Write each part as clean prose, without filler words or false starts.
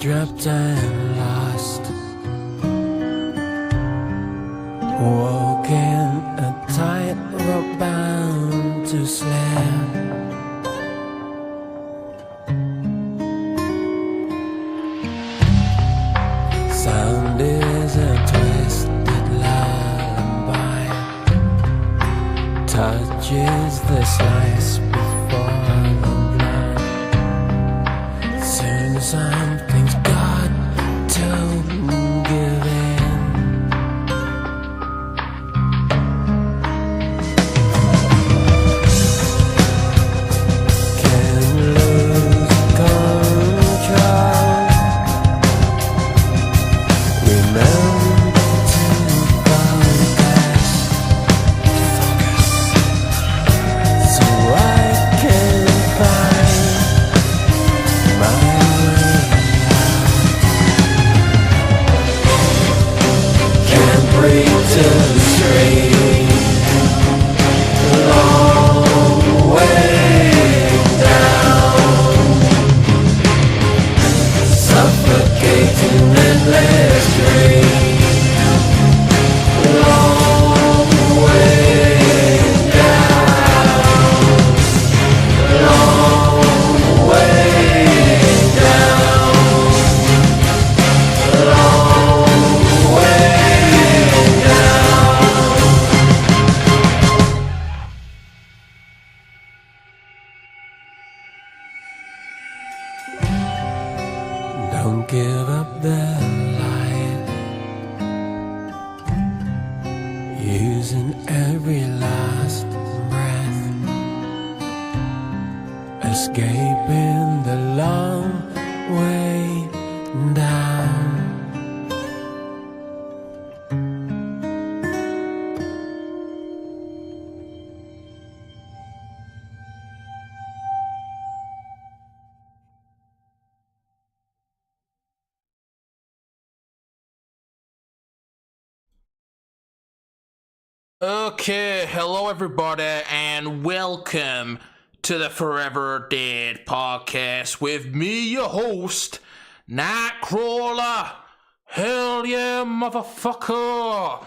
trapped and lost, walking a tightrope bound to slam. Sound is a twisted lullaby, touch is the slice before the blood. Soon something's got to give in. Can lose control. Remember to focus, so I can find my way out. Can't breathe till the stream, long way down, suffocating endless dream. Long way down, long way down, long way down. Don't give up the light, using every last breath, escaping the long way down. Okay, hello everybody, and welcome to the Forever Dead podcast with me, your host, Nightcrawler. Hell yeah, motherfucker.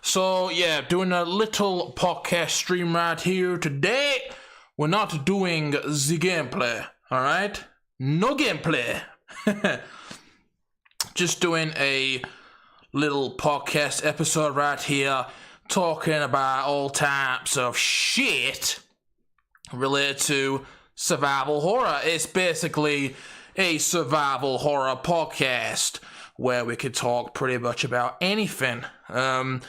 So yeah, doing a little podcast stream right here today. We're not doing the gameplay, alright? No gameplay. Just doing a little podcast episode right here, talking about all types of shit related to survival horror. It's basically a survival horror podcast where we could talk pretty much about anything. I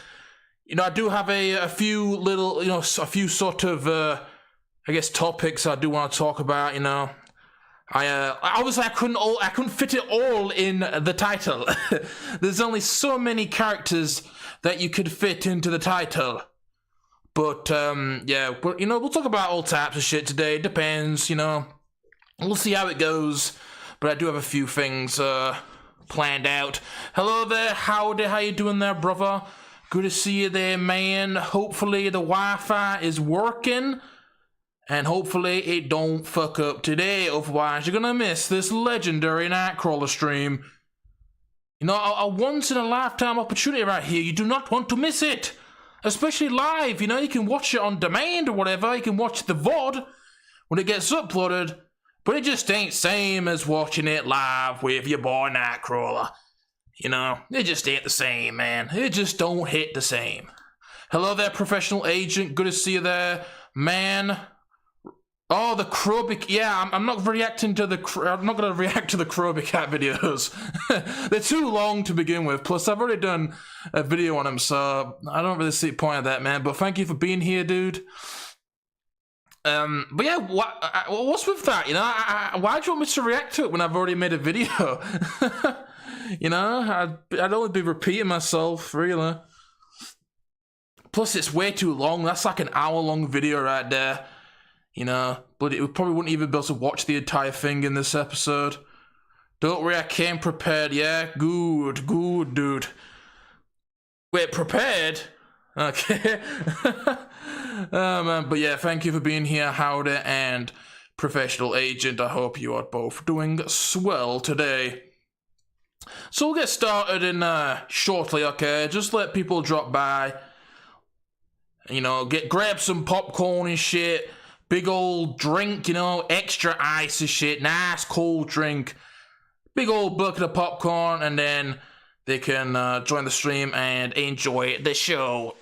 do have a few little, a few sort of, topics I do want to talk about. Obviously I couldn't fit it all in the title. There's only so many characters that you could fit into the title. But we'll talk about all types of shit today. Depends, we'll see how it goes. But I do have a few things planned out. Hello there, howdy, how you doing there, brother? Good to see you there, man. Hopefully the Wi-Fi is working. And hopefully it don't fuck up today, otherwise you're gonna miss this legendary Nightcrawler stream. A once-in-a-lifetime opportunity right here. You do not want to miss it. Especially live, you can watch it on demand or whatever. You can watch the VOD when it gets uploaded. But it just ain't same as watching it live with your boy Nightcrawler. It just ain't the same, man. It just don't hit the same. Hello there, professional agent. Good to see you there, man. Oh, the Croby. Yeah, I'm not reacting to I'm not gonna react to the Croby Cat videos. They're too long to begin with. Plus, I've already done a video on them, so I don't really see the point of that, man. But thank you for being here, dude. But yeah, what's with that? Why do you want me to react to it when I've already made a video? I'd only be repeating myself, really. Plus, it's way too long. That's like an hour-long video right there. But it probably wouldn't even be able to watch the entire thing in this episode. Don't worry, I came prepared. Yeah, good, dude. Wait, prepared? Okay. But yeah, thank you for being here, Howdy, and Professional Agent. I hope you are both doing swell today. So we'll get started in shortly, okay? Just let people drop by. You know, grab some popcorn and shit. Big old drink, you know, extra ice and shit. Nice cold drink. Big old bucket of popcorn, and then they can join the stream and enjoy the show.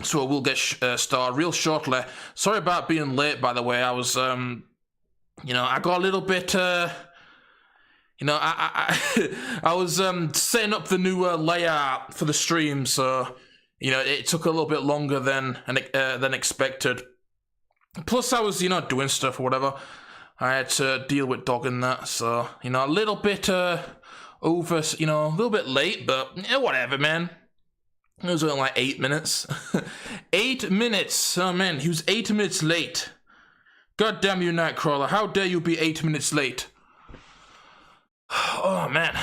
So we'll get started real shortly. Sorry about being late, by the way. I was, you know, I got a little bit, you know, I was setting up the new layout for the stream, so, you know, it took a little bit longer than expected. Plus, I was, you know, doing stuff or whatever. I had to deal with dog and that, so, you know, a little bit over, you know, a little bit late, but yeah, whatever, man. It was only like 8 minutes. 8 minutes! Oh, man, he was 8 minutes late. God damn you, Nightcrawler. How dare you be 8 minutes late? Oh, man.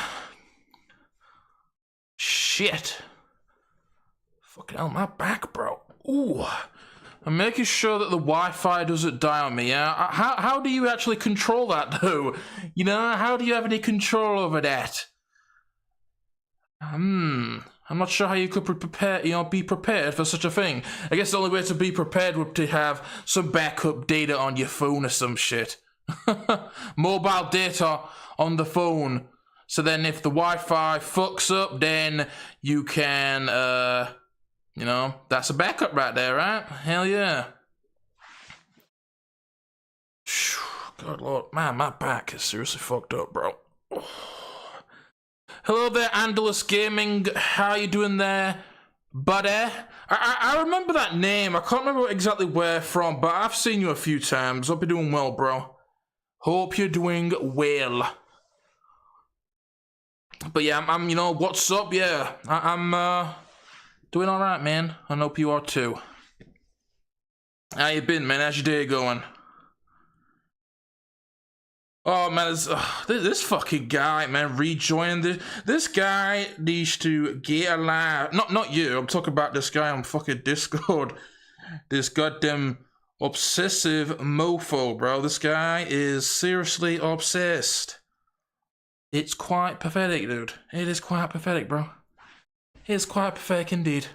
Shit. Fucking hell, my back, bro. Ooh. I'm making sure that the Wi-Fi doesn't die on me, yeah? How do you actually control that, though? You know, how do you have any control over that? I'm not sure how you could be prepared for such a thing. I guess the only way to be prepared would to have some backup data on your phone or some shit. Mobile data on the phone. So then if the Wi-Fi fucks up, then you can, you know, that's a backup right there, right? Hell yeah. God Lord, man, my back is seriously fucked up, bro. Oh. Hello there, Andalus Gaming. How you doing there, buddy? I remember that name. I can't remember exactly where from, but I've seen you a few times. Hope you're doing well, bro. Hope you're doing well. But yeah, I'm you know, what's up? Yeah, I'm doing all right, man. I hope you are too. How you been, man? How's your day going? Oh man, this fucking guy, man, rejoining this guy needs to get alive. Not you. I'm talking about this guy on fucking Discord. This goddamn obsessive mofo, bro. This guy is seriously obsessed. It's quite pathetic, dude. It is quite pathetic, bro. It's quite pathetic indeed.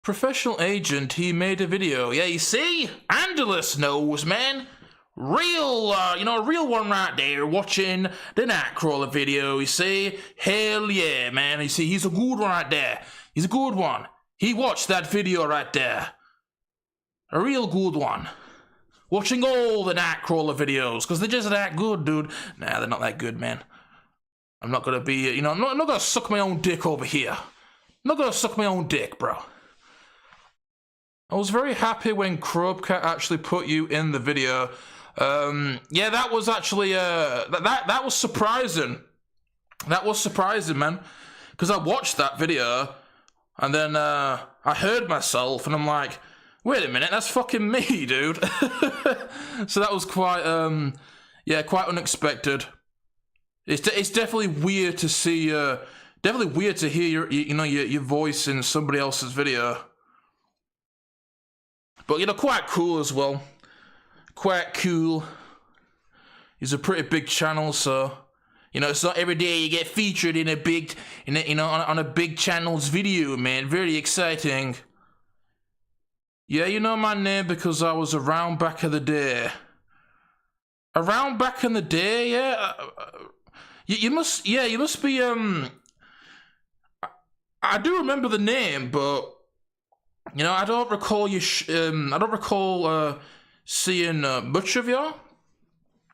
Professional agent, he made a video. Yeah, you see? Andalus knows, man. Real, you know, a real one right there, watching the Nightcrawler video, you see? Hell yeah, man. You see, he's a good one right there. He's a good one. He watched that video right there. A real good one. Watching all the Nightcrawler videos, because they're just that good, dude. Nah, they're not that good, man. I'm not gonna be, you know, I'm not gonna suck my own dick over here. I'm not gonna suck my own dick, bro. I was very happy when Crobcat actually put you in the video. Yeah, that was actually, that was surprising. That was surprising, man. Because I watched that video, and then, I heard myself, and I'm like, wait a minute, that's fucking me, dude. So that was quite, yeah, quite unexpected. It's definitely weird to see, definitely weird to hear your voice in somebody else's video. But, you know, quite cool as well. Quite cool. He's a pretty big channel, so, you know, it's not every day you get featured in a big, you know, on a big channel's video, man. Very exciting. Yeah, you know my name because I was around back in the day. Around back in the day, yeah. You must be. I do remember the name, but you know, I don't recall you. I don't recall seeing much of you.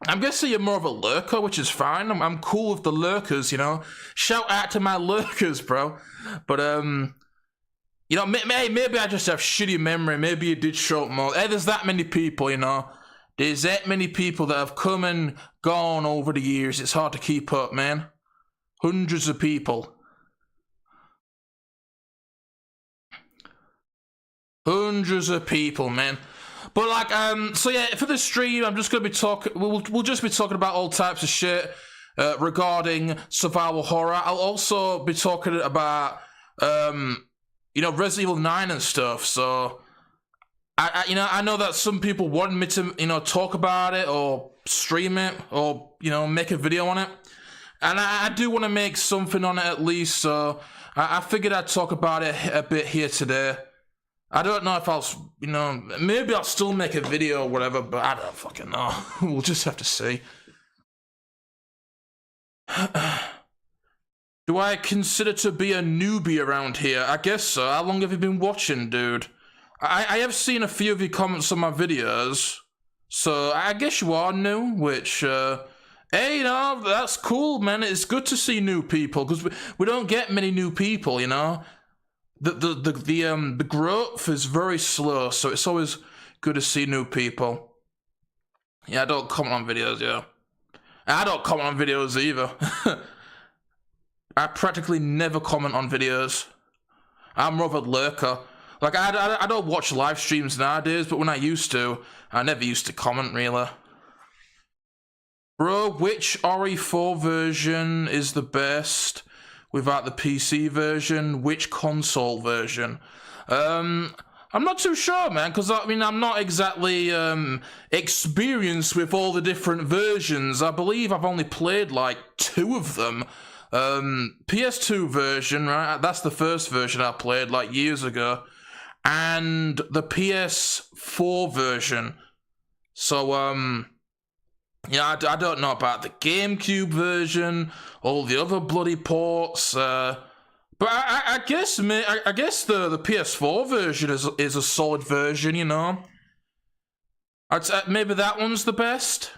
I'm guessing you're more of a lurker, which is fine. I'm cool with the lurkers, you know. Shout out to my lurkers, bro. But you know, maybe I just have shitty memory. Maybe you did show up more. Hey, there's that many people, you know. There's that many people that have come and gone over the years. It's hard to keep up, man. Hundreds of people. Hundreds of people, man. But like, so yeah, for the stream, I'm just gonna be talking. We'll just be talking about all types of shit regarding survival horror. I'll also be talking about, you know, Resident Evil 9 and stuff. So, you know, I know that some people want me to, you know, talk about it or stream it or, you know, make a video on it. And I do want to make something on it at least, so I figured I'd talk about it a bit here today. I don't know if I'll, maybe I'll still make a video or whatever, but I don't fucking know. We'll just have to see. Do I consider to be a newbie around here? I guess so. How long have you been watching, dude? I have seen a few of your comments on my videos, so I guess you are new, which, hey, that's cool, man. It's good to see new people, because we don't get many new people, The growth is very slow, so it's always good to see new people. Yeah, I don't comment on videos, yeah. I don't comment on videos either. I practically never comment on videos. I'm more of a lurker. Like, I don't watch live streams nowadays, but when I used to, I never used to comment, really. Bro, which RE4 version is the best without the PC version? Which console version? I'm not too sure, man, because, I'm not exactly experienced with all the different versions. I believe I've only played, like, 2 of them. PS2 version, right? That's the first version I played, like, years ago. And the PS4 version. So, I don't know about the GameCube version, all the other bloody ports, but I guess the PS4 version is a solid version, I'd say maybe that one's the best.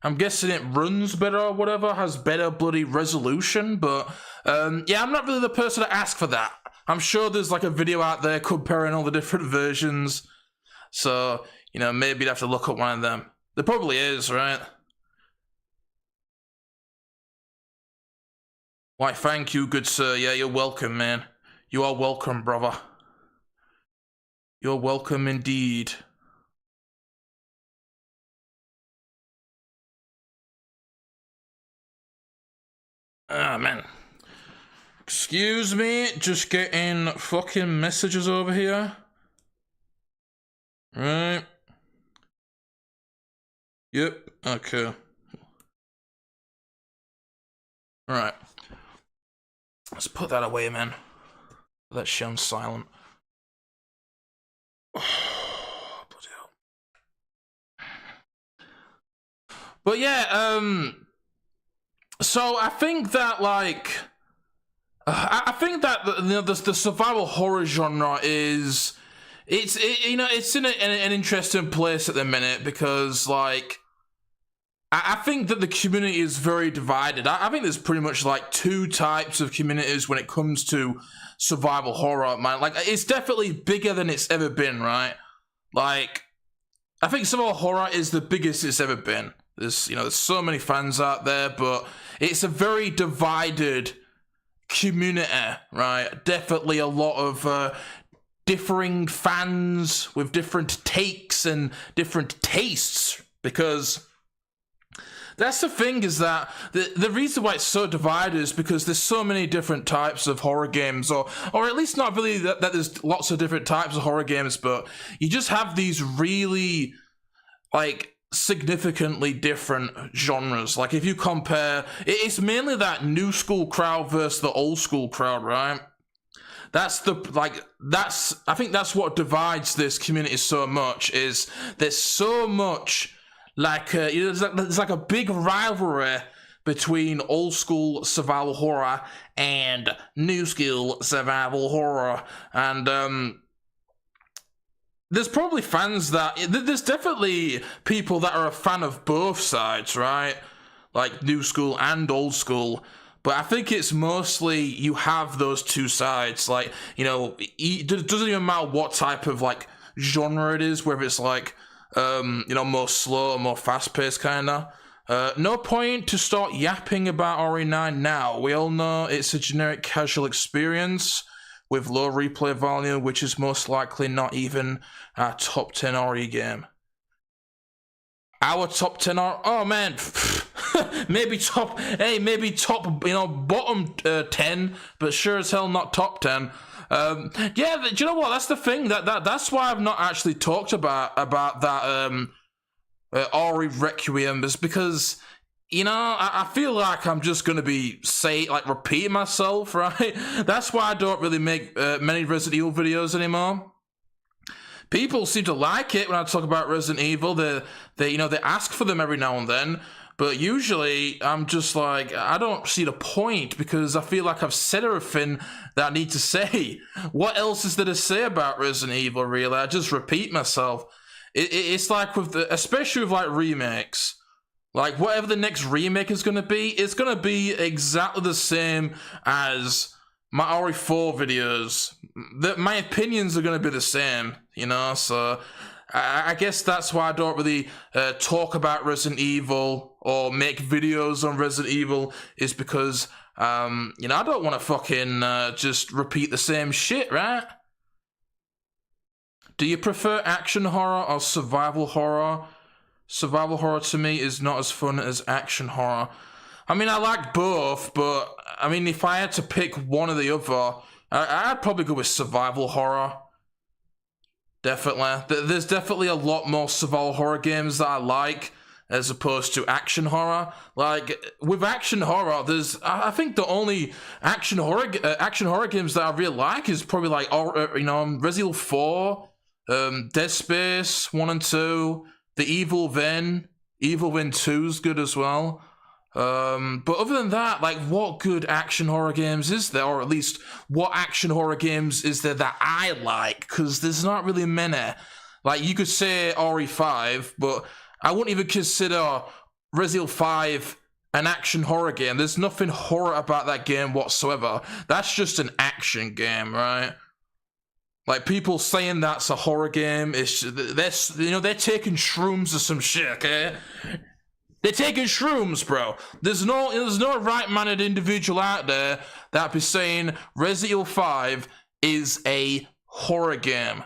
I'm guessing it runs better or whatever, has better bloody resolution, but yeah, I'm not really the person to ask for that. I'm sure there's like a video out there comparing all the different versions, so, maybe you'd have to look up one of them. There probably is, right? Why, thank you, good sir. Yeah, you're welcome, man. You are welcome, brother. You're welcome indeed. Ah, man. Excuse me, just getting fucking messages over here. Right. Yep, okay. Alright. Let's put that away, man. That shit on silent. Bloody hell. But yeah, so I think that, like, I think that the survival horror genre is, it's in an interesting place at the minute, because, like, I think that the community is very divided. I think there's pretty much like 2 types of communities when it comes to survival horror, man. Like, it's definitely bigger than it's ever been, right? Like, I think survival horror is the biggest it's ever been. There's so many fans out there, but it's a very divided community, right? Definitely a lot of differing fans with different takes and different tastes, because that's the thing, is that the reason why it's so divided is because there's so many different types of horror games, or at least not really that there's lots of different types of horror games, but you just have these really, like, significantly different genres. Like, if you compare, it's mainly that new school crowd versus the old school crowd, right? I think that's what divides this community so much, is there's so much, like, there's like a big rivalry between old school survival horror and new school survival horror, and there's probably fans there's definitely people that are a fan of both sides, right? Like new school and old school. But I think it's mostly you have those 2 sides. Like, it doesn't even matter what type of, like, genre it is, whether it's like, more slow or more fast-paced kind of. No point to start yapping about RE9 now. We all know it's a generic casual experience with low replay value, which is most likely not even our top 10 RE game. Our top 10 RE... Oh, man. maybe top, bottom 10, but sure as hell not top 10. Yeah, do you know what? That's the thing. That's why I've not actually talked about that RE Requiem, is because you know, I feel like I'm just gonna be repeating myself, right? That's why I don't really make many Resident Evil videos anymore. People seem to like it when I talk about Resident Evil. They ask for them every now and then, but usually I'm just like, I don't see the point because I feel like I've said everything that I need to say. What else is there to say about Resident Evil? Really, I just repeat myself. It's like especially with like remakes. Like, whatever the next remake is going to be, it's going to be exactly the same as my RE4 videos. My opinions are going to be the same, you know? So, I guess that's why I don't really talk about Resident Evil or make videos on Resident Evil, is because, I don't want to fucking just repeat the same shit, right? Do you prefer action horror or survival horror? Survival horror to me is not as fun as action horror. I mean, I like both, but I mean, if I had to pick one or the other, I'd probably go with survival horror. Definitely. There's definitely a lot more survival horror games that I like as opposed to action horror. Like, with action horror, I think the only action horror games that I really like is probably like, Resident Evil 4, Dead Space 1 and 2, The Evil Within 2 is good as well. But other than that, like, what good action horror games is there? Or at least, what action horror games is there that I like? Because there's not really many. Like, you could say RE5, but I wouldn't even consider Resident Evil 5 an action horror game. There's nothing horror about that game whatsoever. That's just an action game, right? Like, people saying that's a horror game, they're taking shrooms or some shit, okay? They're taking shrooms, bro. There's no right-minded individual out there that'd be saying Resident Evil 5 is a horror game.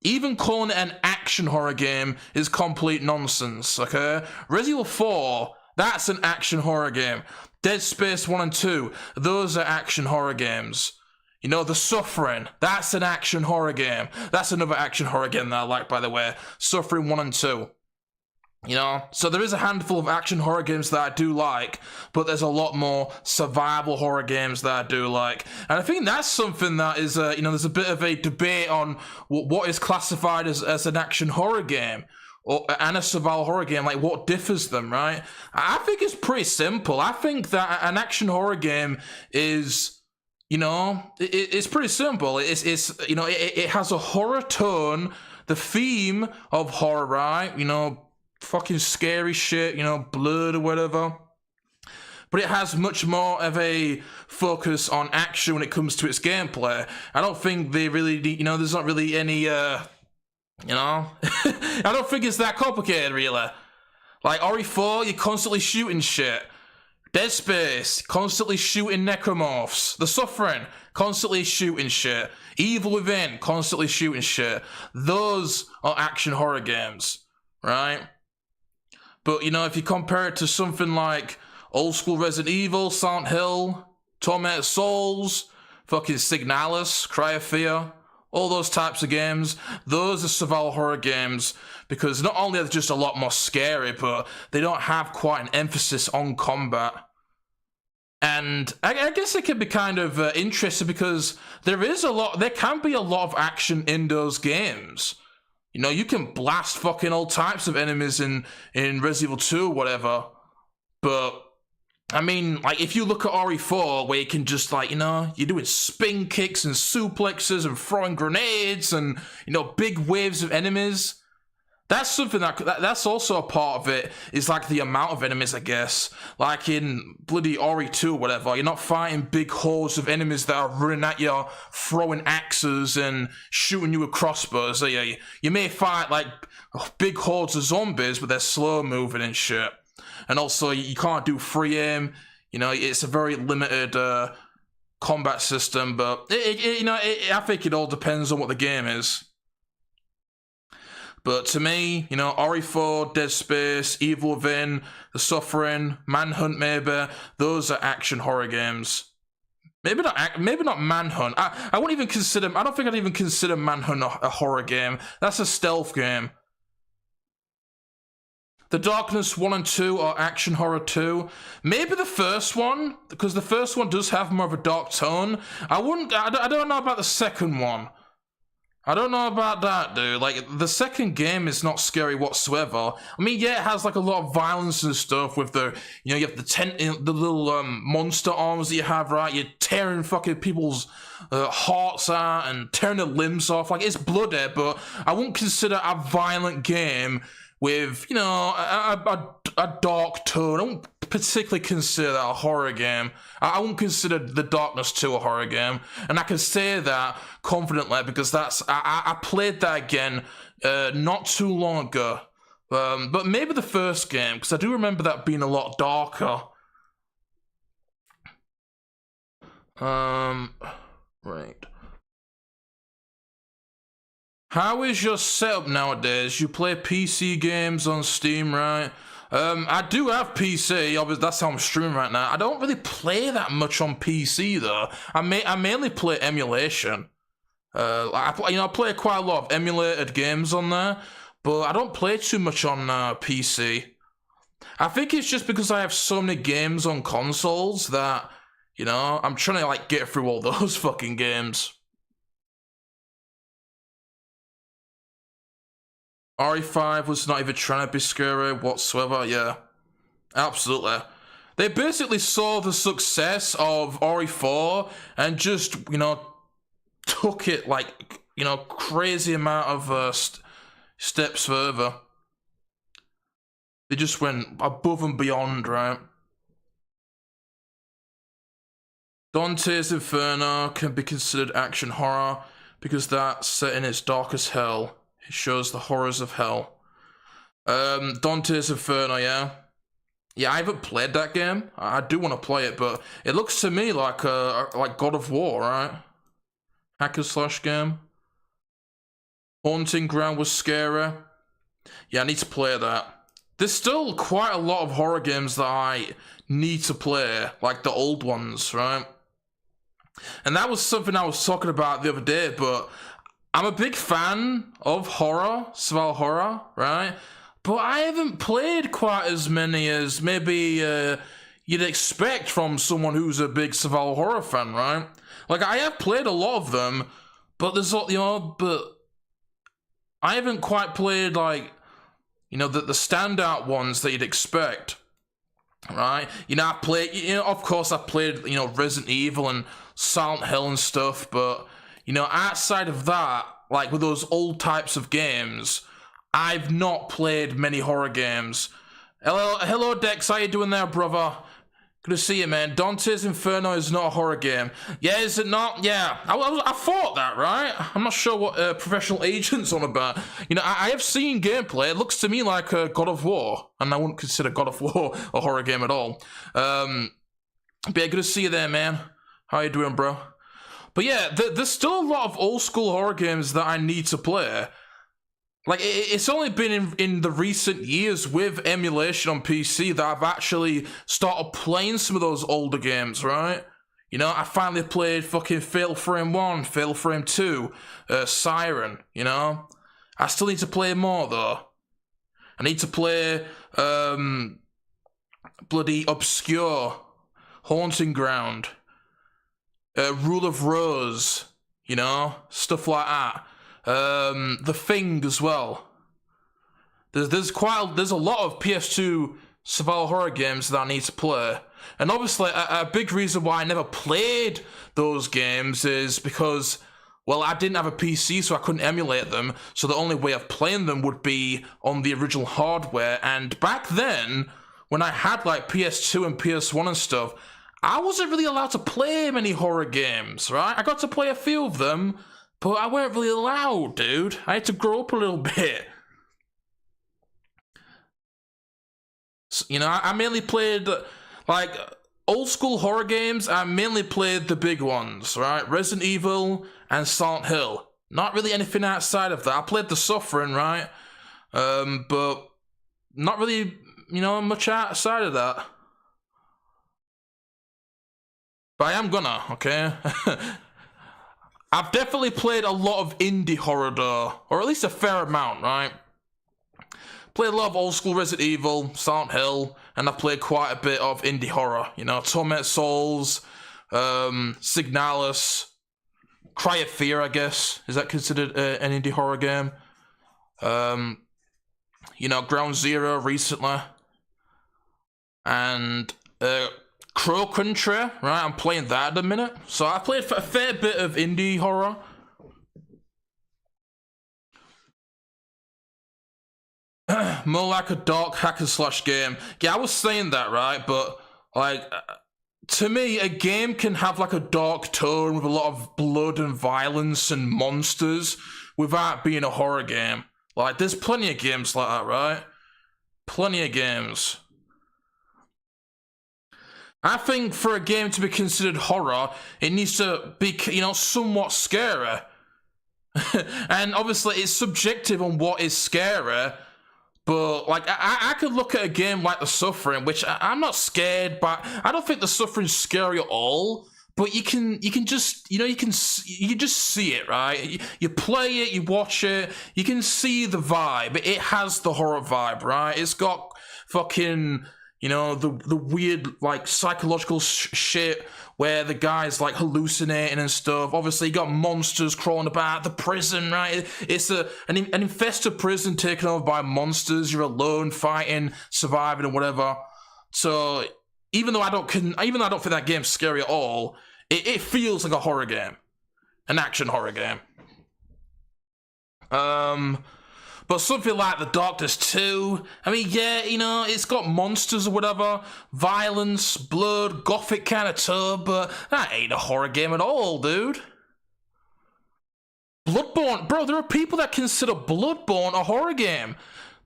Even calling it an action horror game is complete nonsense, okay? Resident Evil 4, that's an action horror game. Dead Space 1 and 2, those are action horror games. You know, The Suffering, that's an action horror game. That's another action horror game that I like, by the way. Suffering 1 and 2. You know, so there is a handful of action horror games that I do like, but there's a lot more survival horror games that I do like. And I think that's something that is, there's a bit of a debate on what is classified as an action horror game and a survival horror game, like what differs them, right? I think it's pretty simple. I think that an action horror game is, it's pretty simple. It has a horror tone, the theme of horror, right? Fucking scary shit, blood or whatever. But it has much more of a focus on action when it comes to its gameplay. I don't think they really, there's not really any, I don't think it's that complicated, really. Like, RE4, you're constantly shooting shit. Dead Space, constantly shooting necromorphs. The Suffering, constantly shooting shit. Evil Within, constantly shooting shit. Those are action horror games, right? But, if you compare it to something like old school Resident Evil, Silent Hill, Tormented Souls, fucking Signalis, Cry of Fear, all those types of games, those are survival horror games because not only are they just a lot more scary, but they don't have quite an emphasis on combat. And I guess it can be kind of interesting because there can be a lot of action in those games. You can blast fucking all types of enemies in Resident Evil 2 or whatever. But, I mean, like, if you look at RE4, where you can just, like, you're doing spin kicks and suplexes and throwing grenades and, big waves of enemies. That's something that's also a part of it, is, like, the amount of enemies, I guess. Like, in bloody RE2 or whatever, you're not fighting big hordes of enemies that are running at you, throwing axes and shooting you with crossbows. So, yeah, you may fight, like, big hordes of zombies, but they're slow moving and shit. And also, you can't do free aim. It's a very limited combat system, but, I think it all depends on what the game is. But to me, RE4, Dead Space, Evil Within, The Suffering, Manhunt maybe, those are action horror games. Maybe not Manhunt. I don't think I'd even consider Manhunt a horror game. That's a stealth game. The Darkness 1 and 2 or Action Horror 2. Maybe the first one, because the first one does have more of a dark tone. I don't know about the second one. I don't know about that, dude. Like, the second game is not scary whatsoever. I mean, yeah, it has, like, a lot of violence and stuff with the, you know, you have the little, monster arms that you have, right? You're tearing fucking people's hearts out and tearing their limbs off. Like, it's bloody, but I wouldn't consider a violent game with, you know, a dark tone. I wouldn't particularly consider that a horror game. I wouldn't consider The Darkness 2 a horror game, and I can say that confidently because I played that again not too long ago. But maybe the first game, because I do remember that being a lot darker. Right. How is your setup nowadays? You play PC games on Steam, right? I do have PC, obviously that's how I'm streaming right now. I don't really play that much on PC though. I mainly play emulation. I play quite a lot of emulated games on there, but I don't play too much on PC. I think it's just because I have so many games on consoles that, you know, I'm trying to like get through all those fucking games. RE5 was not even trying to be scary whatsoever, yeah. Absolutely. They basically saw the success of RE4 and just, you know, took it like, you know, crazy amount of steps further. They just went above and beyond, right? Dante's Inferno can be considered action horror because that's set in its dark as hell. It shows the horrors of hell. Dante's Inferno, yeah. Yeah, I haven't played that game. I do want to play it, but it looks to me like God of War, right? Hack and slash game. Haunting Ground was scary. Yeah, I need to play that. There's still quite a lot of horror games that I need to play, like the old ones, right? And that was something I was talking about the other day, but I'm a big fan of horror, survival horror, right? But I haven't played quite as many as maybe you'd expect from someone who's a big survival horror fan, right? Like, I have played a lot of them, but there's, you know, but I haven't quite played, like, you know, the standout ones that you'd expect, right? You know, of course I played, you know, Resident Evil and Silent Hill and stuff, but, you know, outside of that, like with those old types of games, I've not played many horror games. Hello Dex, how you doing there, brother? Good to see you, man. Dante's Inferno is not a horror game. Yeah, is it not? Yeah, I thought that, right? I'm not sure what Professional Agent's on about. You know, I have seen gameplay. It looks to me like God of War, and I wouldn't consider God of War a horror game at all. But yeah, good to see you there, man. How you doing, bro? But yeah, there's still a lot of old school horror games that I need to play. Like, it's only been in the recent years with emulation on PC that I've actually started playing some of those older games, right? You know, I finally played fucking Fatal Frame 1, Fatal Frame 2, Siren, you know? I still need to play more, though. I need to play, bloody Obscure, Haunting Ground, Rule of Rose, you know? Stuff like that. The Thing as well. There's a lot of PS2 survival horror games that I need to play, and obviously a big reason why I never played those games is because, well, I didn't have a PC, so I couldn't emulate them. So the only way of playing them would be on the original hardware. And back then, when I had like PS2 and PS1 and stuff, I wasn't really allowed to play many horror games, right? I got to play a few of them, but I weren't really allowed, dude. I had to grow up a little bit. So, you know, I mainly played, like, old school horror games. I mainly played the big ones, right? Resident Evil and Silent Hill. Not really anything outside of that. I played The Suffering, right? But not really, you know, much outside of that. But I am gonna, okay? I've definitely played a lot of indie horror though, or at least a fair amount, right? Played a lot of old school Resident Evil, Silent Hill, and I've played quite a bit of indie horror. You know, Torment Souls, Signalis, Cry of Fear, I guess. Is that considered an indie horror game? You know, Ground Zero recently. And Crow Country, right? I'm playing that at the minute. So I played a fair bit of indie horror. More like a dark hack and slash game. Yeah, I was saying that, right? But, like, to me, a game can have, like, a dark tone with a lot of blood and violence and monsters without being a horror game. Like, there's plenty of games like that, right? Plenty of games. I think for a game to be considered horror, it needs to be, you know, somewhat scary. And obviously, it's subjective on what is scary. But, like, I could look at a game like The Suffering, which I'm not scared, but I don't think The Suffering's scary at all. But you can just, you know, you can just see it, right? You play it, you watch it, you can see the vibe. It has the horror vibe, right? It's got fucking, you know, the weird, like, psychological shit where the guy's, like, hallucinating and stuff. Obviously, you got monsters crawling about the prison, right? It's an infested prison taken over by monsters. You're alone, fighting, surviving, and whatever. So, even though I don't think that game's scary at all, it feels like a horror game. An action horror game. But something like The Darkness 2, I mean, yeah, you know, it's got monsters or whatever, violence, blood, gothic kind of tub, but that ain't a horror game at all, dude. Bloodborne, bro, there are people that consider Bloodborne a horror game.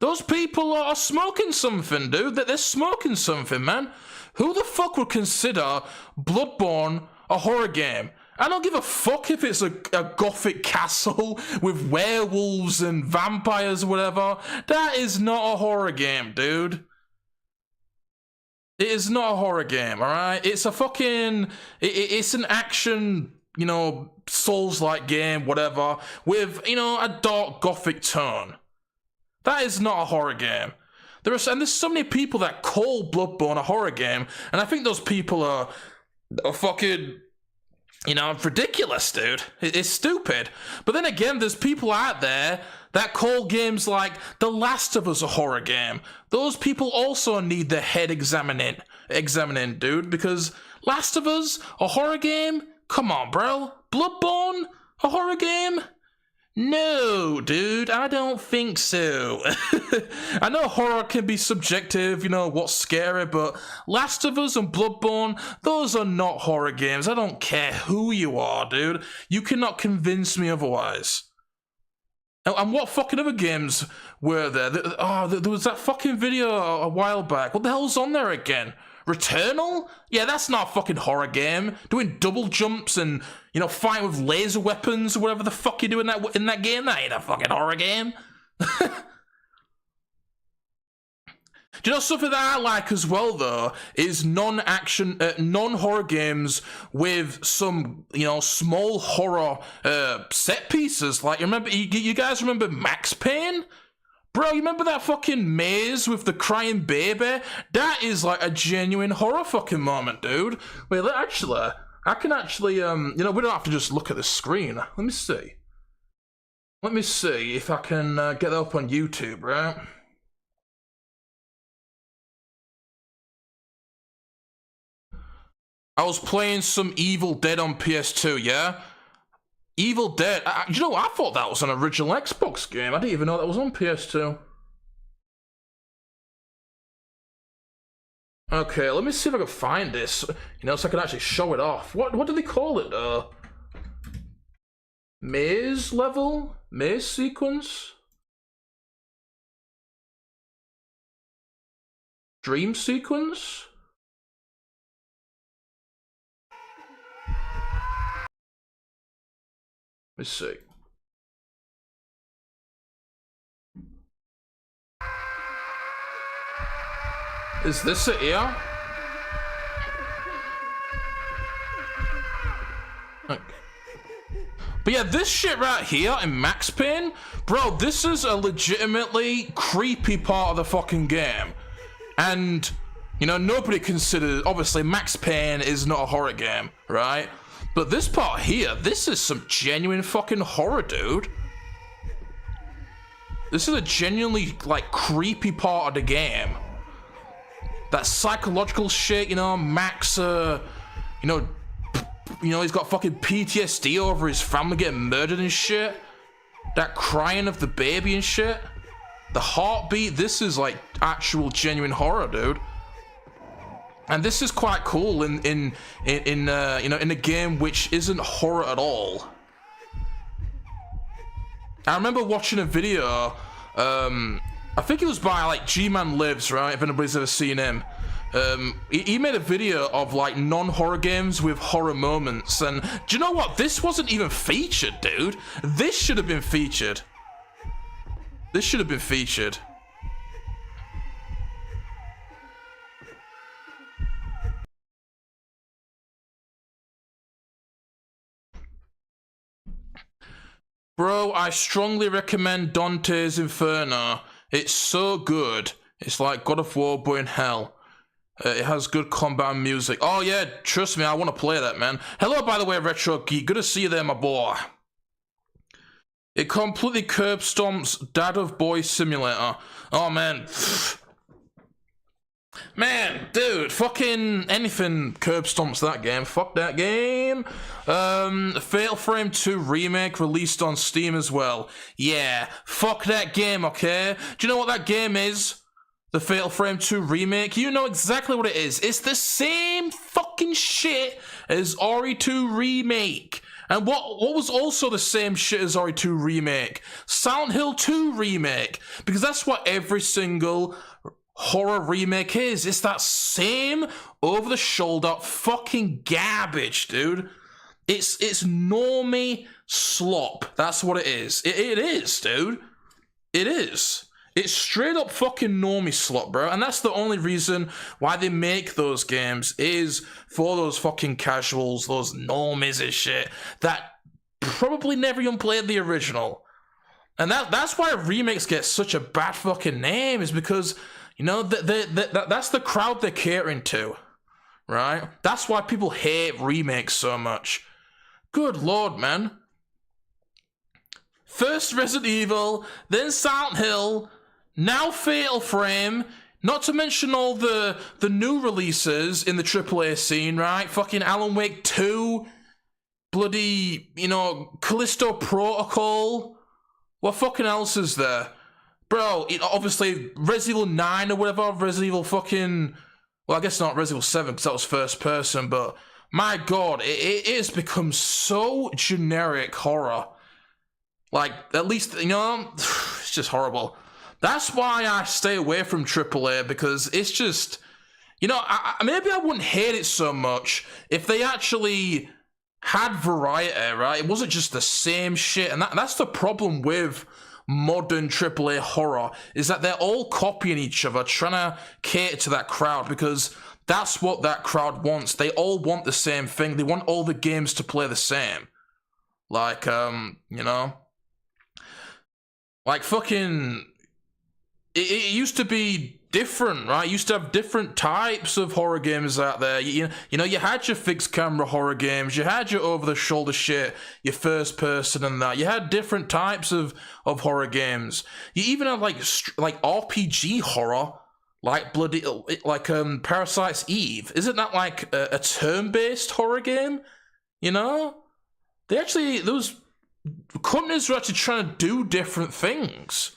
Those people are smoking something, dude. They're smoking something, man. Who the fuck would consider Bloodborne a horror game? I don't give a fuck if it's a gothic castle with werewolves and vampires or whatever. That is not a horror game, dude. It is not a horror game, alright? It's a fucking... It's an action, you know, Souls-like game, whatever, with, you know, a dark gothic tone. That is not a horror game. There's so many people that call Bloodborne a horror game, and I think those people are fucking... You know, ridiculous, dude. It's stupid. But then again, there's people out there that call games like The Last of Us a horror game. Those people also need their head examining, dude, because Last of Us, a horror game? Come on, bro. Bloodborne, a horror game? No, dude, I don't think so. I know horror can be subjective, you know, what's scary, but Last of Us and Bloodborne, those are not horror games. I don't care who you are, dude. You cannot convince me otherwise. And what fucking other games were there? There was that fucking video a while back. What the hell's on there again? Returnal? Yeah, that's not a fucking horror game. Doing double jumps and, you know, fighting with laser weapons or whatever the fuck you do in that game, that ain't a fucking horror game. Do you know something that I like as well, though, is non-action, non-horror games with some, you know, small horror set pieces. Like, you guys remember Max Payne? Bro, you remember that fucking maze with the crying baby? That is like a genuine horror fucking moment, dude. Wait, I can actually, you know, we don't have to just look at the screen. Let me see. Let me see if I can get that up on YouTube, right? I was playing some Evil Dead on PS2, yeah? Evil Dead, you know, I thought that was an original Xbox game. I didn't even know that was on PS2. Okay, let me see if I can find this, you know, so I can actually show it off. What do they call it, Maze level? Maze sequence? Dream sequence? Let's see. Is this it here? But yeah, this shit right here in Max Payne, bro, this is a legitimately creepy part of the fucking game. And, you know, nobody considers, obviously, Max Payne is not a horror game, right? But this part here, this is some genuine fucking horror, dude. This is a genuinely, like, creepy part of the game. That psychological shit, you know, Max, he's got fucking PTSD over his family getting murdered and shit. That crying of the baby and shit. The heartbeat, this is like actual genuine horror, dude. And this is quite cool in a game which isn't horror at all. I remember watching a video, I think it was by like G-Man Lives, right? If anybody's ever seen him. He made a video of like non-horror games with horror moments, and do you know what? This wasn't even featured, dude. This should have been featured. This should have been featured. Bro, I strongly recommend Dante's Inferno. It's so good. It's like God of War, but in hell. It has good combat and music. Oh yeah, trust me, I want to play that, man. Hello, by the way, Retro Geek. Good to see you there, my boy. It completely curb stomps Dad of Boy Simulator. Oh, man. Man, dude, fucking anything curb stomps that game. Fuck that game. Fatal Frame 2 Remake released on Steam as well. Yeah, fuck that game, okay? Do you know what that game is? The Fatal Frame 2 Remake, you know exactly what it is. It's the same fucking shit as RE2 Remake. And what was also the same shit as RE2 Remake? Silent Hill 2 Remake. Because that's what every single horror remake is. It's that same over-the-shoulder fucking garbage, dude. It's normie slop. That's what it is. It is, dude. It is. It's straight up fucking normie slop, bro. And that's the only reason why they make those games, is for those fucking casuals, those normies and shit, that probably never even played the original. And that's why remakes get such a bad fucking name, is because, you know, that's the crowd they're catering to, right? That's why people hate remakes so much. Good lord, man. First Resident Evil, then Silent Hill, now Fatal Frame, not to mention all the new releases in the AAA scene, right? Fucking Alan Wake 2, bloody, you know, Callisto Protocol. What fucking else is there? Bro, obviously Resident Evil 9 or whatever, Resident Evil fucking... Well, I guess not Resident Evil 7 because that was first person, but my god, it has become so generic horror. Like, at least, you know, it's just horrible. That's why I stay away from AAA, because it's just, you know, maybe I wouldn't hate it so much if they actually had variety, right? It wasn't just the same shit, and that's the problem with modern AAA horror, is that they're all copying each other, trying to cater to that crowd, because that's what that crowd wants. They all want the same thing. They want all the games to play the same. Like, you know, like fucking... It used to be different, right? You used to have different types of horror games out there. You know, you had your fixed camera horror games, you had your over-the-shoulder shit, your first person and that. You had different types of horror games. You even had like RPG horror, like bloody, like Parasite's Eve. Isn't that like a turn-based horror game? You know? Those companies are actually trying to do different things.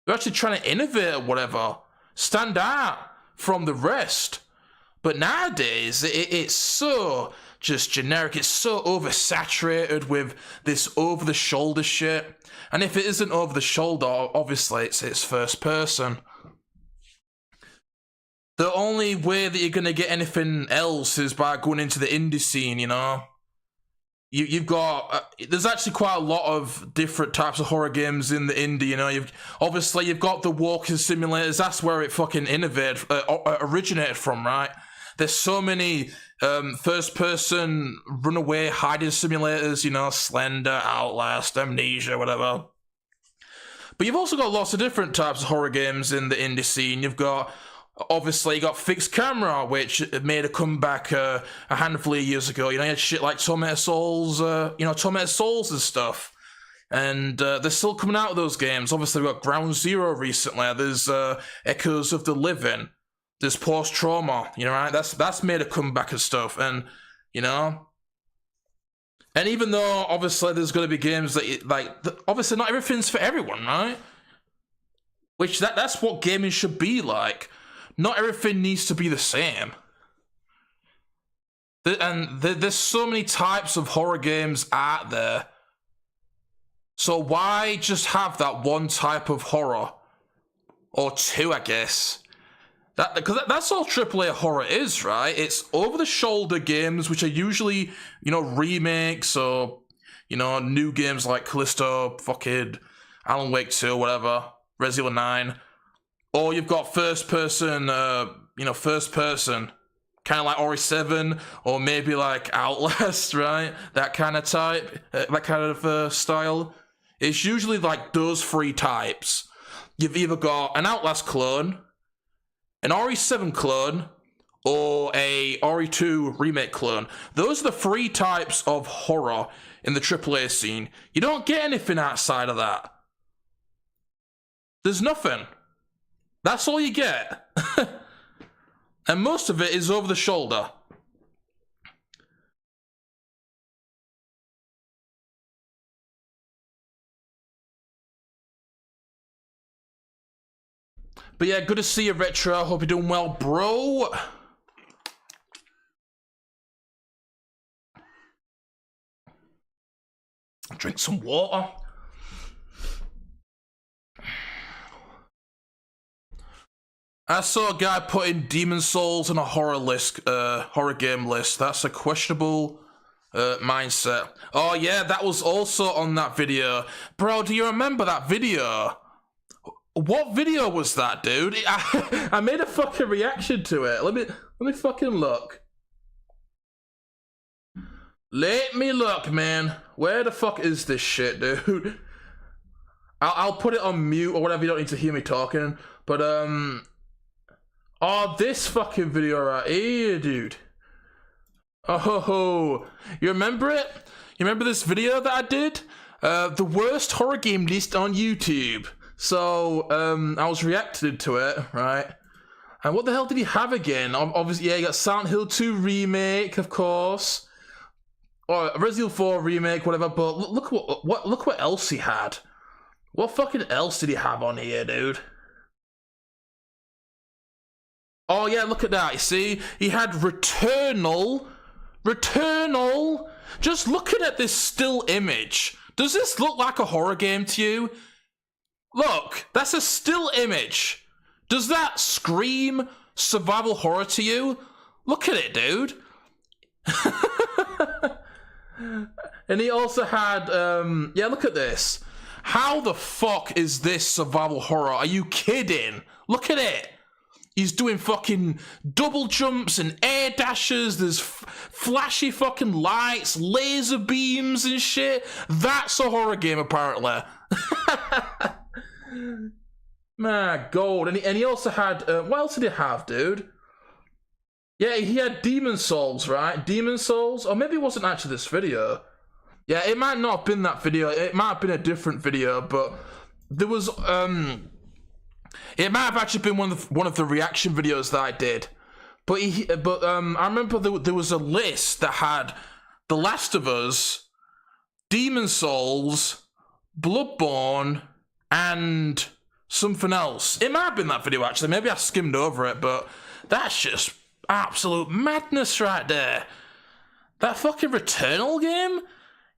They're actually trying to innovate or whatever, stand out from the rest. But nowadays, it's so just generic. It's so oversaturated with this over-the-shoulder shit. And if it isn't over-the-shoulder, obviously it's first person. The only way that you're going to get anything else is by going into the indie scene, you know? You've got, there's actually quite a lot of different types of horror games in the indie, you know. You've got the walking simulators. That's where it fucking originated from, right? There's so many first person runaway hiding simulators, you know, Slender, Outlast, Amnesia, whatever. But you've also got lots of different types of horror games in the indie scene. You've got, obviously, you got Fixed Camera, which made a comeback a handful of years ago. You know, you had shit like Tormented Souls, Tormented Souls and stuff. And they're still coming out of those games. Obviously, we've got Ground Zero recently. There's Echoes of the Living. There's Post Trauma. You know, right? That's made a comeback and stuff. And, you know... And even though, obviously, there's going to be games that, obviously, not everything's for everyone, right? Which, that's what gaming should be like. Not everything needs to be the same. And there's so many types of horror games out there. So why just have that one type of horror? Or two, I guess. Because that's all AAA horror is, right? It's over-the-shoulder games, which are usually, you know, remakes or, you know, new games like Callisto, fucking Alan Wake 2, whatever, Resident Evil 9. Or you've got first-person, first-person, kind of like Ori 7, or maybe like Outlast, right? That kind of type, that kind of style. It's usually like those three types. You've either got an Outlast clone, an RE7 clone, or a RE2 remake clone. Those are the three types of horror in the AAA scene. You don't get anything outside of that. There's nothing. That's all you get. And most of it is over the shoulder. But yeah, good to see you, Retro. Hope you're doing well, bro. Drink some water. I saw a guy putting Demon Souls on a horror game list. That's a questionable mindset. Oh yeah, that was also on that video. Bro, do you remember that video? What video was that, dude? I made a fucking reaction to it. Let me fucking look. Let me look, man. Where the fuck is this shit, dude? I'll put it on mute or whatever. You don't need to hear me talking. But oh, this fucking video right here, dude. Oh, you remember it? You remember this video that I did? The worst horror game list on YouTube. So, I was reacting to it, right? And what the hell did he have again? Obviously, yeah, you got Silent Hill 2 remake, of course. Or Resident Evil 4 remake, whatever. But look what else he had. What fucking else did he have on here, dude? Oh yeah, look at that. You see, he had Returnal. Just looking at this still image, does this look like a horror game to you? Look, that's a still image. Does that scream survival horror to you? Look at it, dude. And he also had, yeah, look at this. How the fuck is this survival horror? Are you kidding? Look at it. He's doing fucking double jumps and air dashes. There's flashy fucking lights, laser beams and shit. That's a horror game, apparently. Man, gold. And he also had, what else did he have, dude? Yeah, he had Demon Souls, right? Demon Souls? Or maybe it wasn't actually this video. Yeah, it might not have been that video. It might have been a different video, but there was, it might have actually been one of the reaction videos that I did. But I remember there was a list that had The Last of Us, Demon Souls, Bloodborne, and something else. It might have been that video, actually. Maybe I skimmed over it, but that's just absolute madness right there. That fucking Returnal game?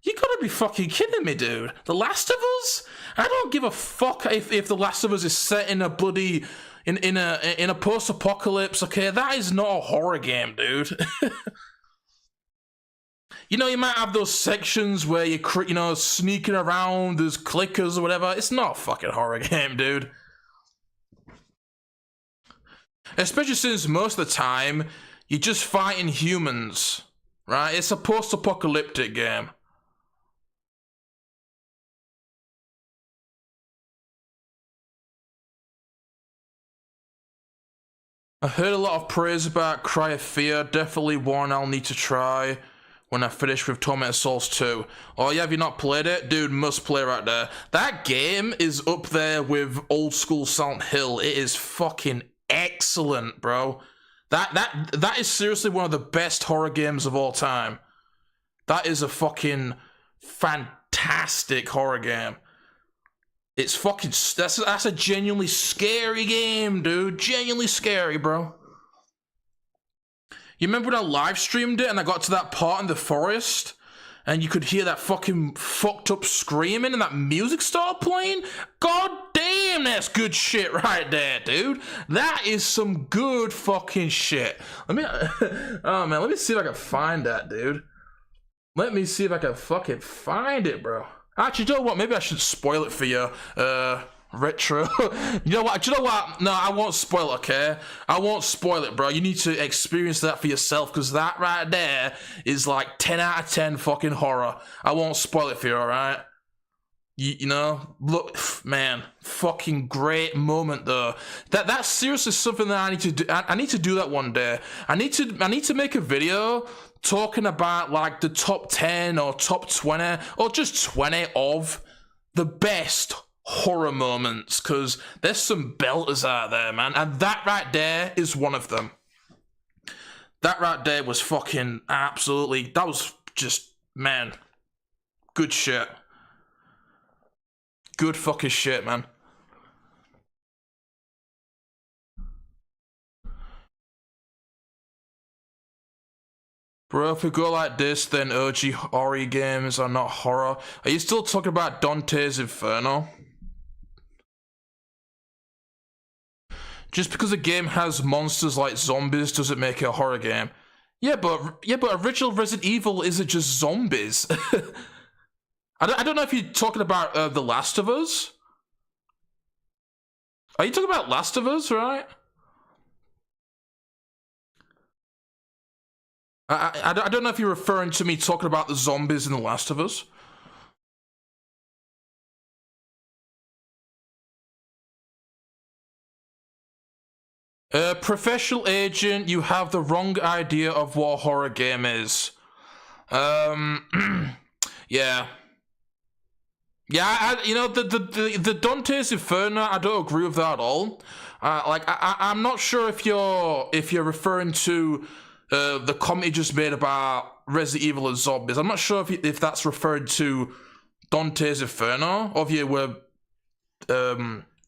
You gotta be fucking kidding me, dude. The Last of Us? I don't give a fuck if The Last of Us is set in a bloody... in a post-apocalypse, okay? That is not a horror game, dude. You know, you might have those sections where you're, sneaking around, there's clickers or whatever. It's not a fucking horror game, dude. Especially since most of the time, You're just fighting humans, right? It's a post-apocalyptic game. I heard a lot of praise about Cry of Fear. Definitely one I'll need to try when I finish with Tormented Souls 2. Oh yeah, have you not played it? Dude, must play right there. That game is up there with old school Silent Hill. It is fucking excellent, bro. That is seriously one of the best horror games of all time. That is a fucking fantastic horror game. It's fucking, that's a genuinely scary game, dude. Genuinely scary, bro. You remember when I live streamed it and I got to that part in the forest and you could hear that fucking fucked up screaming and that music started playing? God damn, that's good shit right there, dude. That is some good fucking shit. Let me, oh man, let me see if I can find that, dude. Let me see if I can fucking find it, bro. Actually, you know what? Maybe I should spoil it for you, Retro. You know what? Do you know what? No, I won't spoil it, okay? I won't spoil it, bro. You need to experience that for yourself, because that right there is like 10 out of 10 fucking horror. I won't spoil it for you, alright? You know? Look, man, fucking great moment, though. That's seriously something that I need to do. I need to do that one day. I need to make a video talking about like the top 10 or top 20 or just 20 of the best horror moments, because there's some belters out there, man, and that right there is one of them. That right there was fucking absolutely, that was just, man, good shit. Good fucking shit, man. Bro, if we go like this, then OG horror games are not horror. Are you still talking about Dante's Inferno? Just because a game has monsters like zombies doesn't make it a horror game. Yeah, but original Resident Evil isn't just zombies. I don't know if you're talking about The Last of Us. Are you talking about Last of Us, right? I don't know if you're referring to me talking about the zombies in The Last of Us. Professional agent, you have the wrong idea of what a horror game is. Yeah. Yeah, you know, the Dante's Inferno, I don't agree with that at all. I'm not sure if you're referring to the comment you just made about Resident Evil and zombies. I'm not sure if that's referring to Dante's Inferno, or if you were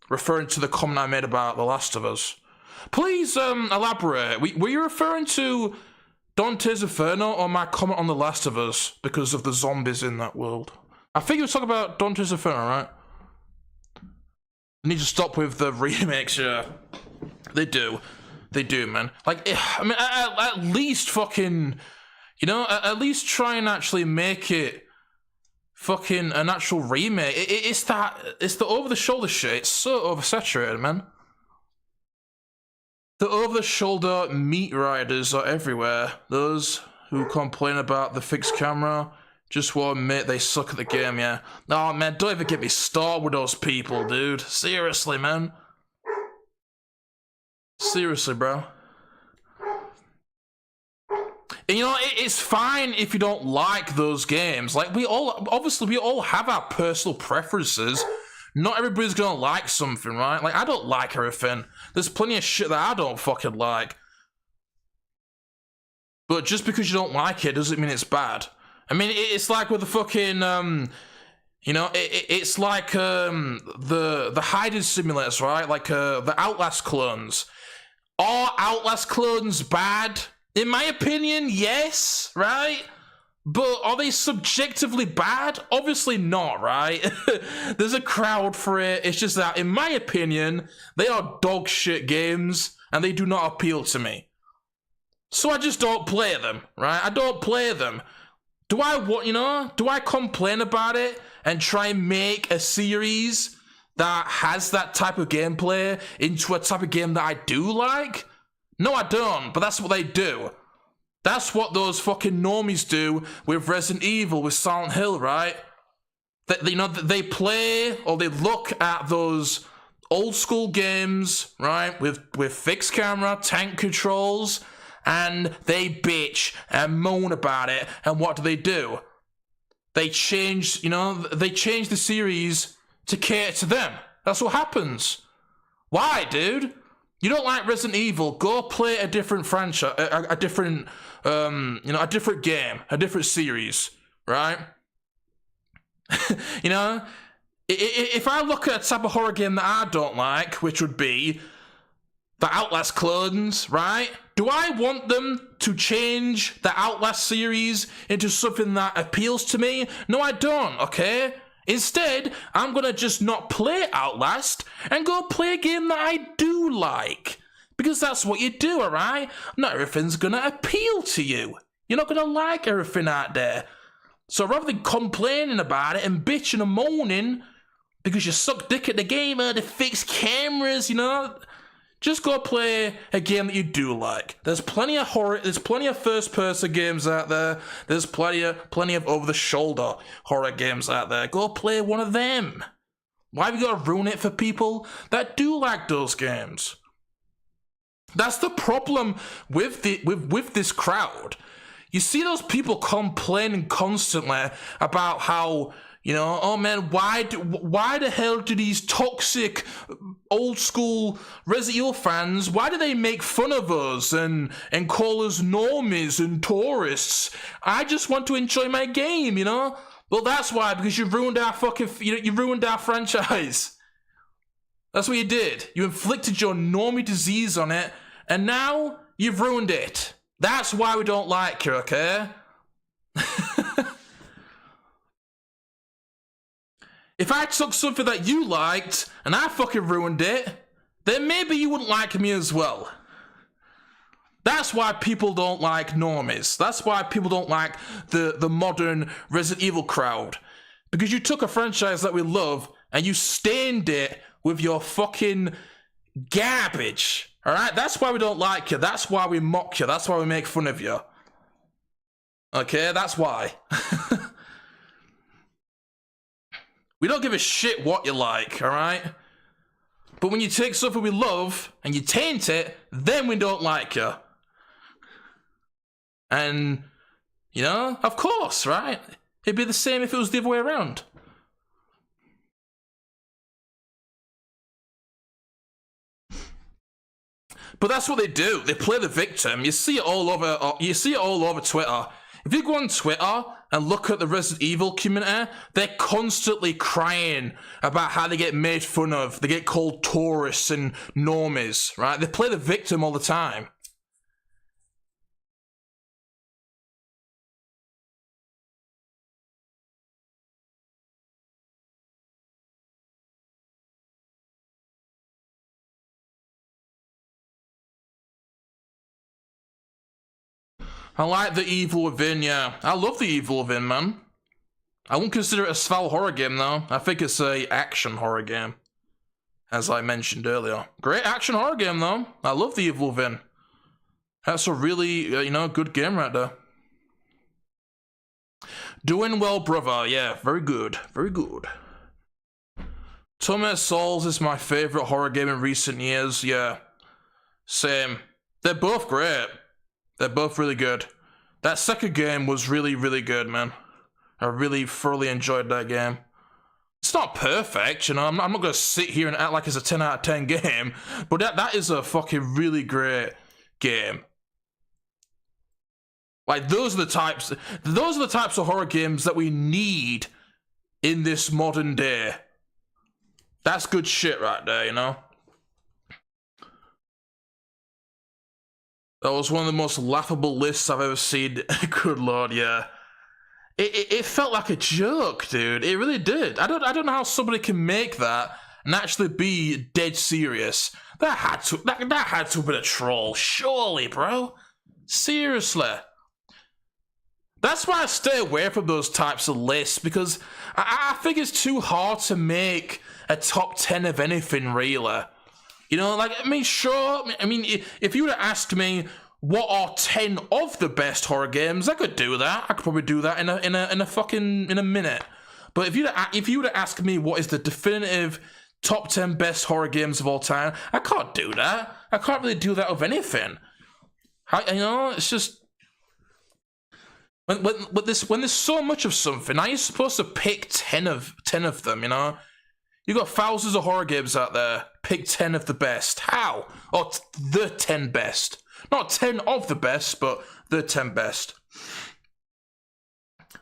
referring to the comment I made about The Last of Us. Please elaborate. Were you referring to Dante's Inferno or my comment on The Last of Us because of the zombies in that world? I think you were talking about Dante's Inferno, right? They need to stop with the remakes, yeah. They do, man. Like, I mean, at least fucking, you know, at least try and actually make it fucking an actual remake. It's the over-the-shoulder shit. It's so oversaturated, man. The over-the-shoulder meat riders are everywhere. Those who complain about the fixed camera just won't admit they suck at the game, yeah. Oh, man, don't even get me started with those people, dude. Seriously, man. Seriously, bro. And, you know, it's fine if you don't like those games. Like, obviously, we all have our personal preferences. Not everybody's gonna like something, right? Like, I don't like everything. There's plenty of shit that I don't fucking like. But just because you don't like it doesn't mean it's bad. I mean, it's like with the fucking, you know, it's like the hiding simulators, right? Like the Outlast clones. Are Outlast clones bad? In my opinion, yes, right? But are they subjectively bad? Obviously not, right? There's a crowd for it. It's just that, in my opinion, they are dog shit games, and they do not appeal to me. So I just don't play them, right? I don't play them. Do I complain about it and try and make a series that has that type of gameplay into a type of game that I do like? No, I don't, but that's what they do. That's what those fucking normies do with Resident Evil, with Silent Hill, right? They play or they look at those old school games, right, with fixed camera, tank controls, and they bitch and moan about it. And what do? They change the series to cater to them. That's what happens. Why, dude? You don't like Resident Evil? Go play a different franchise, a different game, a different series, right? If I look at a type of horror game that I don't like, which would be the Outlast clones, right? Do I want them to change the Outlast series into something that appeals to me? No, I don't, okay? Instead, I'm gonna just not play Outlast and go play a game that I do like. Because that's what you do, alright? Not everything's gonna appeal to you. You're not gonna like everything out there. So rather than complaining about it and bitching and moaning because you suck dick at the gamer to fix cameras, just go play a game that you do like. There's plenty of horror, there's plenty of first-person games out there. There's plenty of over-the-shoulder horror games out there. Go play one of them. Why have you got to ruin it for people that do like those games? That's the problem with this crowd. You see those people complaining constantly about how, oh man, why the hell do these toxic old school Resident Evil fans, why do they make fun of us and call us normies and tourists? I just want to enjoy my game, Well, that's why, because you ruined our you ruined our franchise. That's what you did. You inflicted your normie disease on it, and now you've ruined it. That's why we don't like you, okay? If I took something that you liked and I fucking ruined it, then maybe you wouldn't like me as well. That's why people don't like normies. That's why people don't like the modern Resident Evil crowd. Because you took a franchise that we love and you stained it with your fucking garbage. Alright? That's why we don't like you. That's why we mock you. That's why we make fun of you. Okay? That's why. We don't give a shit what you like, alright? But when you take something we love and you taint it, then we don't like you. And, of course, right? It'd be the same if it was the other way around. But that's what they do. They play the victim. You see it all over. You see it all over Twitter. If you go on Twitter and look at the Resident Evil community, they're constantly crying about how they get made fun of. They get called tourists and normies, right? They play the victim all the time. I like the Evil Within, yeah. I love the Evil Within, man. I wouldn't consider it a style horror game, though. I think it's a action horror game, as I mentioned earlier. Great action horror game, though. I love the Evil Within. That's a really, good game right there. Doing well, brother. Yeah, very good. Very good. Torment Souls is my favorite horror game in recent years. Yeah, same. They're both great. They're both really good. That second game was really, really good, man. I really thoroughly enjoyed that game. It's not perfect, I'm not going to sit here and act like it's a 10 out of 10 game, but that is a fucking really great game. Like, those are the types of horror games that we need in this modern day. That's good shit right there, That was one of the most laughable lists I've ever seen. Good lord, yeah. It felt like a joke, dude. It really did. I don't know how somebody can make that and actually be dead serious. That had to have been a troll, surely, bro. Seriously. That's why I stay away from those types of lists, because I think it's too hard to make a top 10 of anything, really. You know, like, I mean, sure. I mean, if you would have asked me what are 10 of the best horror games, I could do that. I could probably do that in a minute. But if you would have asked me what is the definitive top 10 best horror games of all time, I can't do that. I can't really do that of anything. You know, it's just when there's so much of something, now you're supposed to pick 10 of them. You know, you got thousands of horror games out there. Pick 10 of the best. How? Or the 10 best. Not 10 of the best, but the 10 best.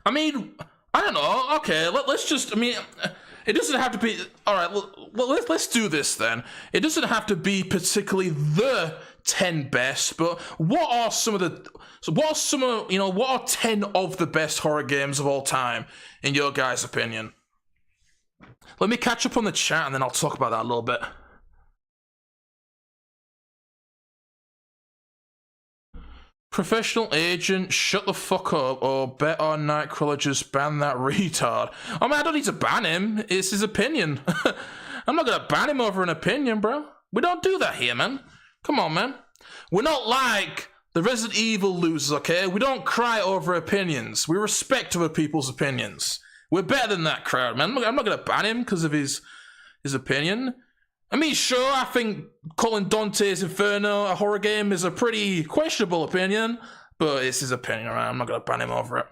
I mean, I don't know. Okay, let's just. I mean, it doesn't have to be. All right, let's do this then. It doesn't have to be particularly the 10 best, but what are 10 of the best horror games of all time in your guys' opinion? Let me catch up on the chat and then I'll talk about that a little bit. Professional agent, shut the fuck up, or better Nightcrawler just ban that retard. I mean, I don't need to ban him, it's his opinion. I'm not gonna ban him over an opinion, bro. We don't do that here, man. Come on, man. We're not like the Resident Evil losers, okay? We don't cry over opinions. We respect other people's opinions. We're better than that crowd, man. I'm not gonna ban him because of his opinion. I mean, sure, I think calling Dante's Inferno a horror game is a pretty questionable opinion, but it's his opinion, right? I'm not gonna ban him over it.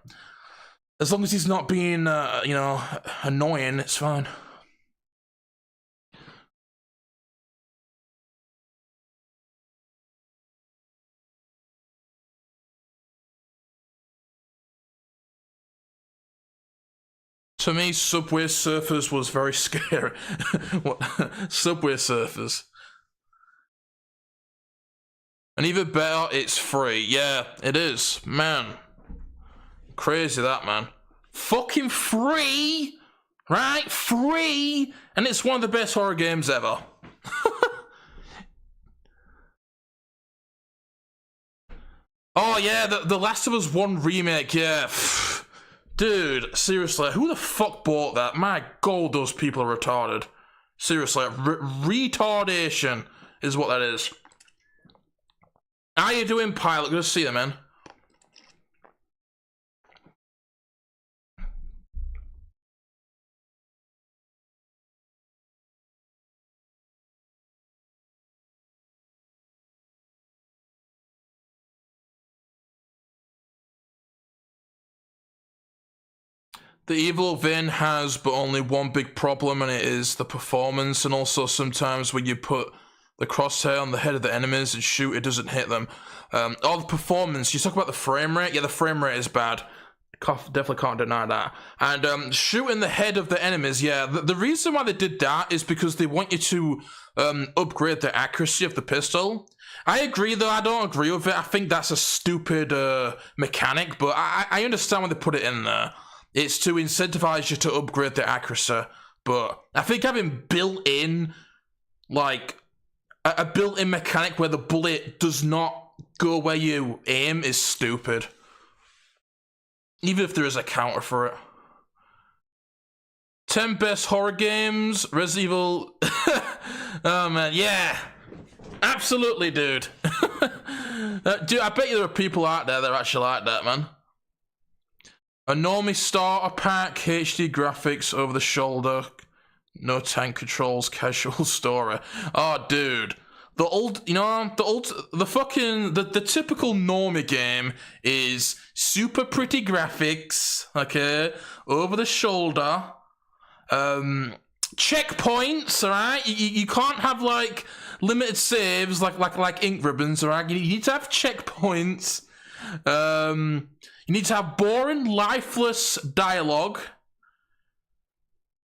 As long as he's not being, annoying, it's fine. To me, Subway Surfers was very scary. What? Subway Surfers. And even better, it's free. Yeah, it is. Man. Crazy that, man. Fucking free! Right? Free! And it's one of the best horror games ever. Oh yeah, the Last of Us 1 remake, yeah. Dude, seriously, who the fuck bought that? My god, those people are retarded. Seriously, retardation is what that is. How you doing, Pilot? Good to see you, man. The Evil Within has but only one big problem, and it is the performance, and also sometimes when you put the crosshair on the head of the enemies and shoot, it doesn't hit them. The performance, you talk about the frame rate, yeah, the frame rate is bad. Definitely can't deny that. And shooting the head of the enemies, yeah, the reason why they did that is because they want you to upgrade the accuracy of the pistol. I agree, though, I don't agree with it. I think that's a stupid mechanic, but I understand why they put it in there. It's to incentivize you to upgrade the accuracy, but I think having built-in, like, a built-in mechanic where the bullet does not go where you aim is stupid. Even if there is a counter for it. 10 best horror games, Resident Evil. Oh man, yeah. Absolutely, dude. Dude, I bet you there are people out there that are actually like that, man. A normie starter pack, HD graphics, over the shoulder, no tank controls, casual story. Oh, dude. The typical normie game is super pretty graphics, okay, over the shoulder, checkpoints, alright? You can't have, like, limited saves like ink ribbons, alright? You need to have checkpoints. You need to have boring, lifeless dialogue.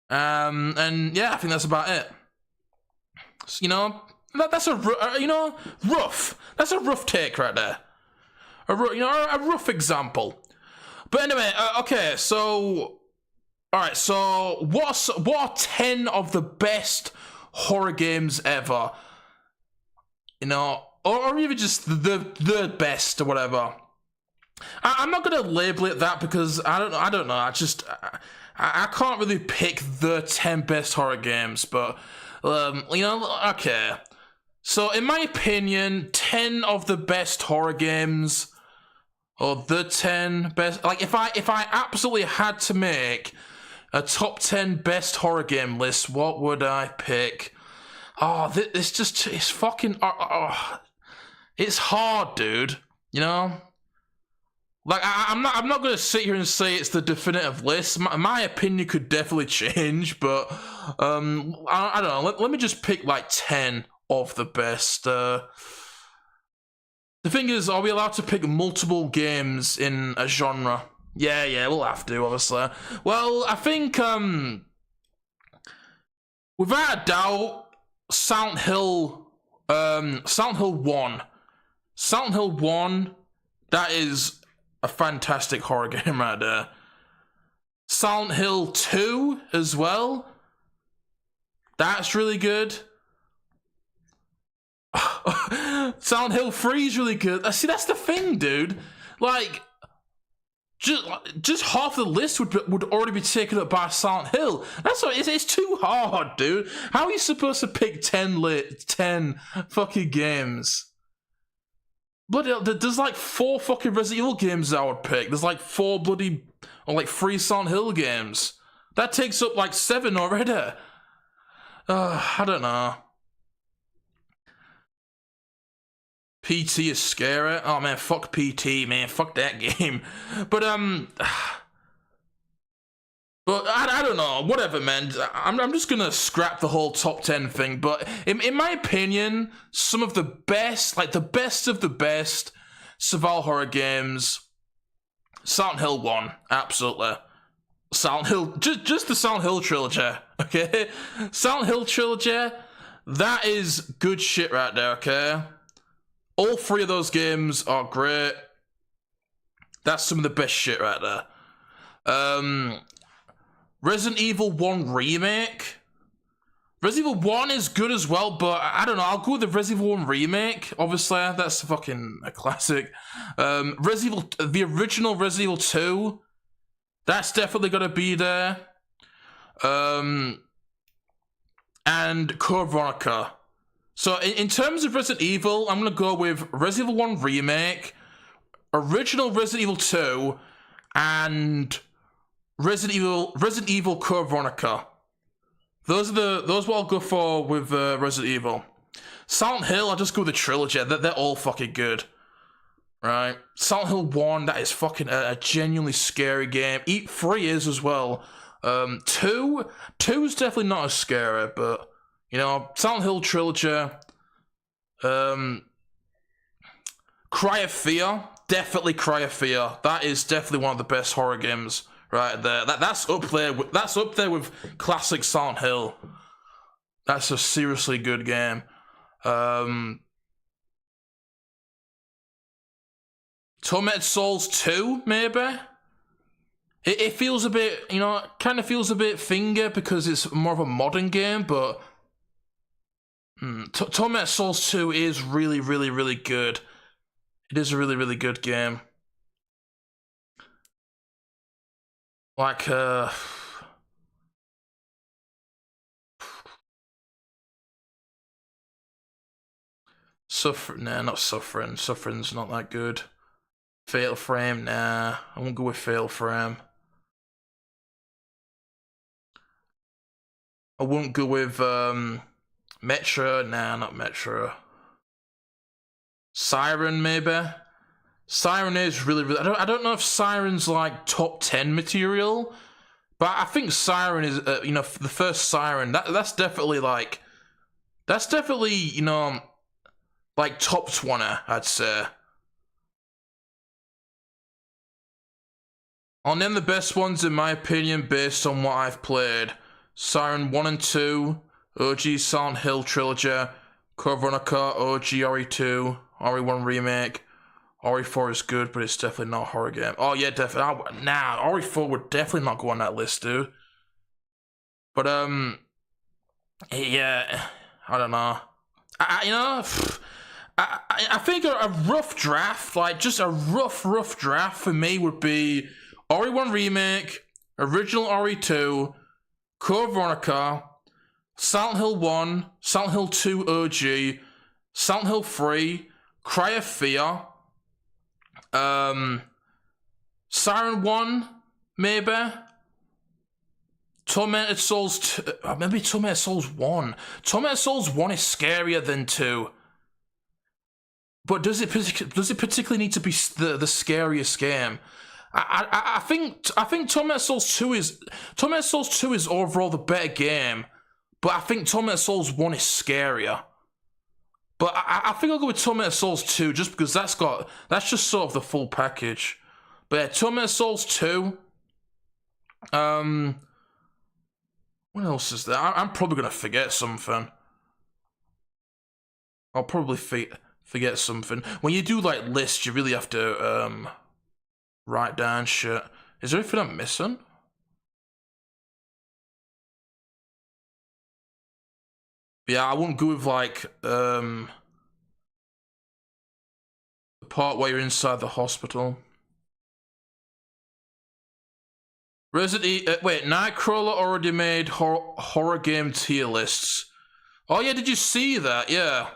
And yeah, I think that's about it. So, that's rough. That's a rough take right there. A rough example. But anyway, okay, so... Alright, so what are 10 of the best horror games ever? Or even just the best or whatever. I'm not gonna label it that because I don't know. I can't really pick the 10 best horror games, but okay. So, in my opinion, 10 of the best horror games, or the 10 best. Like, if I absolutely had to make a top 10 best horror game list, what would I pick? Oh, it's fucking. It's hard, dude. You know. Like I'm not gonna sit here and say it's the definitive list. My opinion could definitely change, but I don't know. Let me just pick like 10 of the best. The thing is, are we allowed to pick multiple games in a genre? Yeah, we'll have to, obviously. Well, I think without a doubt, Silent Hill 1. Silent Hill 1, that is a fantastic horror game right there. Silent Hill 2 as well. That's really good. Silent Hill 3 is really good. See, that's the thing, dude. Like, just half the list would already be taken up by Silent Hill. That's what it's too hard, dude. How are you supposed to pick 10 fucking games? Bloody, there's like 4 fucking Resident Evil games I would pick. There's like 4 bloody, or like 3 Silent Hill games. That takes up like 7 already. I don't know. PT is scary. Oh man, fuck PT, man. Fuck that game. But I don't know. Whatever, man. I'm just gonna scrap the whole top 10 thing. But in my opinion, some of the best, like the best of the best survival horror games, Silent Hill 1, absolutely. Silent Hill, just the Silent Hill trilogy, okay? Silent Hill trilogy, that is good shit right there, okay? All 3 of those games are great. That's some of the best shit right there. Resident Evil 1 Remake. Resident Evil 1 is good as well, but I don't know. I'll go with the Resident Evil 1 Remake. Obviously, that's fucking a classic. The original Resident Evil 2, that's definitely got to be there. And Code Veronica. So in terms of Resident Evil, I'm going to go with Resident Evil 1 Remake, original Resident Evil 2, and Resident Evil Code Veronica. Those what I'll go for with Resident Evil. Silent Hill, I'll just go with the trilogy. They're all fucking good. Right? Silent Hill 1, that is fucking a genuinely scary game. 3 is as well. 2 is definitely not as scary, but you know, Silent Hill trilogy. Cry of Fear, definitely Cry of Fear. That is definitely one of the best horror games right there. That's up there. That's up there with classic Silent Hill. That's a seriously good game. Tormented Souls 2, maybe. It feels a bit, you know, kind of feels a bit finger because it's more of a modern game, but Tormented Souls 2 is really, really, really good. It is a really, really good game. Like, nah, not Suffering. Suffering's not that good. Fatal Frame, nah. I won't go with Fatal Frame. I won't go with, Metro, nah, not Metro. Siren, maybe? Siren is really, really... I don't know if Siren's, like, top 10 material, but I think Siren is, you know, the first Siren, that's definitely, like... That's definitely, you know, like, top 20, I'd say. I'll name the best ones, in my opinion, based on what I've played. Siren 1 and 2, OG Silent Hill Trilogy, Code Veronica, OG RE2, RE1 Remake. RE4 is good, but it's definitely not a horror game. Oh yeah, definitely. Nah, RE4 would definitely not go on that list, dude. But yeah, I don't know. You know, I think a rough draft, like just a rough draft for me would be RE1 Remake, original RE2, Code Veronica, Silent Hill 1, Silent Hill 2 OG, Silent Hill 3, Cry of Fear, Siren 1, maybe. Tormented Souls 2, maybe Tormented Souls 1. Tormented Souls 1 is scarier than 2. But does it particularly need to be the scariest game? I think Tormented Souls 2 is overall the better game, but I think Tormented Souls 1 is scarier. But I think I'll go with Tormented Souls 2 just because that's just sort of the full package. But yeah, Tormented Souls 2. What else is there? I'm probably gonna forget something. I'll probably forget something. When you do like lists, you really have to write down shit. Is there anything I'm missing? Yeah, I wouldn't go with like the part where you're inside the hospital. Resident Evil, wait, Nightcrawler already made horror game tier lists. Oh yeah, did you see that? Yeah.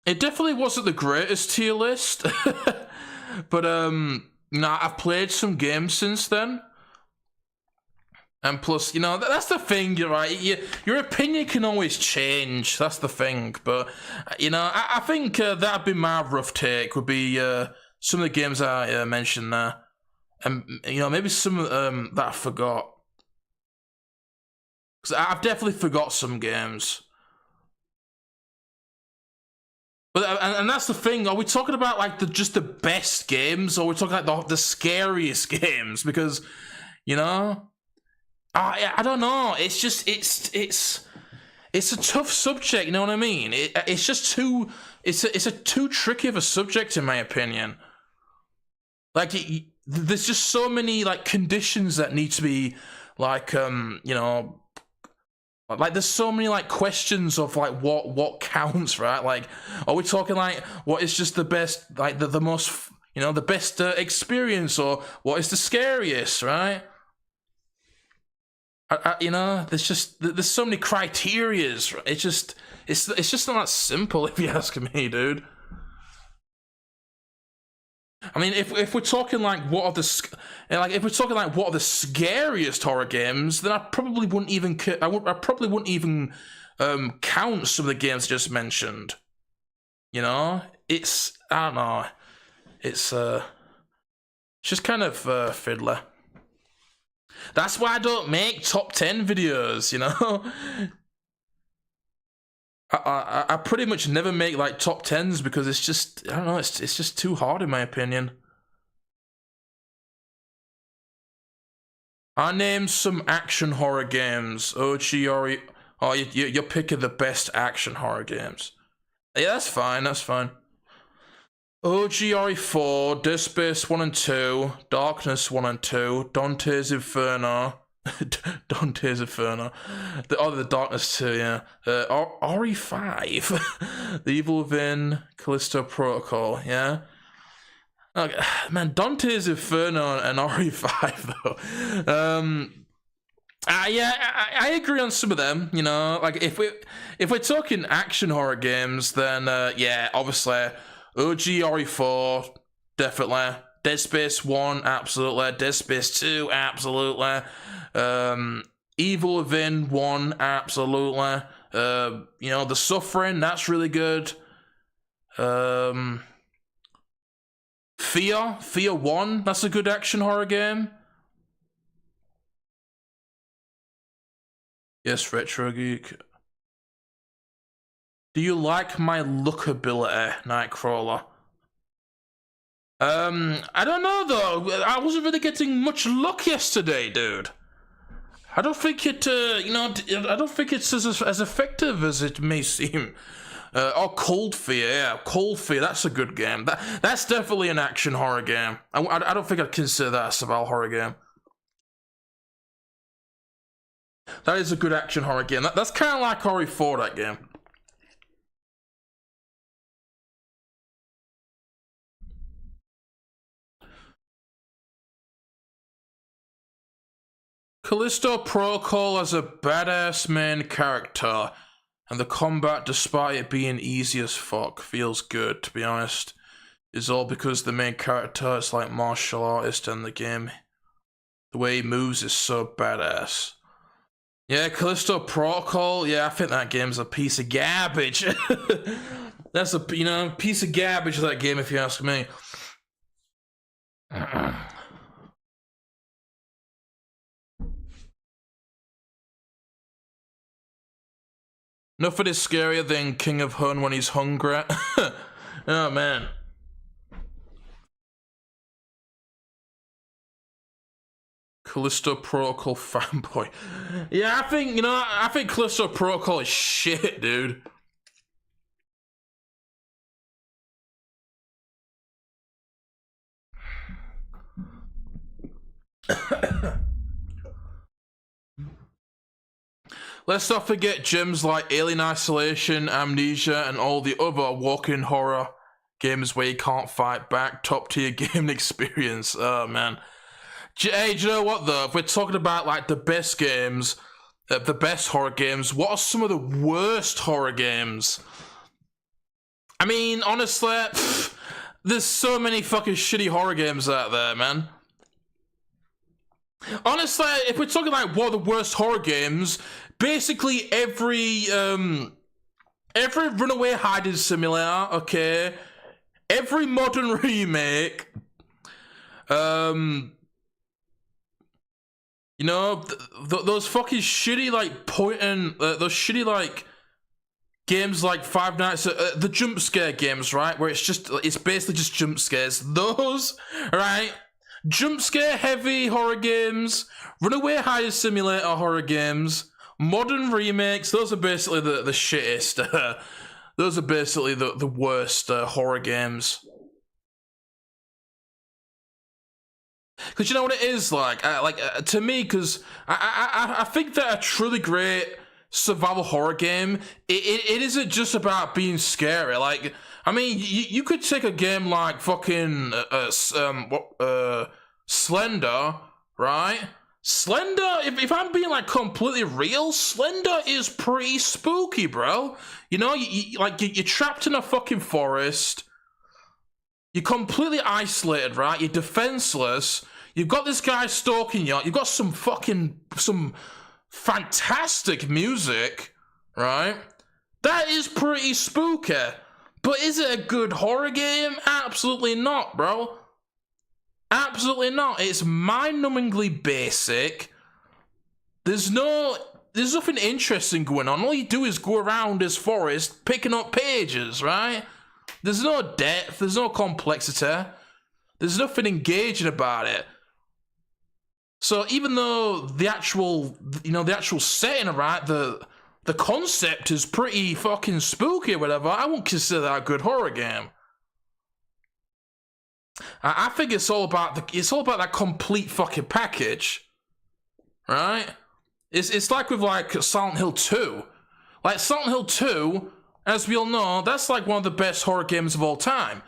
It definitely wasn't the greatest tier list. But nah, I've played some games since then. And plus, you know, that's the thing, you're right. Your opinion can always change. That's the thing. But, you know, I think that'd be my rough take, would be some of the games I mentioned there. And, you know, maybe some that I forgot. Because I've definitely forgot some games. But and that's the thing. Are we talking about like just the best games, or are we talking like the scariest games? Because, you know, I don't know. It's just it's a tough subject. You know what I mean? It's just too it's a too tricky of a subject in my opinion. Like there's just so many like conditions that need to be like you know, like there's so many like questions of like what counts, right? Like, are we talking like what is just the best, like the most, you know, the best experience, or what is the scariest, right? You know, there's so many criterias. Right? It's just not that simple if you ask me, dude. I mean, if we're talking like if we're talking like what are the scariest horror games, then I probably wouldn't even I probably wouldn't even count some of the games I just mentioned. You know, I don't know, it's just kind of fiddler. That's why I don't make top 10 videos. You know, I pretty much never make like top 10s because it's just, I don't know, it's just too hard in my opinion. I named some action horror games. Ochiori. Oh, you're picking the best action horror games. Yeah, that's fine. That's fine. OGRE 4, Dead Space 1 and 2, Darkness 1 and 2, Dante's Inferno. Dante's Inferno. The Darkness 2, yeah. RE5. The Evil Within, Callisto Protocol, yeah. Okay, man, Dante's Inferno and RE5 though. Yeah, I agree on some of them. You know, like if we're talking action horror games, then yeah, obviously OG RE4 definitely. Dead Space 1 absolutely. Dead Space 2 absolutely. Evil Within 1 absolutely. You know, The Suffering, that's really good. Fear 1, that's a good action horror game. Yes, Retro Geek. Do you like my look ability, Nightcrawler? I don't know though. I wasn't really getting much luck yesterday, dude. I don't think it, you know, I don't think it's as effective as it may seem. Oh, Cold Fear, yeah, Cold Fear. That's a good game. That's definitely an action horror game. I don't think I'd consider that a survival horror game. That is a good action horror game. That's kind of like Horror 4, that game. Callisto Protocol as a badass main character, and the combat, despite it being easy as fuck, feels good, to be honest. Is all because the main character is like martial artist in the game. The way he moves is so badass. Yeah, Callisto Protocol, yeah, I think that game's a piece of garbage. That's a, piece of garbage, that game, if you ask me. Nothing is scarier than King of Hun when he's hungry. Oh, man. Callisto Protocol fanboy. Yeah, I think Callisto Protocol is shit, dude. Let's not forget gems like Alien Isolation, Amnesia, and all the other walking horror games where you can't fight back. Top tier game experience. Oh, man. Hey, do you know what, though? If we're talking about, like, the best games, the best horror games, what are some of the worst horror games? I mean, honestly, there's so many fucking shitty horror games out there, man. Honestly, if we're talking like what are the worst horror games, basically every runaway hiding simulator, okay, every modern remake, those fucking shitty like those shitty like games like Five Nights at the jump scare games, right? Where it's basically just jump scares. Those, right? Jump scare heavy horror games, runaway hiding simulator horror games, modern remakes. Those are basically the shittest. Those are basically the worst horror games. Because you know what it is like to me, because I think that a truly great survival horror game, it isn't just about being scary. Like, I mean, you could take a game like fucking Slender, right? Slender, if I'm being like completely real, Slender is pretty spooky, bro. You know, you're trapped in a fucking forest. You're completely isolated, right? You're defenseless. You've got this guy stalking you. You've got some fantastic music, right? That is pretty spooky. But is it a good horror game? Absolutely not, bro. Absolutely not. It's mind-numbingly basic. There's nothing interesting going on. All you do is go around this forest picking up pages, right? There's no depth. There's no complexity. There's nothing engaging about it. So even though the actual setting, right, the concept is pretty fucking spooky or whatever, I won't consider that a good horror game. I think it's all about that complete fucking package, right? It's like with like Silent Hill 2. Like Silent Hill 2, as we all know, that's like one of the best horror games of all time.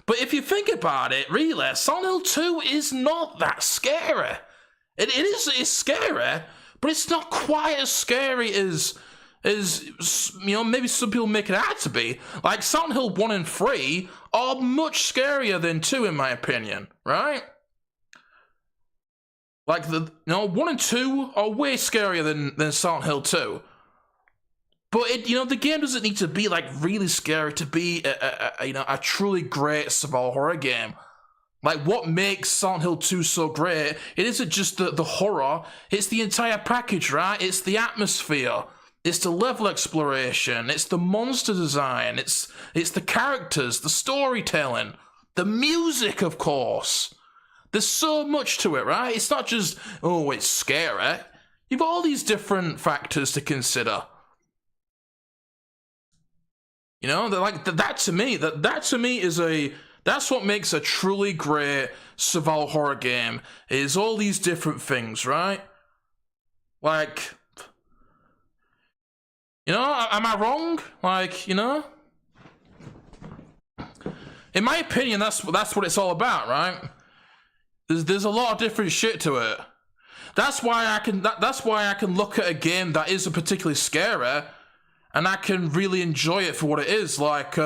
But if you think about it, really, Silent Hill 2 is not that scary. It's scary, but it's not quite as scary as maybe some people make it out to be. Like Silent Hill 1 and 3 are much scarier than 2 in my opinion, right? Like 1 and 2 are way scarier than Silent Hill 2. But the game doesn't need to be like really scary to be a truly great survival horror game. Like, what makes Silent Hill 2 so great, it isn't just the horror, it's the entire package, right? It's the atmosphere, it's the level exploration, it's the monster design, it's the characters, the storytelling, the music, of course. There's so much to it, right? It's not just, oh, it's scary. You've got all these different factors to consider. You know, that to me is that's what makes a truly great survival horror game, is all these different things, right? Like, am I wrong? Like, in my opinion, that's what it's all about, right? There's a lot of different shit to it. That's why I can. That's why I can look at a game that isn't particularly scary, and I can really enjoy it for what it is. Like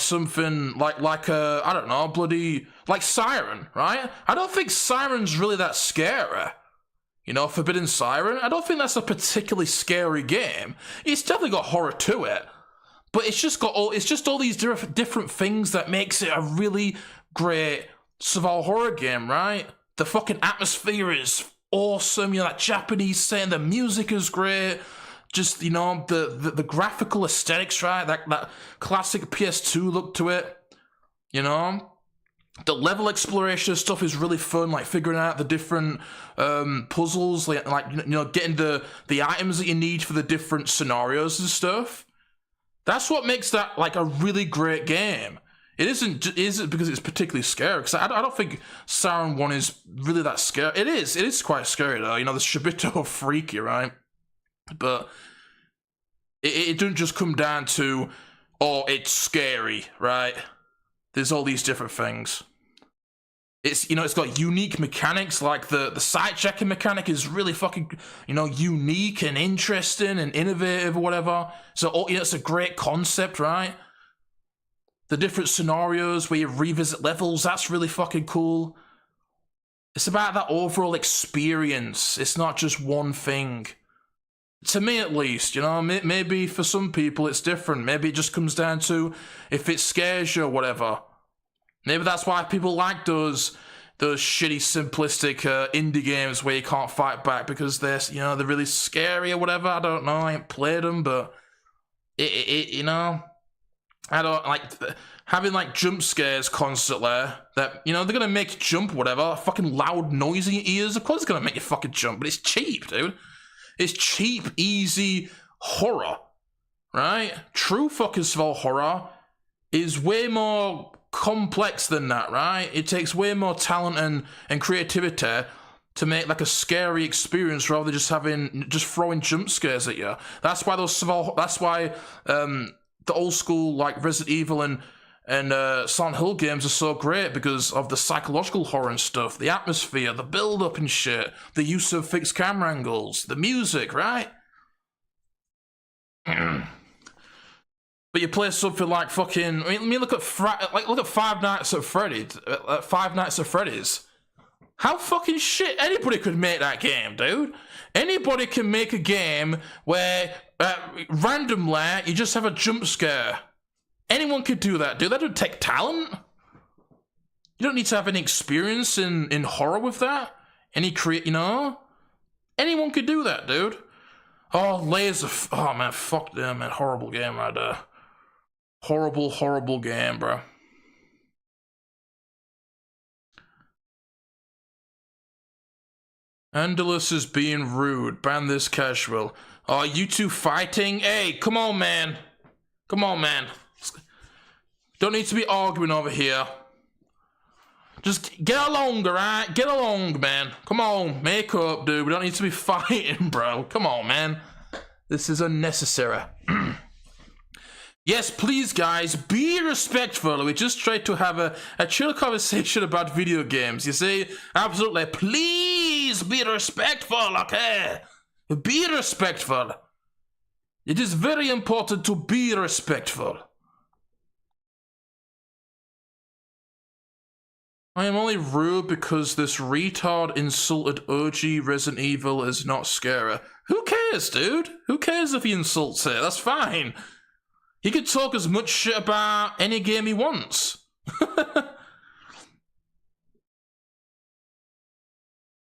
something like I don't know, bloody like Siren, right? I don't think Siren's really that scary. You know, Forbidden Siren. I don't think that's a particularly scary game. It's definitely got horror to it, but it's just all these different things that makes it a really great survival horror game, right? The fucking atmosphere is awesome. You know, that Japanese setting, the music is great. Just, you know, the graphical aesthetics, right? That classic PS2 look to it. You know, the level exploration stuff is really fun, like figuring out the different puzzles, like you know, getting the items that you need for the different scenarios and stuff. That's what makes that like a really great game. It isn't because it's particularly scary, because I don't think Siren 1 is really that scary. It is quite scary though, you know, the Shibito freaky, right? But it doesn't just come down to, oh, it's scary, right? There's all these different things. It's, you know, it's got unique mechanics, like the sight checking mechanic is really fucking, you know, unique and interesting and innovative or whatever. So, you know, it's a great concept, right? The different scenarios where you revisit levels, that's really fucking cool. It's about that overall experience. It's not just one thing. To me, at least, you know, maybe for some people it's different. Maybe it just comes down to if it scares you or whatever. Maybe that's why people like those shitty, simplistic indie games where you can't fight back because they're really scary or whatever. I don't know. I ain't played them, but you know, I don't like having like jump scares constantly. That, you know, they're gonna make you jump, or whatever. Fucking loud noise in your ears. Of course, it's gonna make you fucking jump, but it's cheap, dude. It's cheap, easy horror, right? True fucking survival horror is way more complex than that, right? It takes way more talent and creativity to make like a scary experience rather than just throwing jump scares at you. That's why the old school like Resident Evil and Silent Hill games are so great, because of the psychological horror and stuff, the atmosphere, the build-up and shit, the use of fixed camera angles, the music, right? But you play something like fucking, I mean look at Five Nights at Freddy's. Five Nights at Freddy's. How fucking shit? Anybody could make that game, dude. Anybody can make a game where randomly you just have a jump scare. Anyone could do that, dude. That don't take talent. You don't need to have any experience in horror with that. You know? Anyone could do that, dude. Oh, oh man, fuck them, man. Horrible game right there. Horrible game, bro. Andalus is being rude. Ban this casual. Oh, you two fighting? Hey, come on, man. Come on, man. Don't need to be arguing over here. Just get along, alright? Get along, man. Come on, make up, dude. We don't need to be fighting, bro. Come on, man. This is unnecessary. Yes, please, guys, be respectful. We just tried to have a chill conversation about video games, you see? Absolutely. Please be respectful, okay? Be respectful. It is very important to be respectful. I am only rude because this retard insulted OG Resident Evil is not scary. Who cares, dude? Who cares if he insults it? That's fine. He could talk as much shit about any game he wants.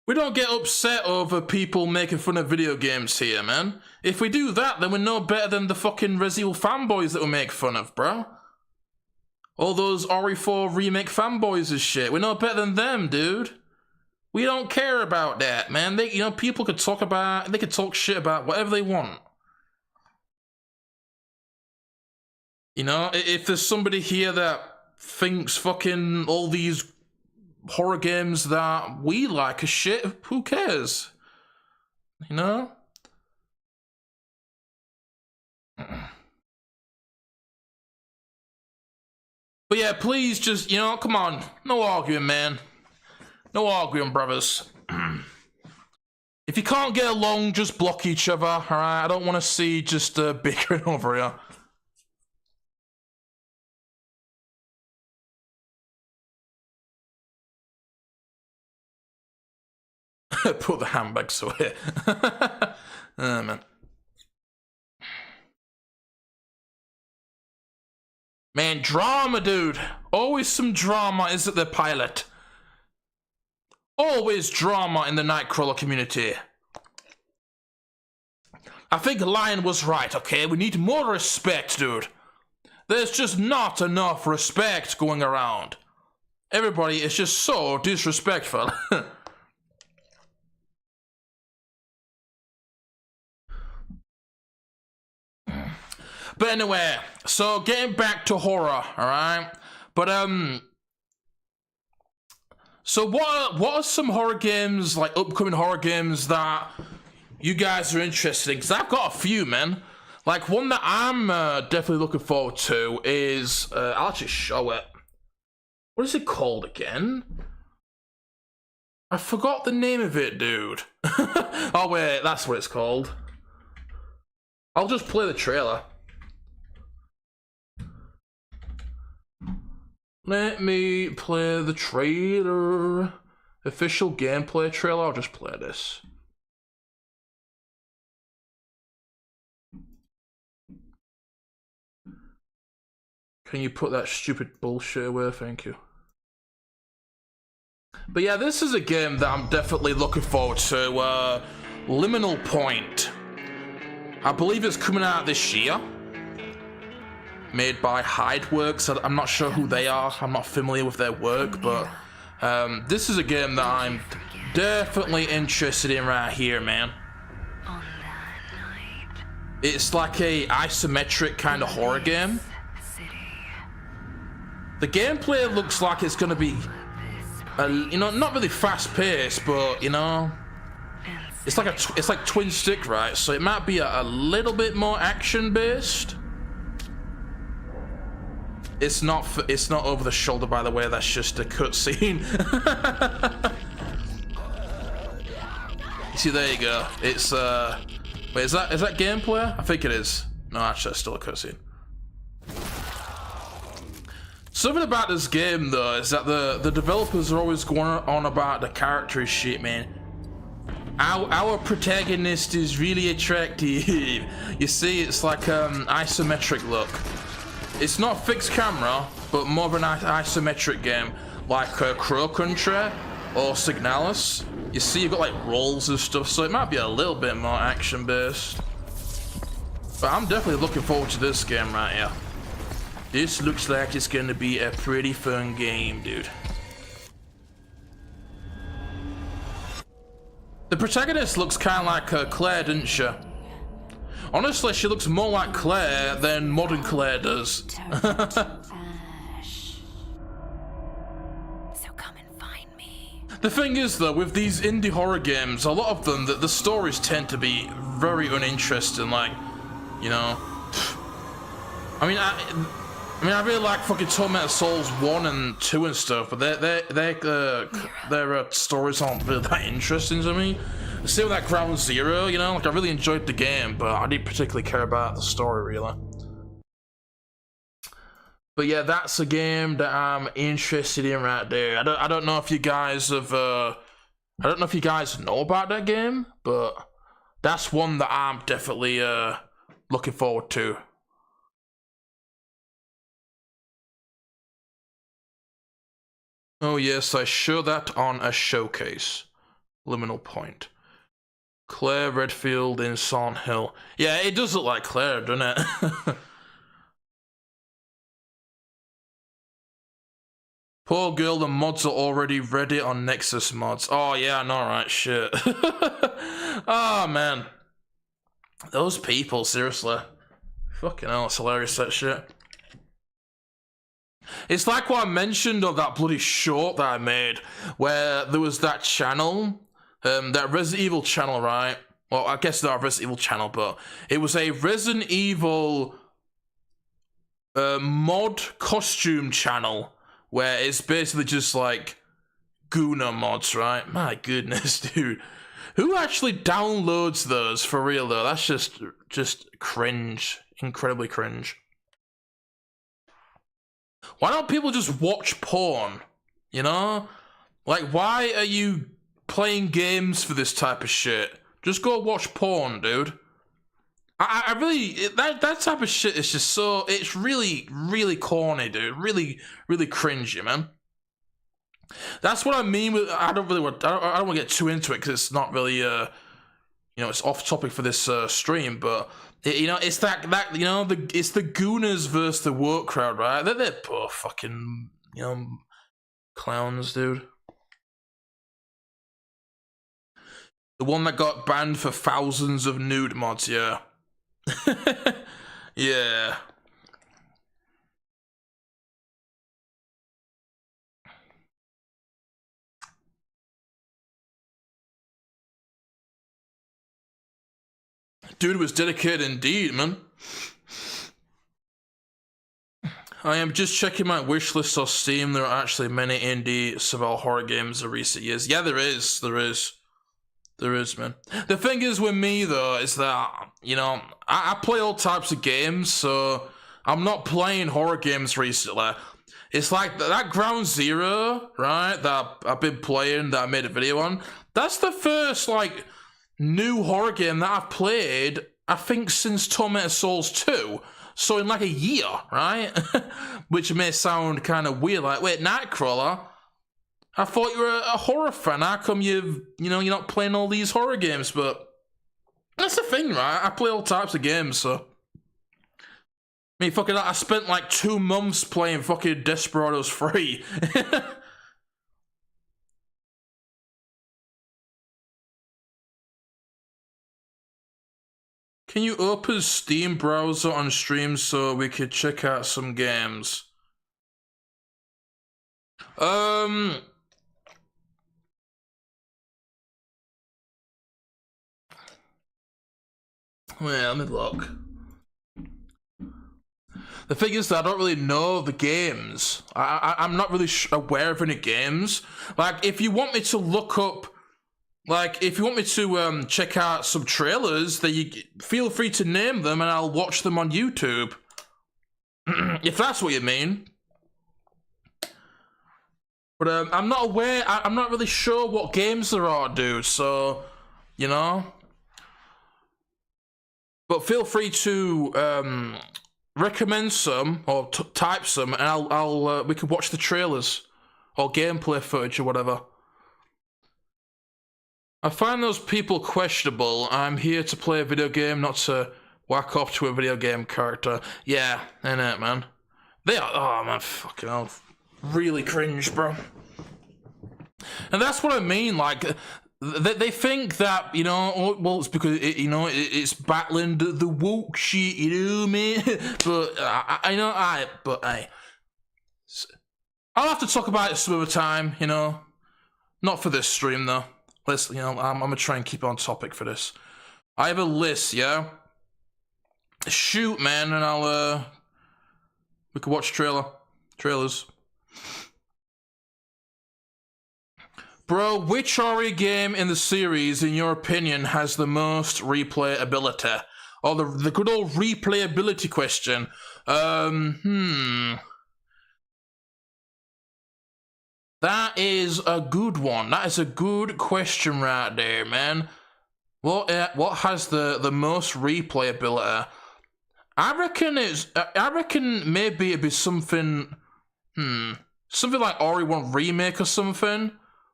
We don't get upset over people making fun of video games here, man. If we do that, then we're no better than the fucking Resident Evil fanboys that we make fun of, bro. All those RE4 remake fanboys and shit. We're no better than them, dude. We don't care about that, man. You know, people could talk shit about whatever they want. You know, if there's somebody here that thinks fucking all these horror games that we like are shit, who cares? You know? But yeah, please just, you know, come on. No arguing, man. No arguing, brothers. If you can't get along, just block each other, alright? I don't want to see just bickering over here. Put the handbags away. Oh, man. Man, drama, dude. Always some drama, is it the pilot? Always drama in the Nightcrawler community. I think Lion was right, okay? We need more respect, dude. There's just not enough respect going around. Everybody is just so disrespectful. But anyway, so getting back to horror, alright? But, so what are some horror games, like upcoming horror games that you guys are interested in? Because I've got a few, man. Like, one that I'm definitely looking forward to is, I'll actually show it. What is it called again? I forgot the name of it, dude. Oh, wait, that's what it's called. I'll just play the trailer. Let me play the trailer. Official gameplay trailer. I'll just play this. Can you put that stupid bullshit away? Thank you. But yeah, this is a game that I'm definitely looking forward to. Liminal Point. I believe it's coming out this year. Made by Hideworks. I'm not sure who they are. I'm not familiar with their work, but this is a game that I'm definitely interested in right here, man. It's like a isometric kind of horror game. The gameplay looks like it's gonna be, you know, not really fast-paced, but you know, it's like twin stick, right? So it might be a little bit more action-based. It's not over the shoulder, by the way. That's just a cutscene. You see, there you go. It's wait, is that gameplay? I think it is. No, actually, it's still a cutscene. Something about this game, though, is that the developers are always going on about the character shit, man. Our protagonist is really attractive. You see, it's like isometric look. It's not fixed camera, but more of an isometric game, like Crow Country or Signalis. You see, you've got like rolls and stuff, so it might be a little bit more action-based. But I'm definitely looking forward to this game right here. This looks like it's gonna be a pretty fun game, dude. The protagonist looks kind of like Claire, doesn't she? Honestly, she looks more like Claire than modern Claire does. So come and find me. The thing is, though, with these indie horror games, a lot of them, the stories tend to be very uninteresting. Like, you know, I mean, I really like fucking Tormented Souls 1 and 2 and stuff, but their stories aren't really that interesting to me. Same with that Ground Zero, you know, like I really enjoyed the game, but I didn't particularly care about the story, really. But yeah, that's a game that I'm interested in right there. I don't know if you guys have, I don't know if you guys know about that game, but that's one that I'm definitely looking forward to. Oh yes, I show that on a showcase. Liminal Point. Claire Redfield in Silent Hill. Yeah, it does look like Claire, doesn't it? Poor girl, the mods are already ready on Nexus mods. Oh yeah, I know, right? Shit. Oh man. Those people, seriously. Fucking hell, it's hilarious, that shit. It's like what I mentioned of that bloody short that I made, where there was that channel, that Resident Evil channel, right? Well, I guess not a Resident Evil channel, but it was a Resident Evil mod costume channel, where it's basically just like Guna mods, right? My goodness, dude. Who actually downloads those for real though? That's just cringe. Incredibly cringe. Why don't people just watch porn? You know? Like, why are you playing games for this type of shit? Just go watch porn, dude. I really, that type of shit is just so, it's really, really corny, dude. Really, really cringy, man. That's what I mean with, I don't want to get too into it because it's not really, you know, it's off topic for this stream, but, you know, it's that, you know, it's the Gooners versus the woke crowd, right? They're poor fucking, you know, clowns, dude. The one that got banned for thousands of nude mods, yeah. Yeah. Dude was dedicated indeed, man. I am just checking my wish list on Steam. There are actually many indie survival horror games in recent years. Yeah, there is, man. The thing is with me, though, is that, you know, I play all types of games, so I'm not playing horror games recently. It's like that Ground Zero, right, that I've been playing, that I made a video on, that's the first, like, new horror game that I've played, I think, since Tormented Souls 2. So in like a year, right? Which may sound kind of weird, like, wait, Nightcrawler? I thought you were a horror fan. How come you're not playing all these horror games? But that's the thing, right? I play all types of games, so. I mean, fucking, I spent like 2 months playing fucking Desperados 3. Can you open Steam browser on stream so we could check out some games? Wait, let me look. The thing is that I don't really know the games. I'm not really aware of any games. Like, if you want me to look up, like, if you want me to check out some trailers, then you feel free to name them and I'll watch them on YouTube. If that's what you mean. But I'm not aware, I'm not really sure what games there are, dude, so, you know. But feel free to recommend some, or type some, and we can watch the trailers, or gameplay footage, or whatever. I find those people questionable. I'm here to play a video game, not to whack off to a video game character. Yeah, innit, man. They are, oh man, fucking hell. Really cringe, bro. And that's what I mean, like, they think that, you know, oh, well, it's because, it's battling the woke shit, you know, man? But, I'll have to talk about it some other time, you know? Not for this stream, though. Let's, you know, I'm gonna try and keep on topic for this. I have a list, yeah? Shoot, man, and we can watch trailers. Bro, which RE game in the series, in your opinion, has the most replayability? Or the good old replayability question. That is a good one. That is a good question right there, man. What has the most replayability? I reckon maybe it'd be something. Something like Ori 1 remake or something,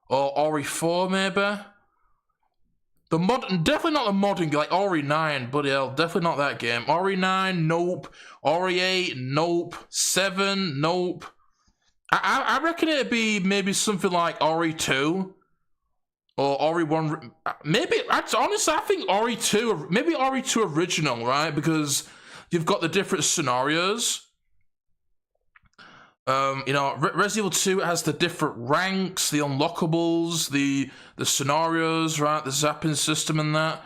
or Ori 4 maybe. Definitely not the modern, like Ori 9, bloody hell, definitely not that game. Ori 9, nope. Ori 8, nope. 7, nope. I reckon it'd be maybe something like Ori 2 or Ori 1. Maybe, honestly, I think Ori 2, maybe Ori 2 original, right? Because you've got the different scenarios. You know, Resident Evil 2 has the different ranks, the unlockables, the scenarios, right? The zapping system and that.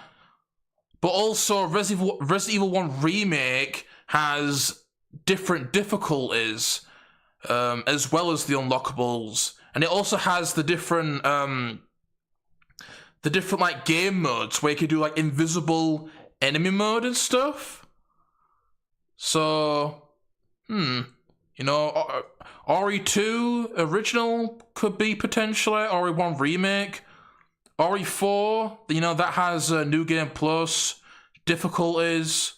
But also, Resident Evil 1 Remake has different difficulties. As well as the unlockables, and it also has the different like game modes where you can do like invisible enemy mode and stuff. So, you know, RE2 original could be potentially, RE1 remake, RE4, you know, that has New Game Plus, difficulties,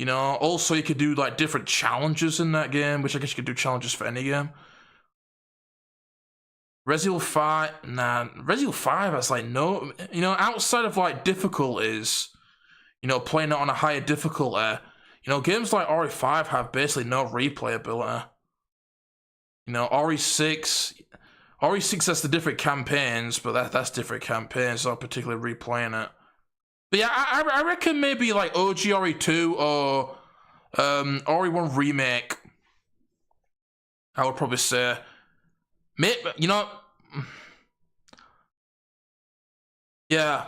you know, also you could do like different challenges in that game, which I guess you could do challenges for any game. Resident Evil 5 has like no, you know, outside of like difficulties, you know, playing it on a higher difficulty, you know, games like RE5 have basically no replayability. You know, RE6 has the different campaigns, but that's different campaigns, not particularly replaying it. But yeah, I reckon maybe like OG RE2 or RE1 remake, I would probably say. Maybe, you know, yeah.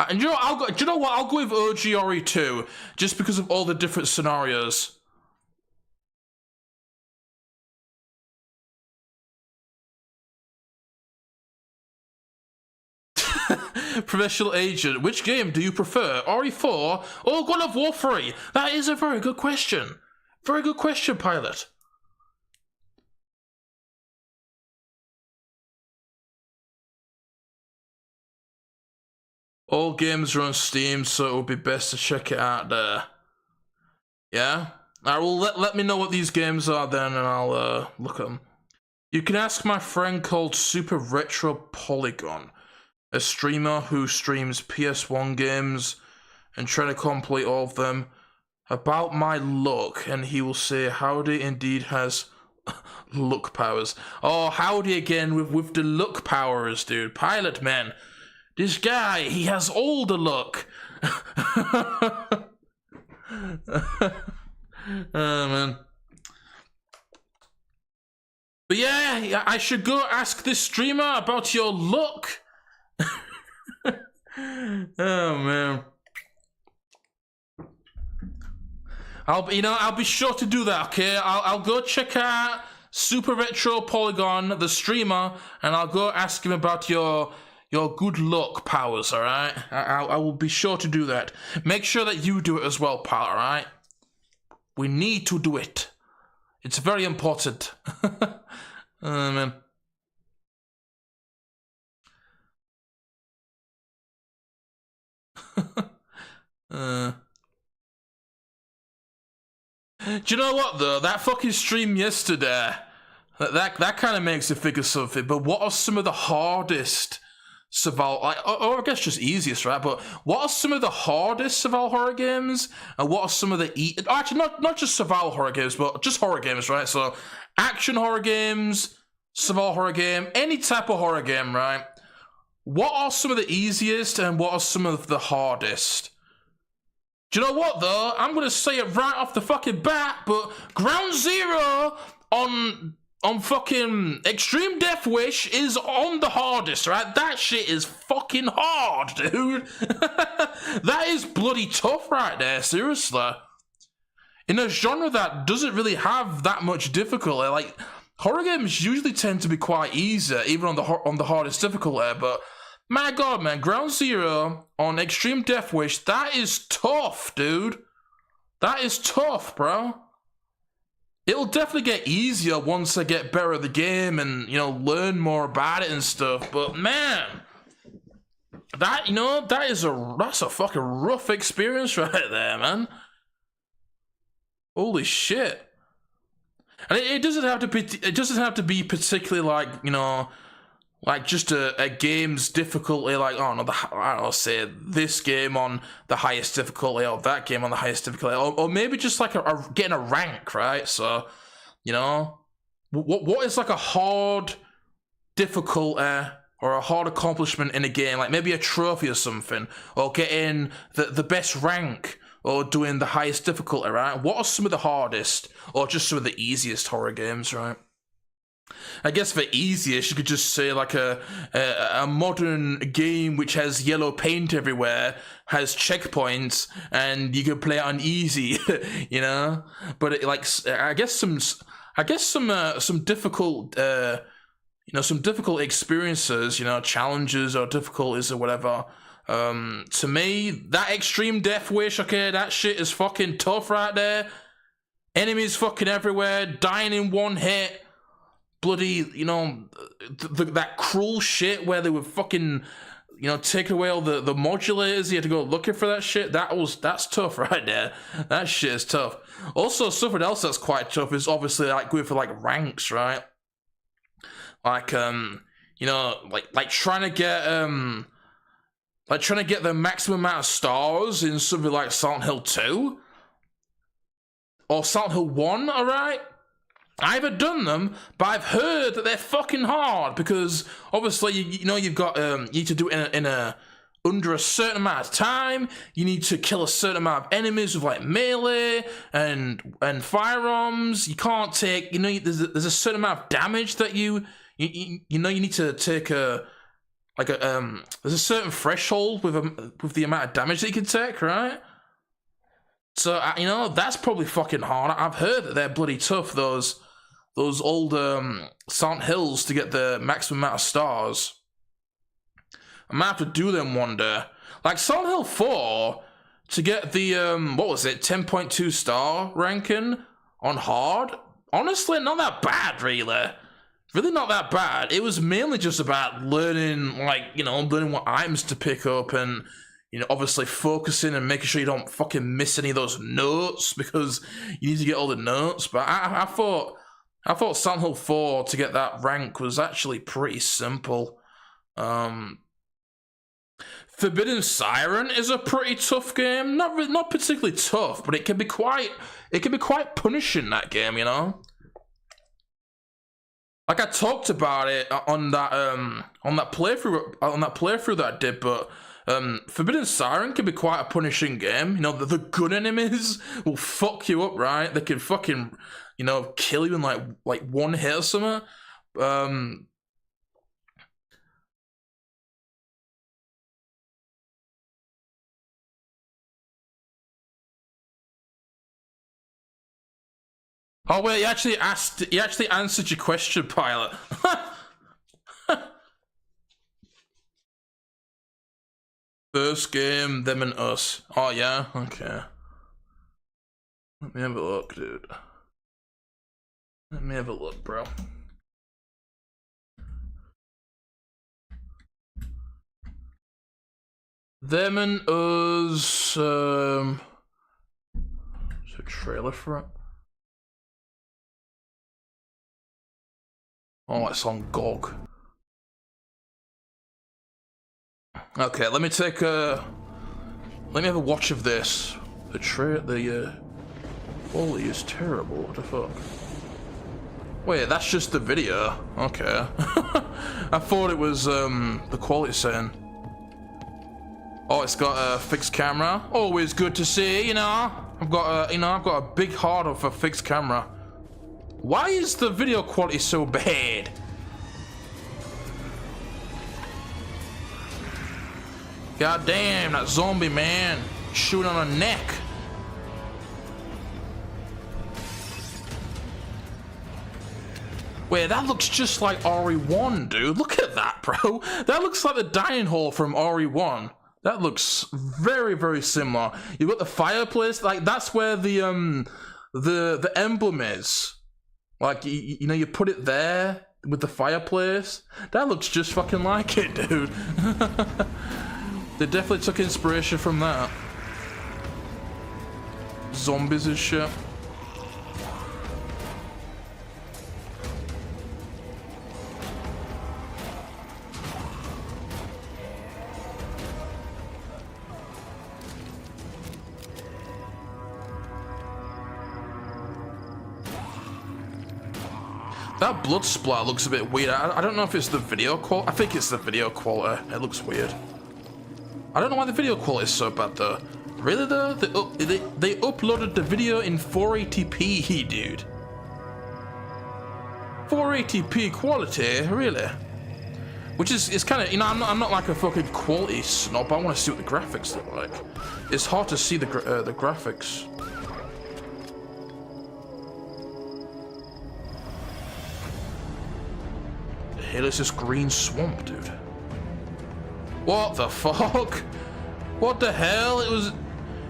And you know, do you know what? I'll go with OG RE2 just because of all the different scenarios. Professional Agent, which game do you prefer? RE4 or God of War 3? That is a very good question. Very good question, Pilot. All games are on Steam, so it would be best to check it out there. Yeah? Alright, well, let me know what these games are then, and I'll look at them. You can ask my friend called Super Retro Polygon, a streamer who streams PS1 games and try to complete all of them, about my luck, and he will say Howdy indeed has luck powers. Oh, Howdy again with the luck powers, dude. Pilot, man. This guy, he has all the luck. Oh, man. But yeah, I should go ask this streamer about your luck. Oh, man. I'll be sure to do that, okay? I'll go check out Super Retro Polygon, the streamer, and I'll go ask him about your good luck powers, alright? I will be sure to do that. Make sure that you do it as well, pal, alright? We need to do it. It's very important. Oh, man. Do you know what, though? That fucking stream yesterday, that kind of makes you figure something, but what are some of the hardest survival, or I guess just easiest, right? But what are some of the hardest survival horror games, and what are some of the actually not just survival horror games, but just horror games, right? So action horror games, survival horror game, any type of horror game, right? What are some of the easiest and what are some of the hardest? Do you know what, though? I'm gonna say it right off the fucking bat, but Ground Zero on fucking Extreme Death Wish is on the hardest, right? That shit is fucking hard, dude. That is bloody tough right there, seriously. In a genre that doesn't really have that much difficulty, like, horror games usually tend to be quite easy, even on the hardest difficulty, but my god, man, Ground Zero on Extreme Death Wish, that is tough, dude. That is tough, bro. It'll definitely get easier once I get better at the game and, you know, learn more about it and stuff, but man, that, you know, that's a fucking rough experience right there, man. Holy shit. And it doesn't have to be particularly like, you know, like just a game's difficulty, like, oh no, I don't know, say this game on the highest difficulty or that game on the highest difficulty, or maybe just like getting a rank, right? So, you know, what is like a hard difficulty or a hard accomplishment in a game, like maybe a trophy or something, or getting the best rank, or doing the highest difficulty, right? What are some of the hardest, or just some of the easiest horror games, right? I guess for easiest, you could just say like a modern game which has yellow paint everywhere, has checkpoints, and you can play it on easy, you know? But I guess I guess some difficult some difficult experiences, challenges or difficulties or whatever. To me, that extreme death wish, okay, that shit is fucking tough right there. Enemies fucking everywhere, dying in one hit. Bloody, that cruel shit where they were fucking, taking away all the modulators. You had to go looking for that shit. That's tough right there. That shit is tough. Also, something else that's quite tough is obviously like going for like ranks, right? Like like trying to get the maximum amount of stars in something like Silent Hill 2 or Silent Hill 1, alright? I haven't done them, but I've heard that they're fucking hard because obviously you've got you need to do it in a under a certain amount of time. You need to kill a certain amount of enemies with like melee and firearms. You can't take there's a certain amount of damage that you need to take there's a certain threshold with the amount of damage that you can take, right? So that's probably fucking hard. I've heard that they're bloody tough, those old Silent Hills, to get the maximum amount of stars. I might have to do them one day. Like Silent Hill 4, to get the 10.2 star ranking on hard. Honestly, not that bad, really. Really not that bad. It was mainly just about learning, learning what items to pick up and obviously focusing and making sure you don't fucking miss any of those notes because you need to get all the notes. But I thought Silent Hill 4 to get that rank was actually pretty simple. Forbidden Siren is a pretty tough game. Not particularly tough, but it can be quite punishing, that game, Like I talked about it on that playthrough that I did, but Forbidden Siren can be quite a punishing game. The gun enemies will fuck you up, right? They can fucking, kill you in like one hit or something. Oh wait, he actually answered your question, Pilot. First game, them and us. Oh yeah? Okay. Let me have a look, dude. Let me have a look, bro. Them and us, is there a trailer for it? Oh, it's on GOG. Okay, let me have a watch of this. The quality is terrible. What the fuck? Wait, that's just the video. Okay. I thought it was the quality setting. Oh, it's got a fixed camera. Always good to see, I've got a big heart for fixed camera. Why is the video quality so bad? God damn, that zombie, man. Shooting on a neck. Wait, that looks just like RE1, dude. Look at that, bro. That looks like the dining hall from RE1. That looks very, very similar. You've got the fireplace, like that's where the emblem is. Like you put it there with the fireplace. That looks just fucking like it, dude. They definitely took inspiration from that. Zombies and shit. That blood splatter looks a bit weird. I don't know if it's the video quality. I think it's the video quality. It looks weird. I don't know why the video quality is so bad though. Really though? They uploaded the video in 480p, dude. 480p quality, really? Which is kind of, I'm not like a fucking quality snob. I want to see what the graphics look like. It's hard to see the graphics. hell is this green swamp, dude? What the fuck? What the hell?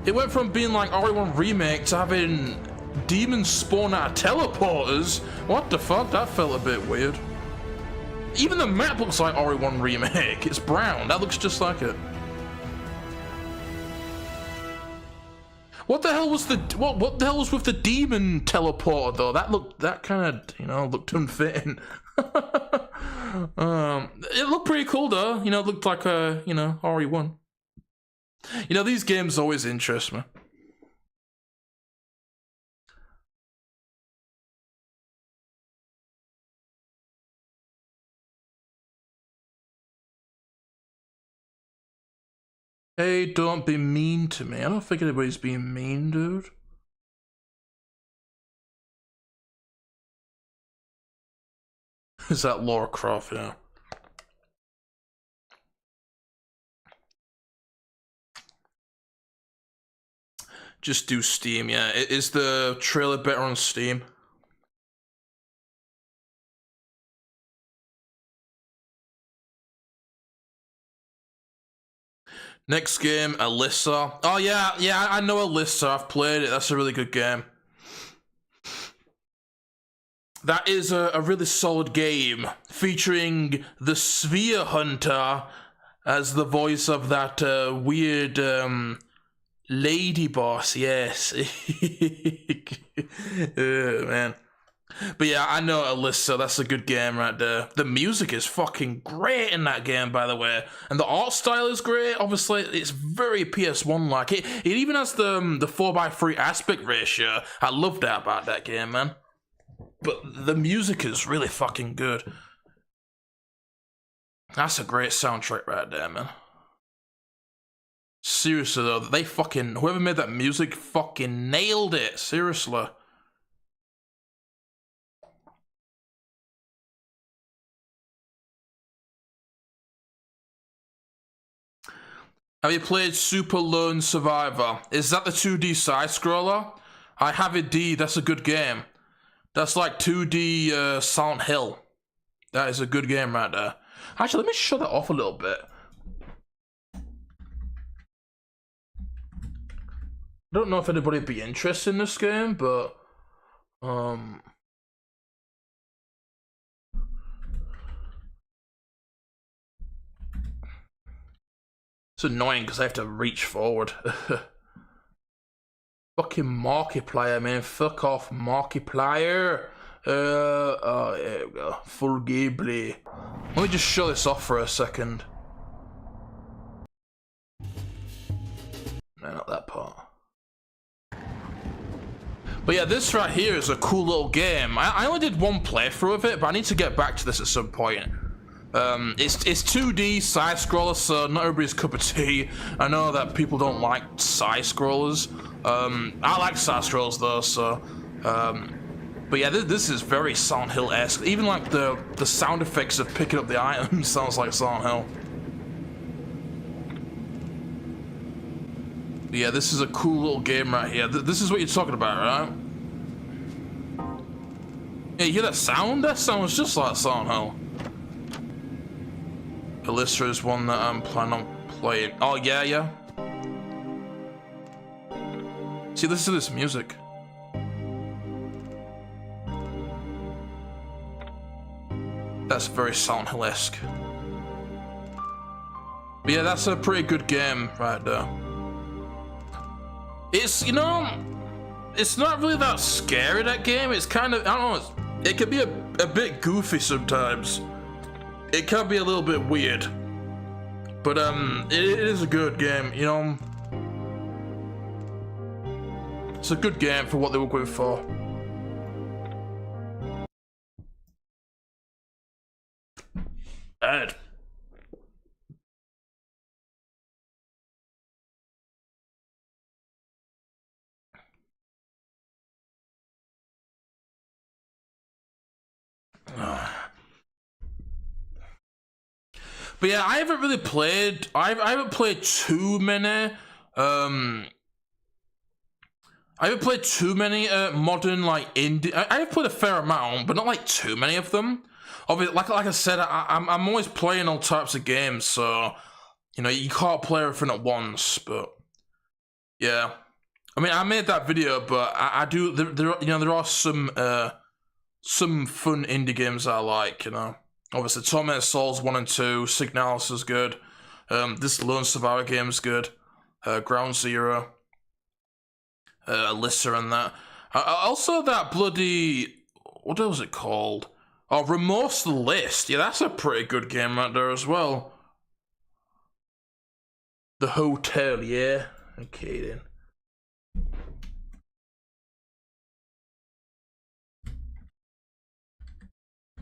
It went from being like RE1 Remake to having demons spawn out of teleporters. What the fuck? That felt a bit weird. Even the map looks like RE1 Remake. It's brown. That looks just like it. What the hell was what the hell was with the demon teleporter though? That kind of, you know, looked unfitting. It looked pretty cool though. You know, it looked like a, you know, RE1. You know, these games always interest me. Hey, don't be mean to me. I don't think anybody's being mean, dude. Is that Lara Croft? Yeah. Just do Steam, yeah. Is the trailer better on Steam? Next game, Alyssa. Oh yeah, I know Alyssa. I've played it. That's a really good game. That is a really solid game, featuring the Sphere Hunter as the voice of that weird lady boss. Yes. Man. But yeah, I know Alyssa, that's a good game right there. The music is fucking great in that game, by the way. And the art style is great, obviously. It's very PS1-like. It even has the 4:3 aspect ratio. I love that about that game, man. But the music is really fucking good. That's a great soundtrack right there, man. Seriously, though, they fucking... Whoever made that music fucking nailed it, seriously. Have you played Super Lone Survivor? Is that the 2D side-scroller? I have indeed, that's a good game. That's like 2D Silent Hill. That is a good game right there. Actually, let me shut that off a little bit. I don't know if anybody would be interested in this game, but... It's annoying because I have to reach forward. Fucking Markiplier, man. Fuck off, Markiplier. Oh, there we go. Full gameplay. Let me just show this off for a second. No, not that part. But yeah, this right here is a cool little game. I only did one playthrough of it, but I need to get back to this at some point. It's 2D side-scroller, so not everybody's cup of tea. I know that people don't like side-scrollers. I like side-scrollers though, so... but yeah, this is very Silent Hill-esque. Even like the sound effects of picking up the items sounds like Silent Hill. But yeah, this is a cool little game right here. This is what you're talking about, right? Yeah, you hear that sound? That sounds just like Silent Hill. Alyssa is one that I'm planning on playing. Oh, yeah. See, listen to this music. That's very Silent Hill-esque. But yeah, that's a pretty good game right there. It's, you know, it's not really that scary, that game. It's kind of, I don't know, it can be a bit goofy sometimes. It can be a little bit weird, but it is a good game, you know. It's a good game for what they were going for. Ed. But yeah, I haven't really played. I haven't played too many. I haven't played too many modern like indie. I have played a fair amount, but not like too many of them. Obviously, like I said, I'm always playing all types of games, so you know you can't play everything at once. But yeah, I mean, I made that video, but I do there are some fun indie games I like. You know, obviously, Tormented Souls 1 and 2, Signalis is good. This Lone Survivor game is good. Ground Zero, Alyssa, and that. Also, that bloody what was it called? Oh, Remorse the List. Yeah, that's a pretty good game right there as well. The Hotel, yeah. Okay then.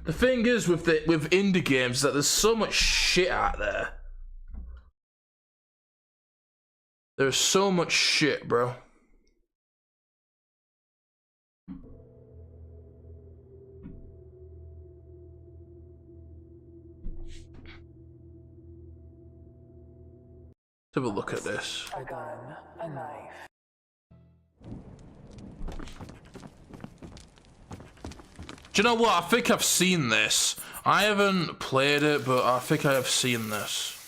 The thing is with indie games that there's so much shit out there. There's so much shit, bro. Let's have a look at this. A gun, a knife. Do you know what? I think I've seen this. I haven't played it, but I think I have seen this.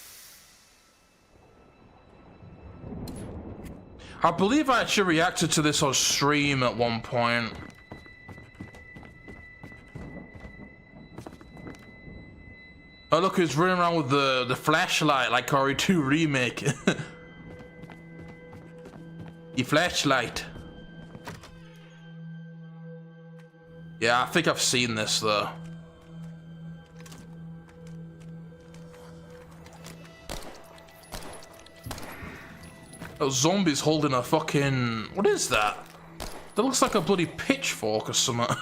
I believe I actually reacted to this on stream at one point. Oh look, he's running around with the flashlight like RE2 Remake. The flashlight. Yeah, I think I've seen this though. Oh, zombies holding a fucking... What is that? That looks like a bloody pitchfork or something.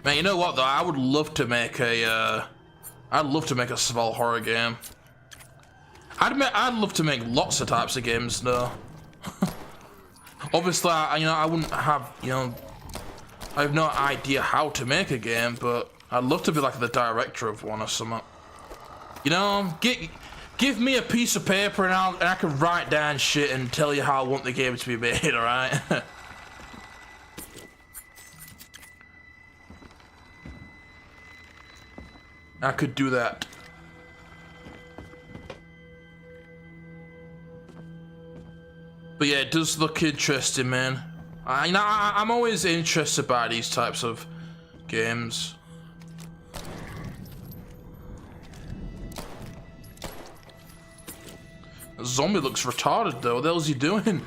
Man, you know what though? I would love to make a... I'd love to make a survival horror game. I'd love to make lots of types of games though. Obviously, I wouldn't have, I have no idea how to make a game, but I'd love to be like the director of one or something. You know, give me a piece of paper and I can write down shit and tell you how I want the game to be made, alright? I could do that. But yeah, it does look interesting, man. I'm always interested by these types of games. The zombie looks retarded though. What the hell is he doing?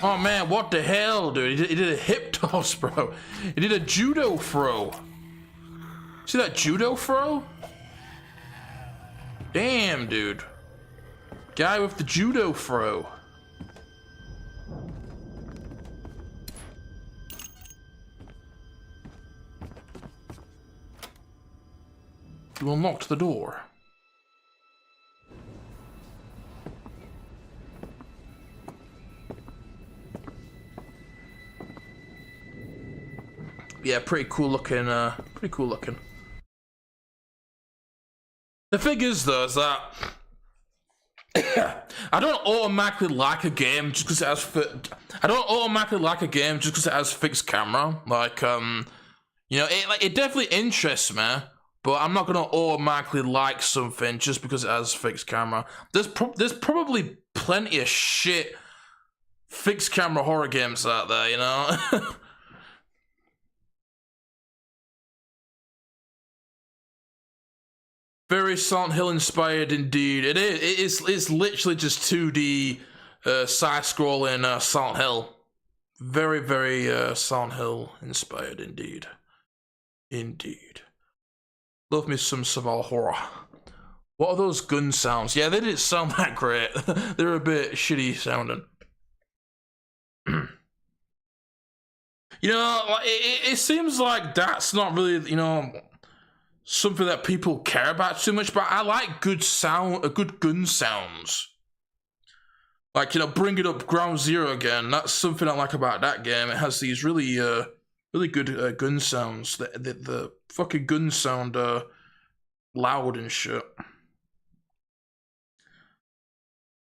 Oh man, what the hell, dude? He did a hip toss, bro. He did a judo throw. See that judo throw? Damn, dude. Guy with the judo throw. You unlocked the door. Yeah, pretty cool looking, pretty cool looking. The thing is though, is that I don't automatically like a game just because it has I don't automatically like a game just because it has fixed camera. Like, it definitely interests me, but I'm not gonna automatically like something just because it has fixed camera. There's probably plenty of shit fixed camera horror games out there, you know. Very Silent Hill inspired indeed. It is. It's literally just 2D side-scrolling Silent Hill. Very, very Silent Hill inspired indeed. Indeed. Love me some survival horror. What are those gun sounds? Yeah, they didn't sound that great. They're a bit shitty sounding. It seems like that's not really, something that people care about too much, but I like good gun sounds. Like, Bring It Up Ground Zero again. That's something I like about that game. It has these really, really good gun sounds. The fucking guns sound loud and shit.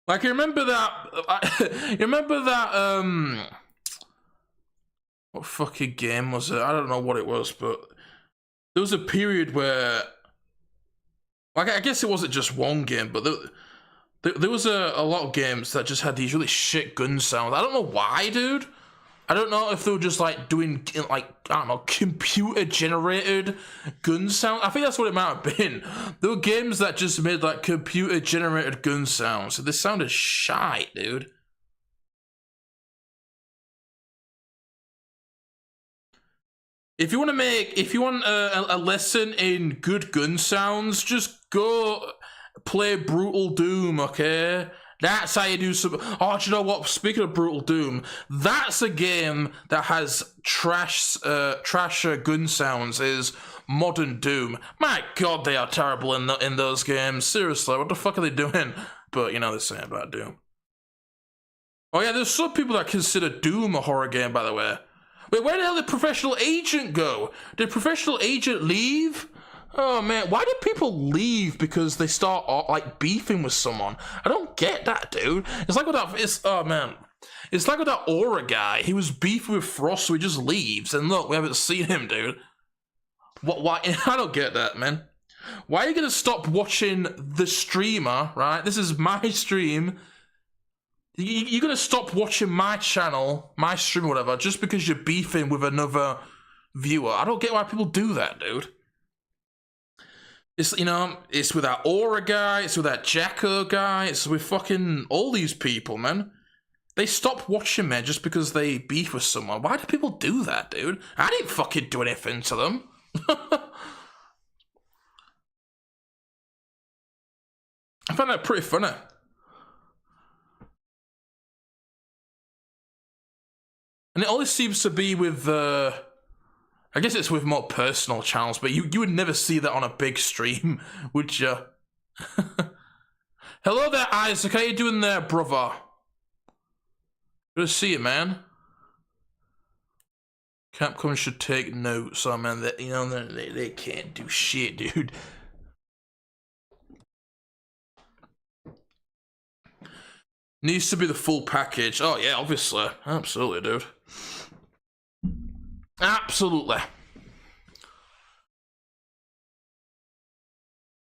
Like, you remember that? You remember that? What fucking game was it? I don't know what it was, but there was a period where, like, I guess it wasn't just one game, but there was a lot of games that just had these really shit gun sounds. I don't know why, dude. I don't know if they were just like doing like, I don't know, computer generated gun sound. I think that's what it might have been. There were games that just made like computer generated gun sounds. So they sounded shite, dude. If you want a lesson in good gun sounds, just go play Brutal Doom, okay? That's how you do some. Oh, do you know what? Speaking of Brutal Doom, that's a game that has trash gun sounds. Is Modern Doom? My God, they are terrible in those games. Seriously, what the fuck are they doing? But you know they're saying about Doom. Oh yeah, there's some people that consider Doom a horror game, by the way. Wait, where the hell did Professional Agent go? Did Professional Agent leave? Oh man, why did people leave because they start like beefing with someone? I don't get that, dude. It's like with that. Oh man, it's like with that Aura guy. He was beefing with Frost, so he just leaves. And look, we haven't seen him, dude. What? Why? I don't get that, man. Why are you gonna stop watching the streamer? Right? This is my stream. You're gonna stop watching my channel, my stream, or whatever, just because you're beefing with another viewer. I don't get why people do that, dude. It's, you know, it's with that Aura guy, it's with that Jacko guy, it's with fucking all these people, man. They stop watching me just because they beef with someone. Why do people do that, dude? I didn't fucking do anything to them. I find that pretty funny. And it always seems to be with, I guess it's with more personal channels, but you would never see that on a big stream, would you? Hello there, Isaac. How you doing there, brother? Good to see you, man. Capcom should take notes. Oh man, that, you know, they can't do shit, dude. Needs to be the full package. Oh yeah, obviously, absolutely, dude. Absolutely.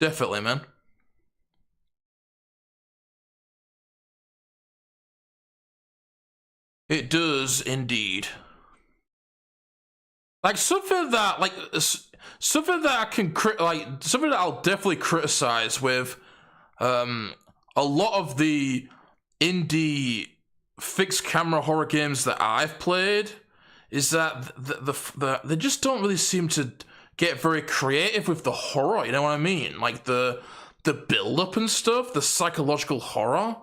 Definitely, man. It does indeed. Like something that I can something that I'll definitely criticize with a lot of the indie fixed camera horror games that I've played is that they just don't really seem to get very creative with the horror, you know what I mean? Like the build-up and stuff, the psychological horror.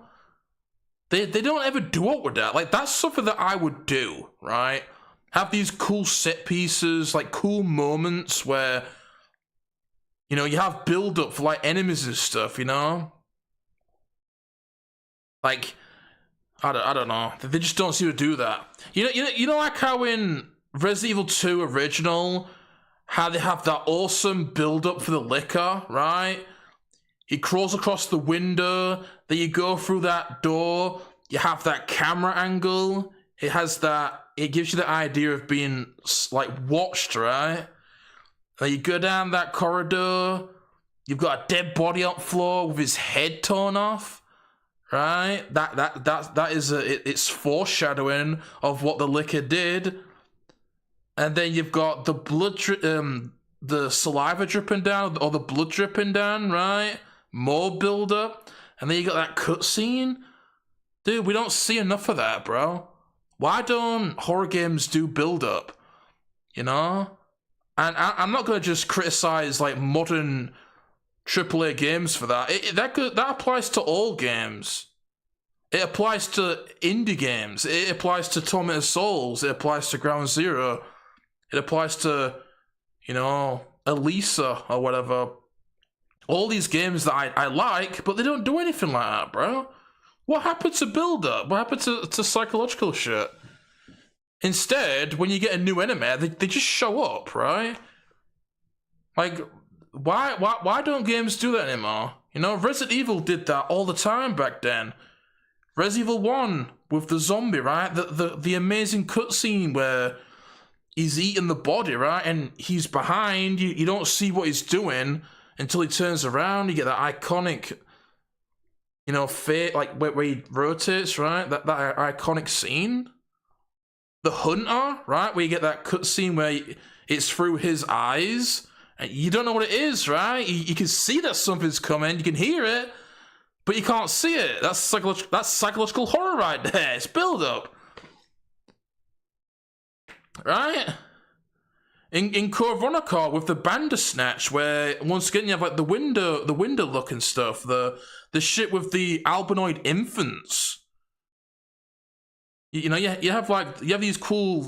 They don't ever do it with that. Like, that's something that I would do, right? Have these cool set pieces, like cool moments where, you know, you have build-up for like enemies and stuff, you know? Like, I don't know. They just don't seem to do that. You know, like how in Resident Evil 2 Original, how they have that awesome build-up for the liquor, right? He crawls across the window, then you go through that door, you have that camera angle, it has that, it gives you the idea of being, like, watched, right? Then you go down that corridor, you've got a dead body on the floor with his head torn off. Right, that is it's foreshadowing of what the liquor did, and then you've got the blood, the saliva dripping down, or the blood dripping down, right? More build up, and then you got that cutscene. Dude, we don't see enough of that, bro. Why don't horror games do build up? You know, and I'm not gonna just criticize like modern AAA games for that. That applies to all games. It applies to indie games. It applies to Tormented Souls. It applies to Ground Zero. It applies to, you know, Elisa or whatever. All these games that I like, but they don't do anything like that, bro. What happened to build up? What happened to psychological shit? Instead, when you get a new enemy, they just show up, right? Like, why don't games do that anymore? You know, Resident Evil did that all the time back then. Resident Evil 1 with the zombie, right? The amazing cutscene where he's eating the body, right? And he's behind, you don't see what he's doing until he turns around. You get that iconic, you know, like where he rotates, right? That iconic scene. The Hunter, right? Where you get that cutscene where it's through his eyes. And you don't know what it is, right? You can see that something's coming, you can hear it, but you can't see it. That's psychological horror right there. It's build up. Right? In Code Veronica with the Bandersnatch, where once again you have like the window look and stuff, the shit with the albinoid infants. You know, you have these cool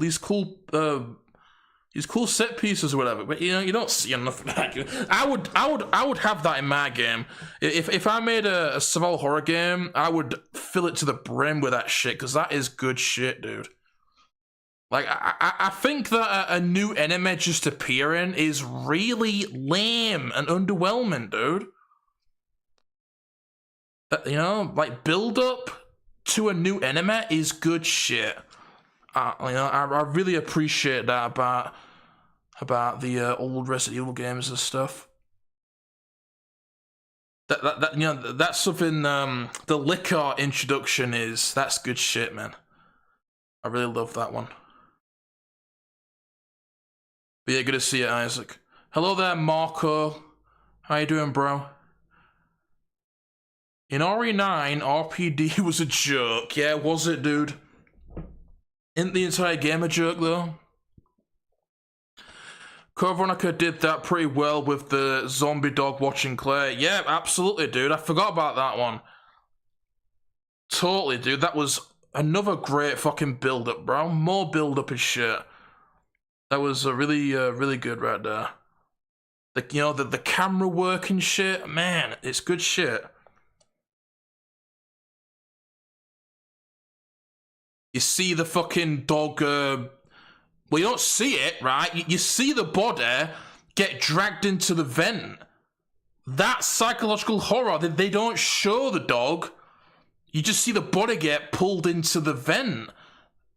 set pieces or whatever, but you know you don't see enough. I would have that in my game. If I made a survival horror game, I would fill it to the brim with that shit, because that is good shit, dude. Like I think that a new enemy just appearing is really lame and underwhelming, dude. You know, like build up to a new enemy is good shit. You know, I really appreciate that about the old Resident Evil games and stuff. That you know, that's something the liquor introduction that's good shit, man. I really love that one. But yeah, good to see you, Isaac. Hello there, Marco. How you doing, bro? In RE9, RPD was a joke. Yeah, was it, dude? Isn't the entire game a joke, though? Code Veronica did that pretty well with the zombie dog watching Claire. Yeah, absolutely, dude. I forgot about that one. Totally, dude. That was another great fucking build-up, bro. More build-up and shit. That was really, really good right there. You know, the camera work and shit. Man, it's good shit. You see the fucking dog, well, you don't see it, right? You see the body get dragged into the vent. That's psychological horror. They don't show the dog. You just see the body get pulled into the vent.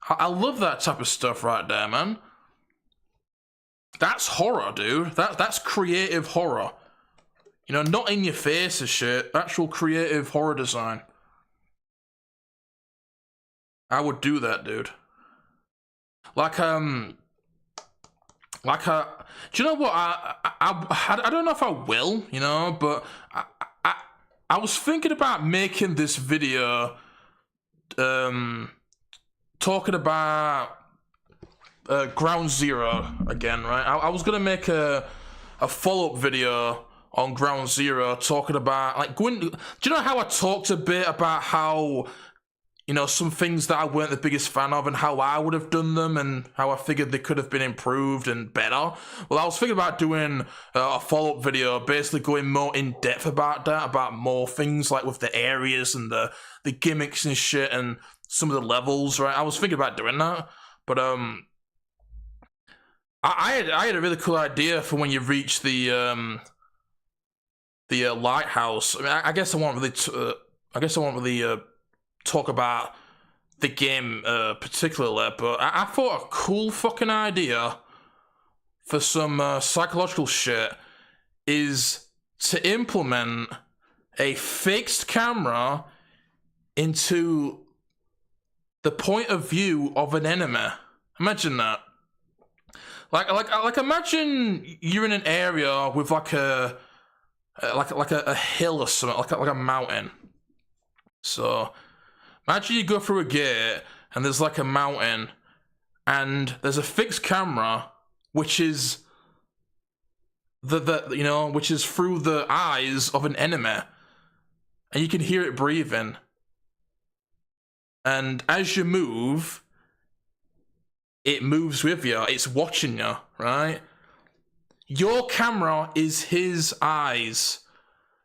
I love that type of stuff right there, man. That's horror, dude. That's creative horror. You know, not in your face and shit. Actual creative horror design. I would do that, dude. Like, do you know what? I don't know if I will, you know, but I was thinking about making this video, talking about Ground Zero again, right? I was gonna make a follow-up video on Ground Zero, talking about like going. Do you know how I talked a bit about how, you know, some things that I weren't the biggest fan of and how I would have done them and how I figured they could have been improved and better? Well, I was thinking about doing a follow-up video, basically going more in-depth about that, about more things like with the areas and the gimmicks and shit and some of the levels, right? I was thinking about doing that, but I had a really cool idea for when you reach the lighthouse. I mean, I guess I won't really talk about the game particularly, but I thought a cool fucking idea for some psychological shit is to implement a fixed camera into the point of view of an enemy. Imagine that. Like imagine you're in an area with like a hill or something, like a mountain. So imagine you go through a gate and there's like a mountain and there's a fixed camera which is which is through the eyes of an enemy, and you can hear it breathing. And as you move, it moves with you. It's watching you, right? Your camera is his eyes.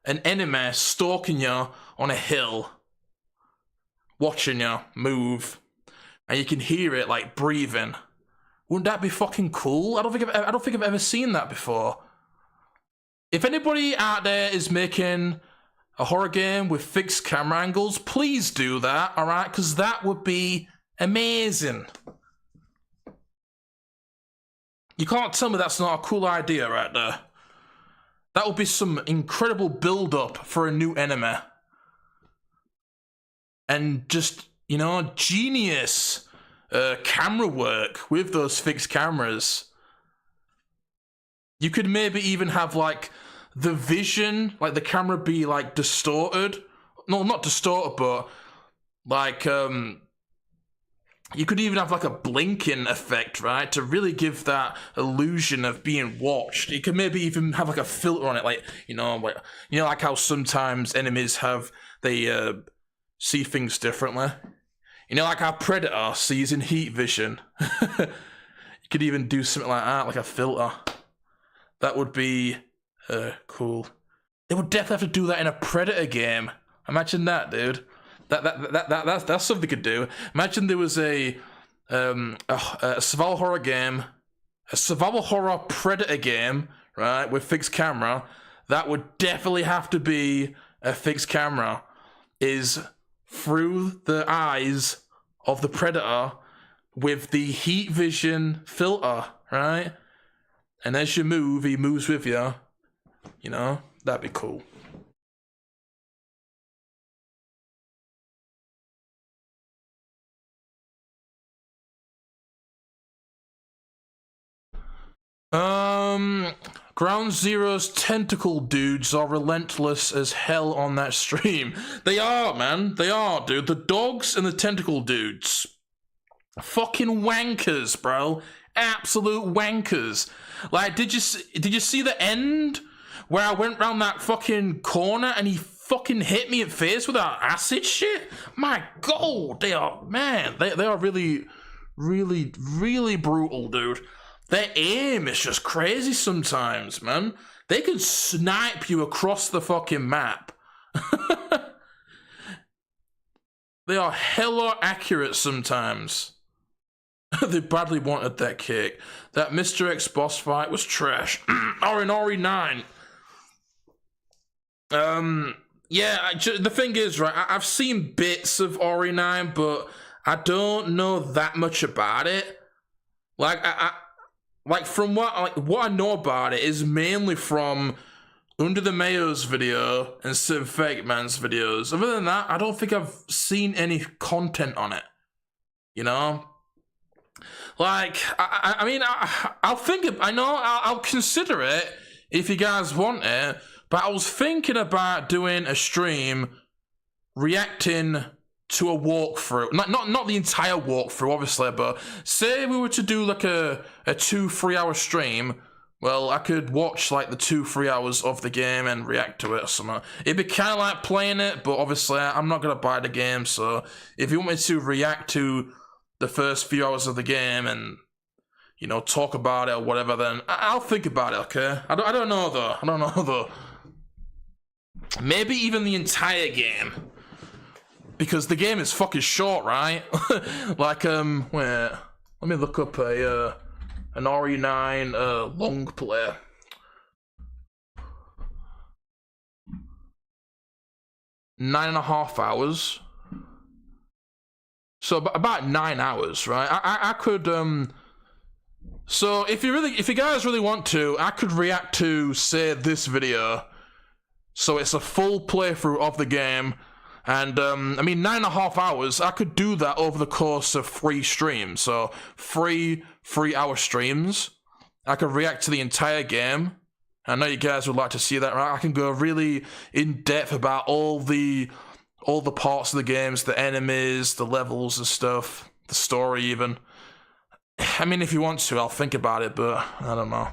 An enemy stalking you on a hill, watching you move, and you can hear it like breathing. Wouldn't that be fucking cool? I don't think I've ever seen that before. If anybody out there is making a horror game with fixed camera angles, please do that, alright? Because that would be amazing. You can't tell me that's not a cool idea right there. That would be some incredible build-up for a new enemy. And just, you know, genius camera work with those fixed cameras. You could maybe even have, like, the vision, like the camera be, like, distorted. No, not distorted, but, like, you could even have, like, a blinking effect, right? To really give that illusion of being watched. You could maybe even have, like, a filter on it, like, like how sometimes enemies have, they, see things differently. You know, like how Predator sees in heat vision. You could even do something like that, like a filter. That would be cool. They would definitely have to do that in a Predator game. Imagine that, dude. That's something they could do. Imagine there was a survival horror game, a survival horror Predator game, right, with fixed camera. That would definitely have to be a fixed camera. Is through the eyes of the Predator with the heat vision filter, right? And as you move, he moves with you. You know, that'd be cool. Ground Zero's tentacle dudes are relentless as hell on that stream. They are, man. They are, dude. The dogs and the tentacle dudes. Fucking wankers, bro. Absolute wankers. Like, did you see the end where I went round that fucking corner and he fucking hit me in the face with that acid shit? My God, they are, man. They are really, really, really brutal, dude. Their aim is just crazy sometimes, man. They can snipe you across the fucking map. They are hella accurate sometimes. They badly wanted that kick. That Mr. X boss fight was trash. Or in RE9. Yeah, the thing is, right, I've seen bits of RE9, but I don't know that much about it. Like, from what I know about it is mainly from Under the Mayo's video and Synthetic Man's videos. Other than that, I don't think I've seen any content on it. You know? Like, I mean, I'll consider it if you guys want it, but I was thinking about doing a stream reacting to a walkthrough. Not the entire walkthrough, obviously, but say we were to do like a 2-3 hour stream, well, I could watch like the 2-3 hours of the game and react to it or something. It'd be kind of like playing it, but obviously I'm not going to buy the game, so if you want me to react to the first few hours of the game and, you know, talk about it or whatever, then I'll think about it, okay? I don't know though. Maybe even the entire game. Because the game is fucking short, right? Like, wait, let me look up an RE9 long play. Nine and a half hours. So about 9 hours, right? I could so if you guys really want to, I could react to, say, this video. So it's a full playthrough of the game. And, I mean, 9.5 hours, I could do that over the course of 3 streams. So, 3-hour streams. I could react to the entire game. I know you guys would like to see that, right? I can go really in-depth about all the parts of the games, the enemies, the levels and stuff, the story even. I mean, if you want to, I'll think about it, but I don't know.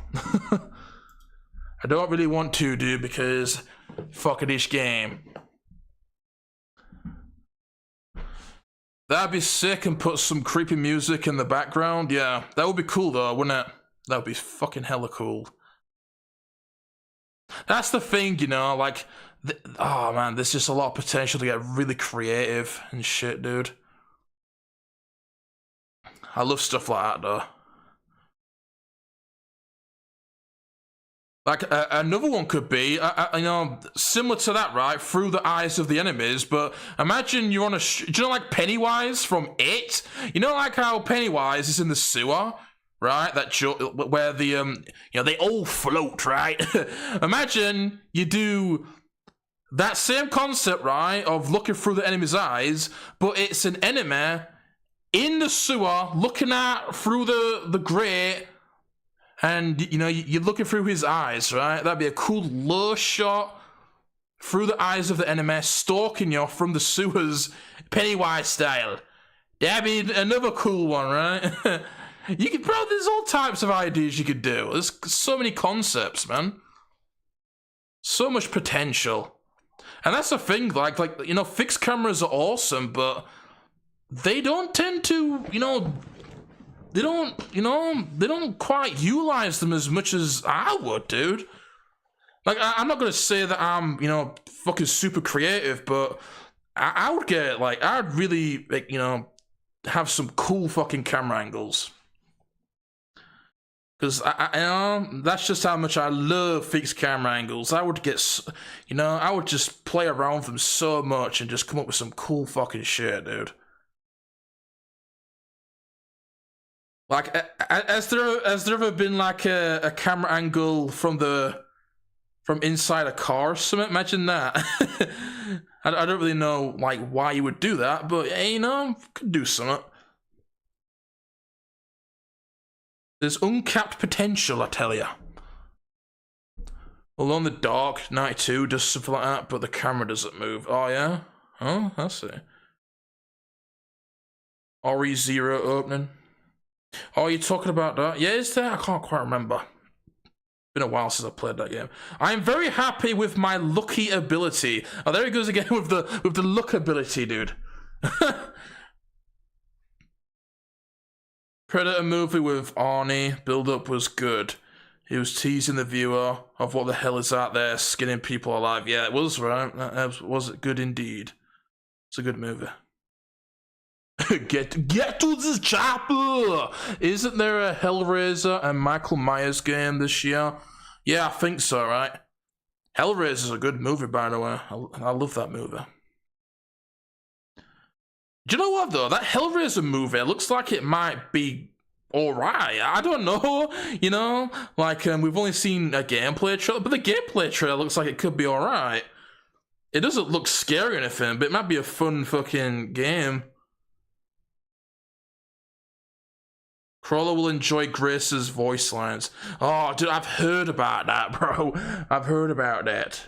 I don't really want to, dude, because fuck it, this game. That'd be sick and put some creepy music in the background. Yeah, that would be cool though, wouldn't it? That would be fucking hella cool. That's the thing, you know, like, oh man, there's just a lot of potential to get really creative and shit, dude. I love stuff like that though. Like another one could be, you know, similar to that, right? Through the eyes of the enemies. But imagine you're on a, do you know, like Pennywise from It? You know, like how Pennywise is in the sewer, right? Where the you know, they all float, right? Imagine you do that same concept, right, of looking through the enemy's eyes, but it's an enemy in the sewer looking at through the grate. And, you know, you're looking through his eyes, right? That'd be a cool low shot through the eyes of the enemy, stalking you from the sewers, Pennywise style. That'd be another cool one, right? You could, bro, there's all types of ideas you could do. There's so many concepts, man. So much potential. And that's the thing, like, you know, fixed cameras are awesome, but they don't tend to, you know, they don't quite utilize them as much as I would, dude. Like, I'm not gonna say that I'm, you know, fucking super creative, but I would get, like, I'd really, like, you know, have some cool fucking camera angles. Because, you know, that's just how much I love fixed camera angles. I would get, you know, I would just play around with them so much and just come up with some cool fucking shit, dude. Like, has there ever been like a camera angle from inside a car or something? Imagine that. I don't really know like why you would do that, but you know, could do something. There's uncapped potential, I tell you. Alone in the Dark 92 does something like that, but the camera doesn't move. Oh yeah? Oh, I see. RE0 opening. Oh, you're talking about that? Yeah, is there? I can't quite remember. Been a while since I played that game. I am very happy with my lucky ability. Oh, there he goes again with the luck ability, dude. Predator movie with Arnie. Build-up was good. He was teasing the viewer of what the hell is out there, skinning people alive. Yeah, it was, right? That was good indeed. It's a good movie. Get to the chopper! Isn't there a Hellraiser and Michael Myers game this year? Yeah, I think so, right? Hellraiser's a good movie, by the way. I love that movie. Do you know what, though? That Hellraiser movie looks like it might be alright. I don't know, you know? Like, we've only seen a gameplay trailer, but the gameplay trailer looks like it could be alright. It doesn't look scary or anything, but it might be a fun fucking game. Crawler will enjoy Grace's voice lines. Oh, dude, I've heard about that, bro. I've heard about that.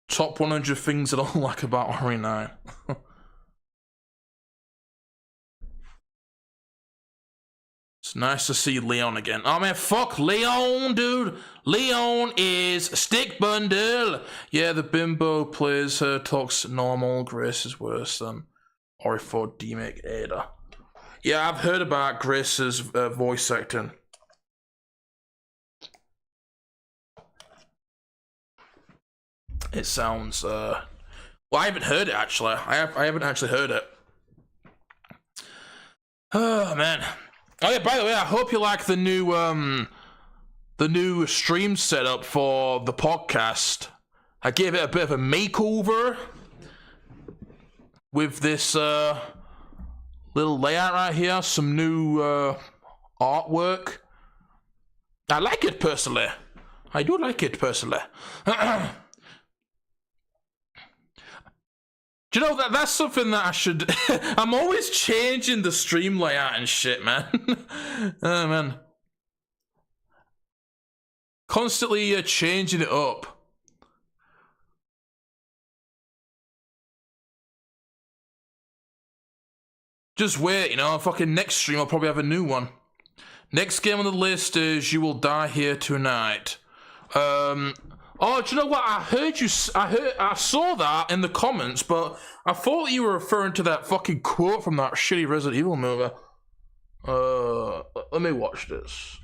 Top 100 things I don't like about RE9. It's nice to see Leon again. Oh, man, fuck Leon, dude. Leon is stick bundle. Yeah, the bimbo plays her, talks normal. Grace is worse than RE4 Demake Ada. Yeah, I've heard about Grace's voice acting. It sounds, well, I haven't heard it, actually. I haven't actually heard it. Oh, man. Oh, yeah, by the way, I hope you like the new stream setup for the podcast. I gave it a bit of a makeover with this, little layout right here, some new artwork. I like it personally. I do like it personally. Do you know that's something that I should? I'm always changing the stream layout and shit, man. Oh man, constantly changing it up. Just wait, you know, fucking next stream I'll probably have a new one. Next game on the list is You Will Die Here Tonight. Oh, do you know what? I saw that in the comments, but I thought you were referring to that fucking quote from that shitty Resident Evil movie. Let me watch this.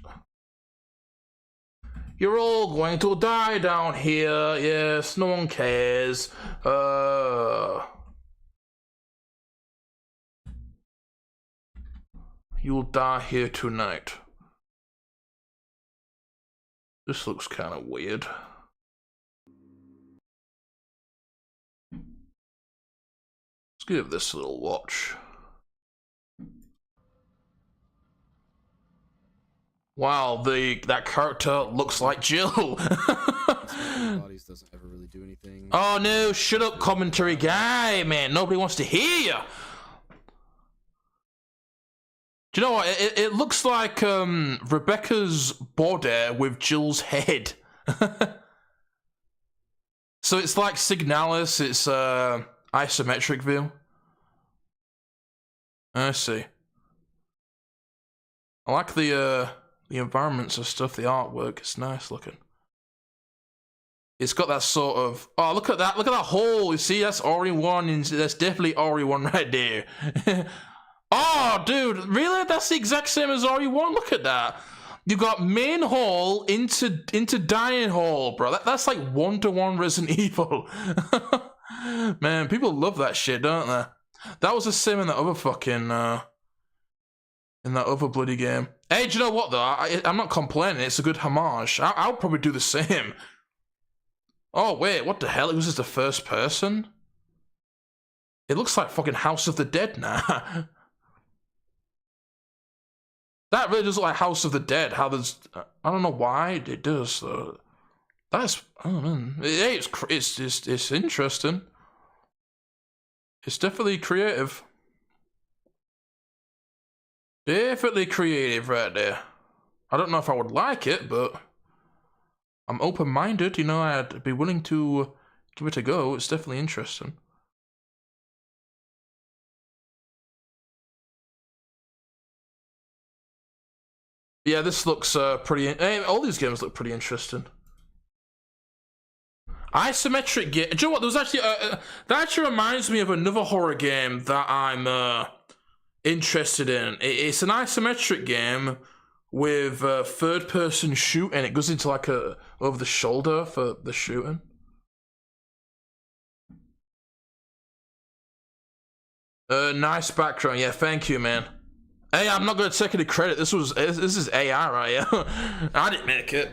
You're all going to die down here. Yes, no one cares. You will die here tonight. This looks kind of weird. Let's give this a little watch. Wow, that character looks like Jill. Bodies doesn't ever really do anything. Oh no, shut up, commentary guy, man. Nobody wants to hear you. Do you know what? It looks like Rebecca's body with Jill's head. So it's like Signalis, it's isometric view. I see. I like the environments and stuff, the artwork, it's nice looking. It's got that sort of, oh, look at that hole, you see, that's RE1, and that's definitely RE1 right there. Oh, dude, really? That's the exact same as RE1, look at that. You got main hall into dining hall, bro. That's like 1-to-1 Resident Evil. Man, people love that shit, don't they? That was the same in that other fucking, in that other bloody game. Hey, do you know what though? I'm not complaining. It's a good homage. I'll probably do the same. Oh wait, what the hell? It was just the first person. It looks like fucking House of the Dead now. That really does look like House of the Dead. How there's, I don't know why it does though. That's, I don't know. Hey, it's interesting. It's definitely creative. Definitely creative right there. I don't know if I would like it, but I'm open-minded, you know, I'd be willing to give it a go. It's definitely interesting. Yeah, this looks pretty, all these games look pretty interesting. Isometric game. Do you know what? There was actually that actually reminds me of another horror game that I'm interested in. It's an isometric game with third-person shooting. It goes into like a over the shoulder for the shooting. Nice background. Yeah, thank you, man. Hey, I'm not gonna take any credit. This is AI, right? Yeah, I didn't make it.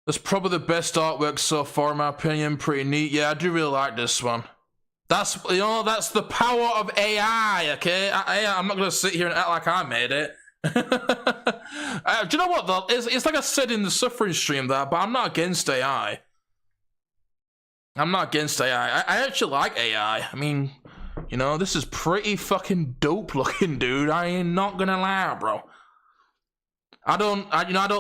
That's probably the best artwork so far, in my opinion. Pretty neat. Yeah, I do really like this one. That's, you know, that's the power of AI, okay? I'm not gonna sit here and act like I made it. Do you know what, though? It's like I said in the suffering stream there, but I'm not against AI. I'm not against AI. I actually like AI. I mean, you know, this is pretty fucking dope looking, dude. I ain't not gonna lie, bro. I don't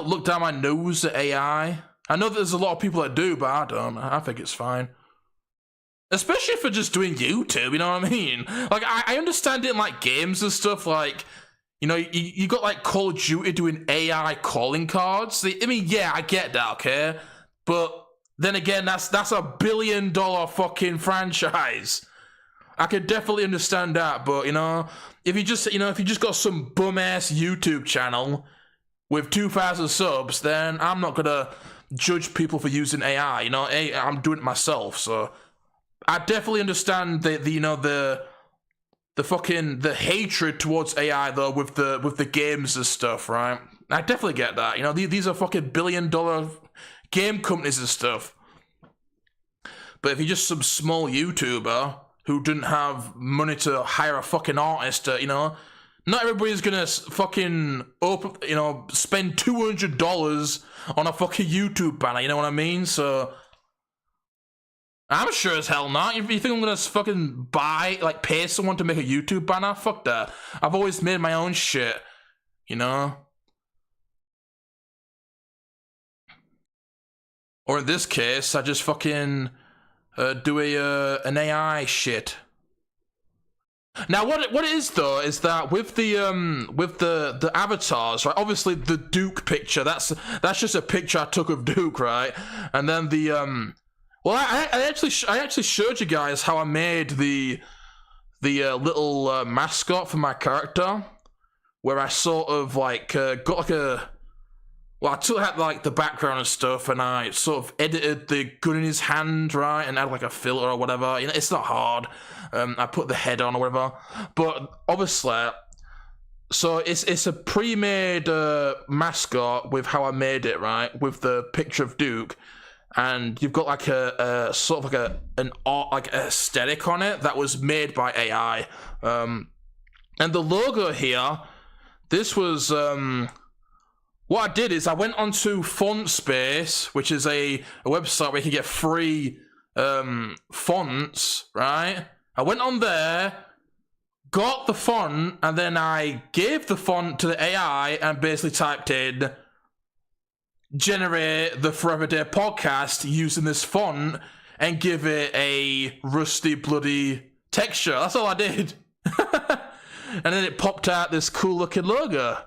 look down my nose at AI. I know that there's a lot of people that do, but I don't. I think it's fine. Especially for just doing YouTube, you know what I mean? Like, I understand it in, like, games and stuff, like, you know, you got, like, Call of Duty doing AI calling cards. I mean, yeah, I get that, okay? But then again, that's a $1 billion fucking franchise. I could definitely understand that, but, you know, if you just got some bum-ass YouTube channel with 2,000 subs, then I'm not gonna judge people for using AI, you know? I'm doing it myself, so I definitely understand the hatred towards AI though with the games and stuff, right? I definitely get that. You know, these are fucking $1 billion game companies and stuff. But if you're just some small YouTuber who didn't have money to hire a fucking artist, you know, not everybody's gonna fucking spend $200 on a fucking YouTube banner, you know what I mean? So I'm sure as hell not. If you think I'm gonna fucking pay someone to make a YouTube banner, fuck that. I've always made my own shit, you know? Or in this case, I just fucking do an AI shit. Now, what it is though is that with the avatars, right? Obviously, the Duke picture. That's just a picture I took of Duke, right? And then the well, I actually showed you guys how I made the little mascot for my character, where I sort of like got like Well, I took out like the background and stuff, and I sort of edited the gun in his hand, right, and add like a filter or whatever. You know, it's not hard. I put the head on or whatever, but obviously, so it's a pre-made mascot with how I made it, right, with the picture of Duke, and you've got like a sort of like an art like aesthetic on it that was made by AI, and the logo here. This was what I did is I went onto FontSpace, which is a website where you can get free fonts, right? I went on there, got the font, and then I gave the font to the AI and basically typed in generate the Forever Day podcast using this font and give it a rusty, bloody texture. That's all I did. And then it popped out this cool looking logo.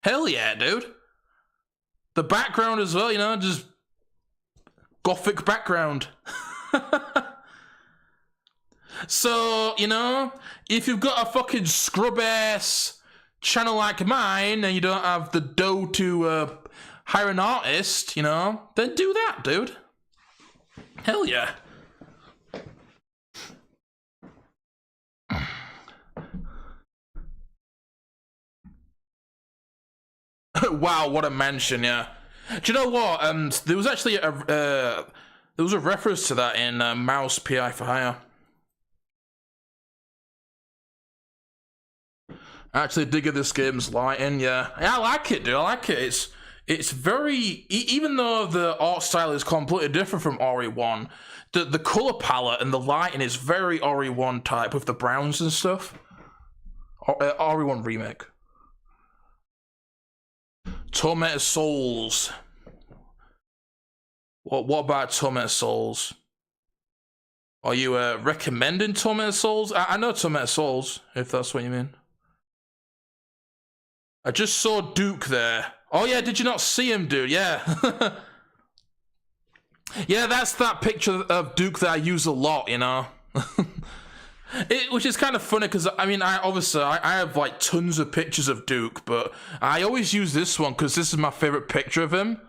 Hell yeah, dude. The background as well, you know, just gothic background. So, you know, if you've got a fucking scrub ass channel like mine and you don't have the dough to hire an artist, you know, then do that, dude. Hell yeah. Wow, what a mansion, yeah. Do you know what? There was actually there was a reference to that in Mouse PI for Hire. I actually dig this game's lighting, yeah. I like it, dude. I like it. It's very, even though the art style is completely different from RE1, the color palette and the lighting is very RE1 type with the browns and stuff. RE1 remake. Tormented Souls. What about Tormented Souls? Are you recommending Tormented Souls? I know Tormented Souls, if that's what you mean. I just saw Duke there. Oh yeah, did you not see him, dude? Yeah. Yeah, that's that picture of Duke that I use a lot, you know? Which is kind of funny because I mean, I have like tons of pictures of Duke, but I always use this one because this is my favorite picture of him.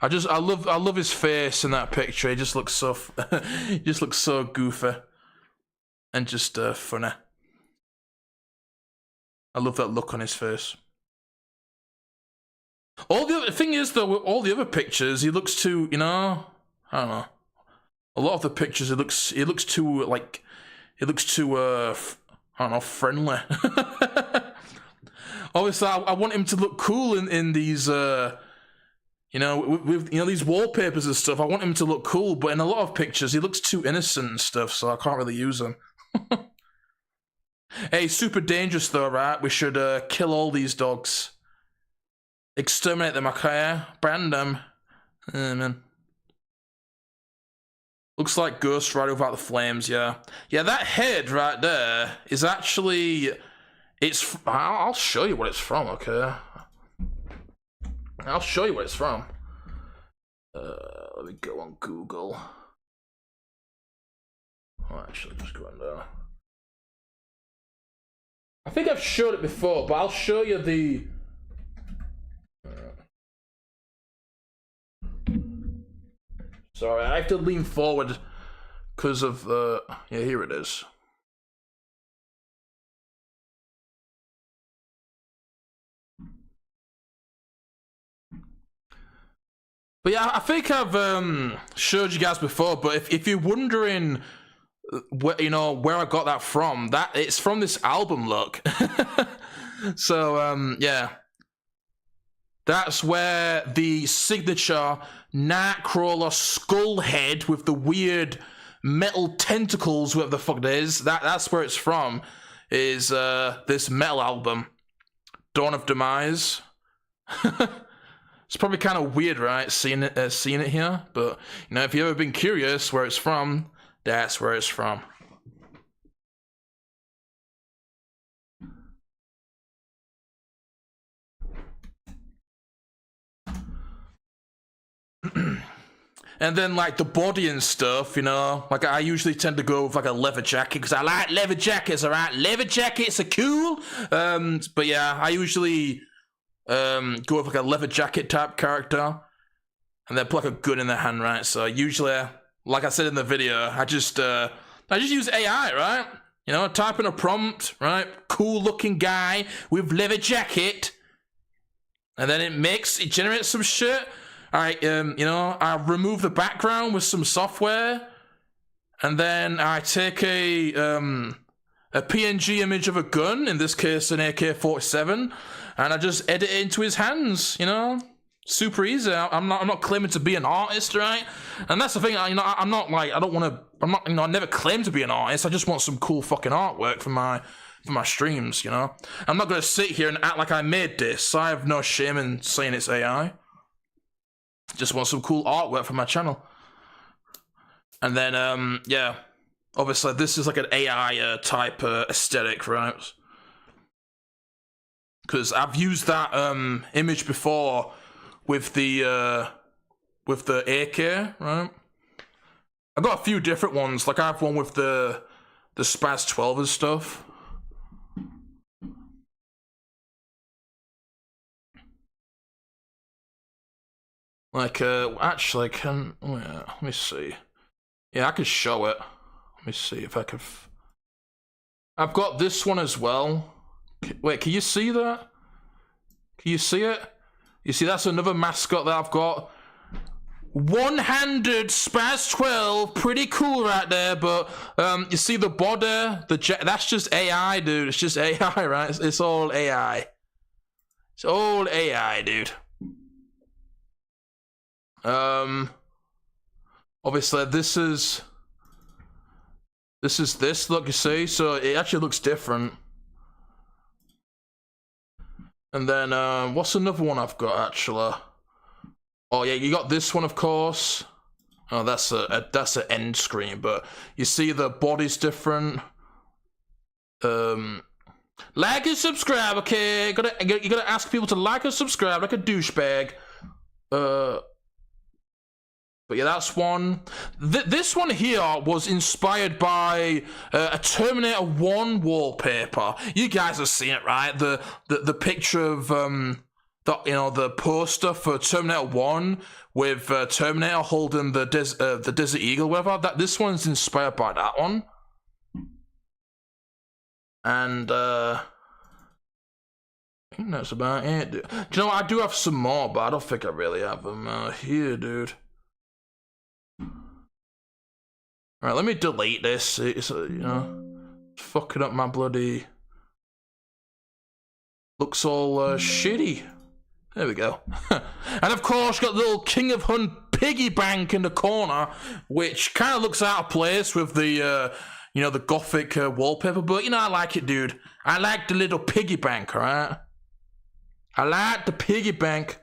I love his face in that picture. He just looks so he just looks so goofy and just funny. I love that look on his face. The thing is though, with all the other pictures, he looks too, you know, I don't know. A lot of the pictures, he looks too like. It looks too, I don't know, friendly. Obviously, I want him to look cool in these, you know, with you know these wallpapers and stuff. I want him to look cool, but in a lot of pictures, he looks too innocent and stuff, so I can't really use him. Hey, super dangerous though, right? We should kill all these dogs. Exterminate them, okay? Brand them. Man. Looks like Ghost Rider without the flames, yeah. Yeah, that head right there is actually... I'll show you what it's from, okay? I'll show you what it's from. Let me go on Google. Oh, actually, just go on there. I think I've showed it before, but I'll show you the... Sorry, I have to lean forward because of the... Yeah, here it is. But yeah, I think I've showed you guys before, but if you're wondering where I got that from, it's from this album, look. So, yeah. That's where the signature Nightcrawler skull head with the weird metal tentacles, whatever the fuck it is, that's where it's from, is this metal album, Dawn of Demise. It's probably kind of weird, right, seeing it here, but, you know, if you've ever been curious where it's from, that's where it's from. And then, like, the body and stuff, you know, like, I usually tend to go with, like, a leather jacket, because I like leather jackets, alright? Leather jackets are cool, but yeah, I usually go with like a leather jacket type character, and then put like a gun in their hand, right? So usually, like I said in the video, I just use AI, right? You know, type in a prompt, right? Cool looking guy with leather jacket, and then it generates some shit. I remove the background with some software, and then I take a PNG image of a gun, in this case an AK-47, and I just edit it into his hands. You know, super easy. I'm not claiming to be an artist, right? And that's the thing. I never claim to be an artist. I just want some cool fucking artwork for my streams. You know, I'm not gonna sit here and act like I made this. I have no shame in saying it's AI. Just want some cool artwork for my channel. And then, yeah, obviously this is like an AI type aesthetic, right? Because I've used that image before with the AK, right? I've got a few different ones. Like I have one with the Spaz 12 and stuff. Like, actually, let me see. Yeah, I could show it. Let me see if I could. I've got this one as well. Wait, can you see that? Can you see it? You see, that's another mascot that I've got. One-handed Spaz 12, pretty cool right there. But you see the border, that's just AI, dude. It's just AI, right? It's all AI. It's all AI, dude. Obviously this is this, look, you see, so it actually looks different. And then what's another one I've got actually? Oh yeah, you got this one, of course. Oh, that's an end screen, but you see the body's different. Like and subscribe, okay? You gotta ask people to like and subscribe like a douchebag. But yeah, that's one. This one here was inspired by a Terminator 1 wallpaper. You guys have seen it, right? The picture of the poster for Terminator 1 with Terminator holding the Desert Eagle, whatever. This one's inspired by that one. And I think that's about it. Do you know what? I do have some more, but I don't think I really have them here, dude. Alright, let me delete this. It's fucking up my bloody. Looks all shitty. There we go. And of course, got the little King of Hun piggy bank in the corner, which kind of looks out of place with the the gothic wallpaper. But I like it, dude. I like the little piggy bank, alright? I like the piggy bank.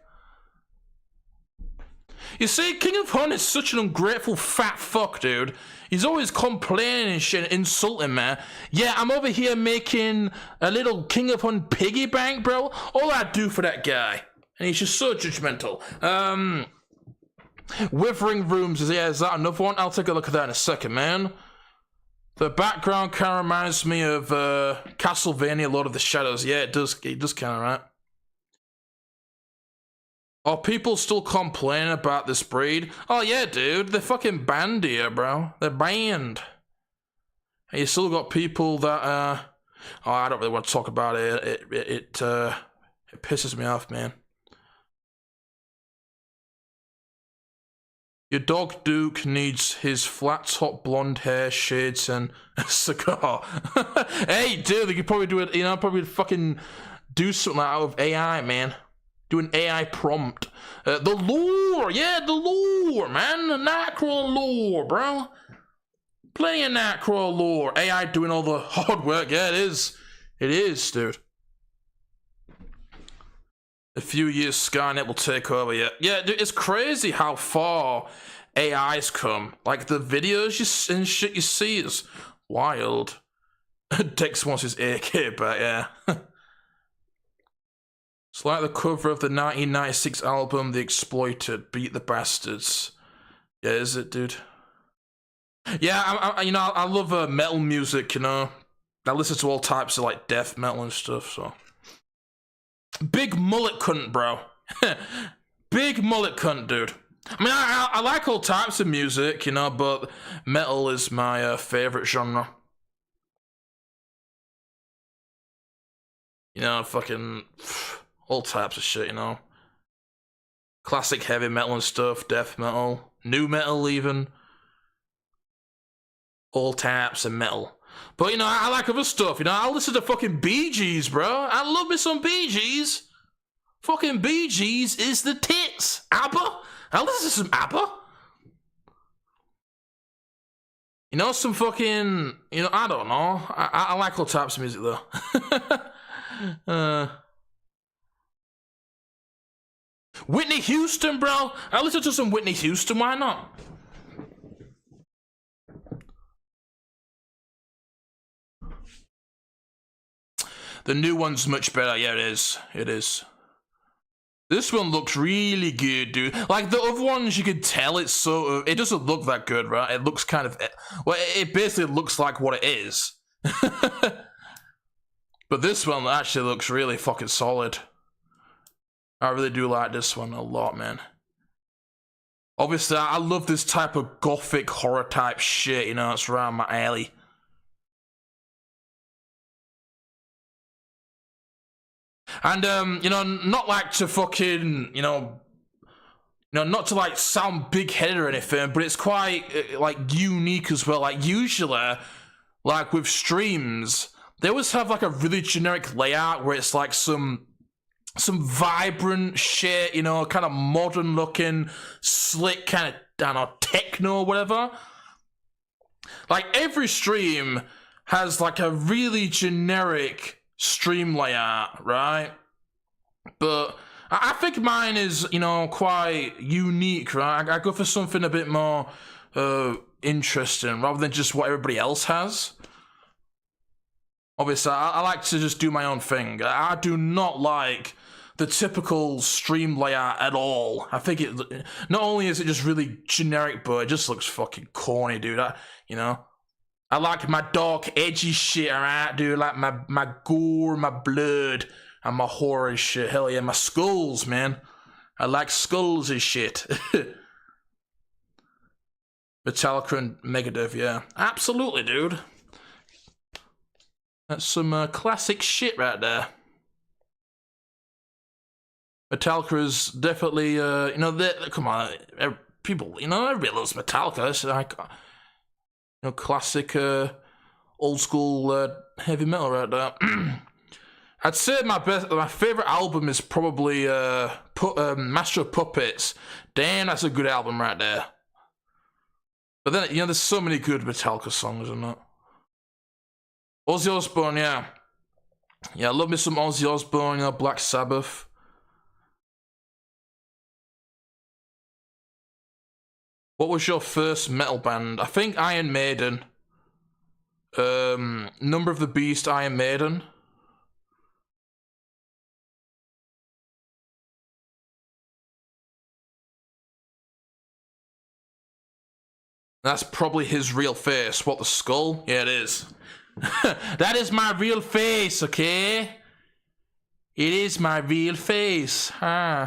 You see, King of Hun is such an ungrateful fat fuck, dude. He's always complaining and shit, insulting me. Yeah, I'm over here making a little King of Hun piggy bank, bro. All I do for that guy. And he's just so judgmental. Withering Rooms, is that another one? I'll take a look at that in a second, man. The background kind of reminds me of Castlevania Lord of the Shadows. Yeah, it does kind of, right? Are people still complaining about this breed? Oh yeah, dude, they're fucking banned here, bro. They're banned. And you still got people that, I don't really want to talk about it. It pisses me off, man. Your dog Duke needs his flat top blonde hair, shades, and a cigar. Hey, dude, they could probably do it, probably fucking do something out of AI, man. Do an AI prompt. The lore, yeah, the lore, man. The Nightcrawler lore, bro. Plenty of Nightcrawler lore. AI doing all the hard work. Yeah, it is. It is, dude. A few years, Skynet will take over. Yeah, dude, it's crazy how far AI's come. Like the videos and shit you see is wild. Dex wants his AK back, yeah. It's like the cover of the 1996 album, The Exploited, Beat the Bastards. Yeah, is it, dude? Yeah, I love metal music, I listen to all types of, like, death metal and stuff, so. Big mullet cunt, bro. Big mullet cunt, dude. I mean, I like all types of music, you know, but metal is my favorite genre. You know, fucking all types of shit, you know. Classic heavy metal and stuff, death metal, new metal even. All types of metal. But, you know, I like other stuff, you know. I listen to fucking Bee Gees, bro. I love me some Bee Gees. Fucking Bee Gees is the tits. ABBA? I listen to some ABBA. You know, some fucking, you know, I don't know. I like all types of music, though. Whitney Houston, bro. I listen to some Whitney Houston, why not? The new one's much better. Yeah, it is. It is. This one looks really good, dude. Like, the other ones, you could tell it's sort of... It doesn't look that good, right? It looks kind of... Well, it basically looks like what it is. But this one actually looks really fucking solid. I really do like this one a lot, man. Obviously, I love this type of gothic horror type shit, you know? It's around my alley. And, you know, not like to fucking, you know, not to like sound big-headed or anything, but it's quite, like, unique as well. Like, usually, like, with streams, they always have, like, a really generic layout where it's, like, some vibrant shit, you know, kind of modern-looking, slick, kind of, I don't know, techno or whatever. Like, every stream has, like, a really generic stream layout, right? But I think mine is, you know, quite unique, right? I go for something a bit more interesting rather than just what everybody else has. Obviously, I like to just do my own thing. I do not like the typical stream layout at all. I think it, not only is it just really generic, but it just looks fucking corny, dude. You know? I like my dark, edgy shit, alright, dude? Like my gore, my blood, and my horror shit. Hell yeah, my skulls, man. I like skulls and shit. Metallica and Megadeth, yeah. Absolutely, dude. That's some classic shit right there. Metallica is definitely, you know, come on, people, you know, everybody loves Metallica. It's like... You know, classic, old school heavy metal right there. I'd say my favorite album is probably Master of Puppets. Damn, that's a good album right there. But then, you know, there's so many good Metallica songs, isn't it? Ozzy Osbourne, yeah. Yeah, I love me some Ozzy Osbourne, you know, Black Sabbath. What was your first metal band? I think Iron Maiden. Number of the Beast, Iron Maiden. That's probably his real face. What, the skull? Yeah, it is. That is my real face, okay? It is my real face. Huh?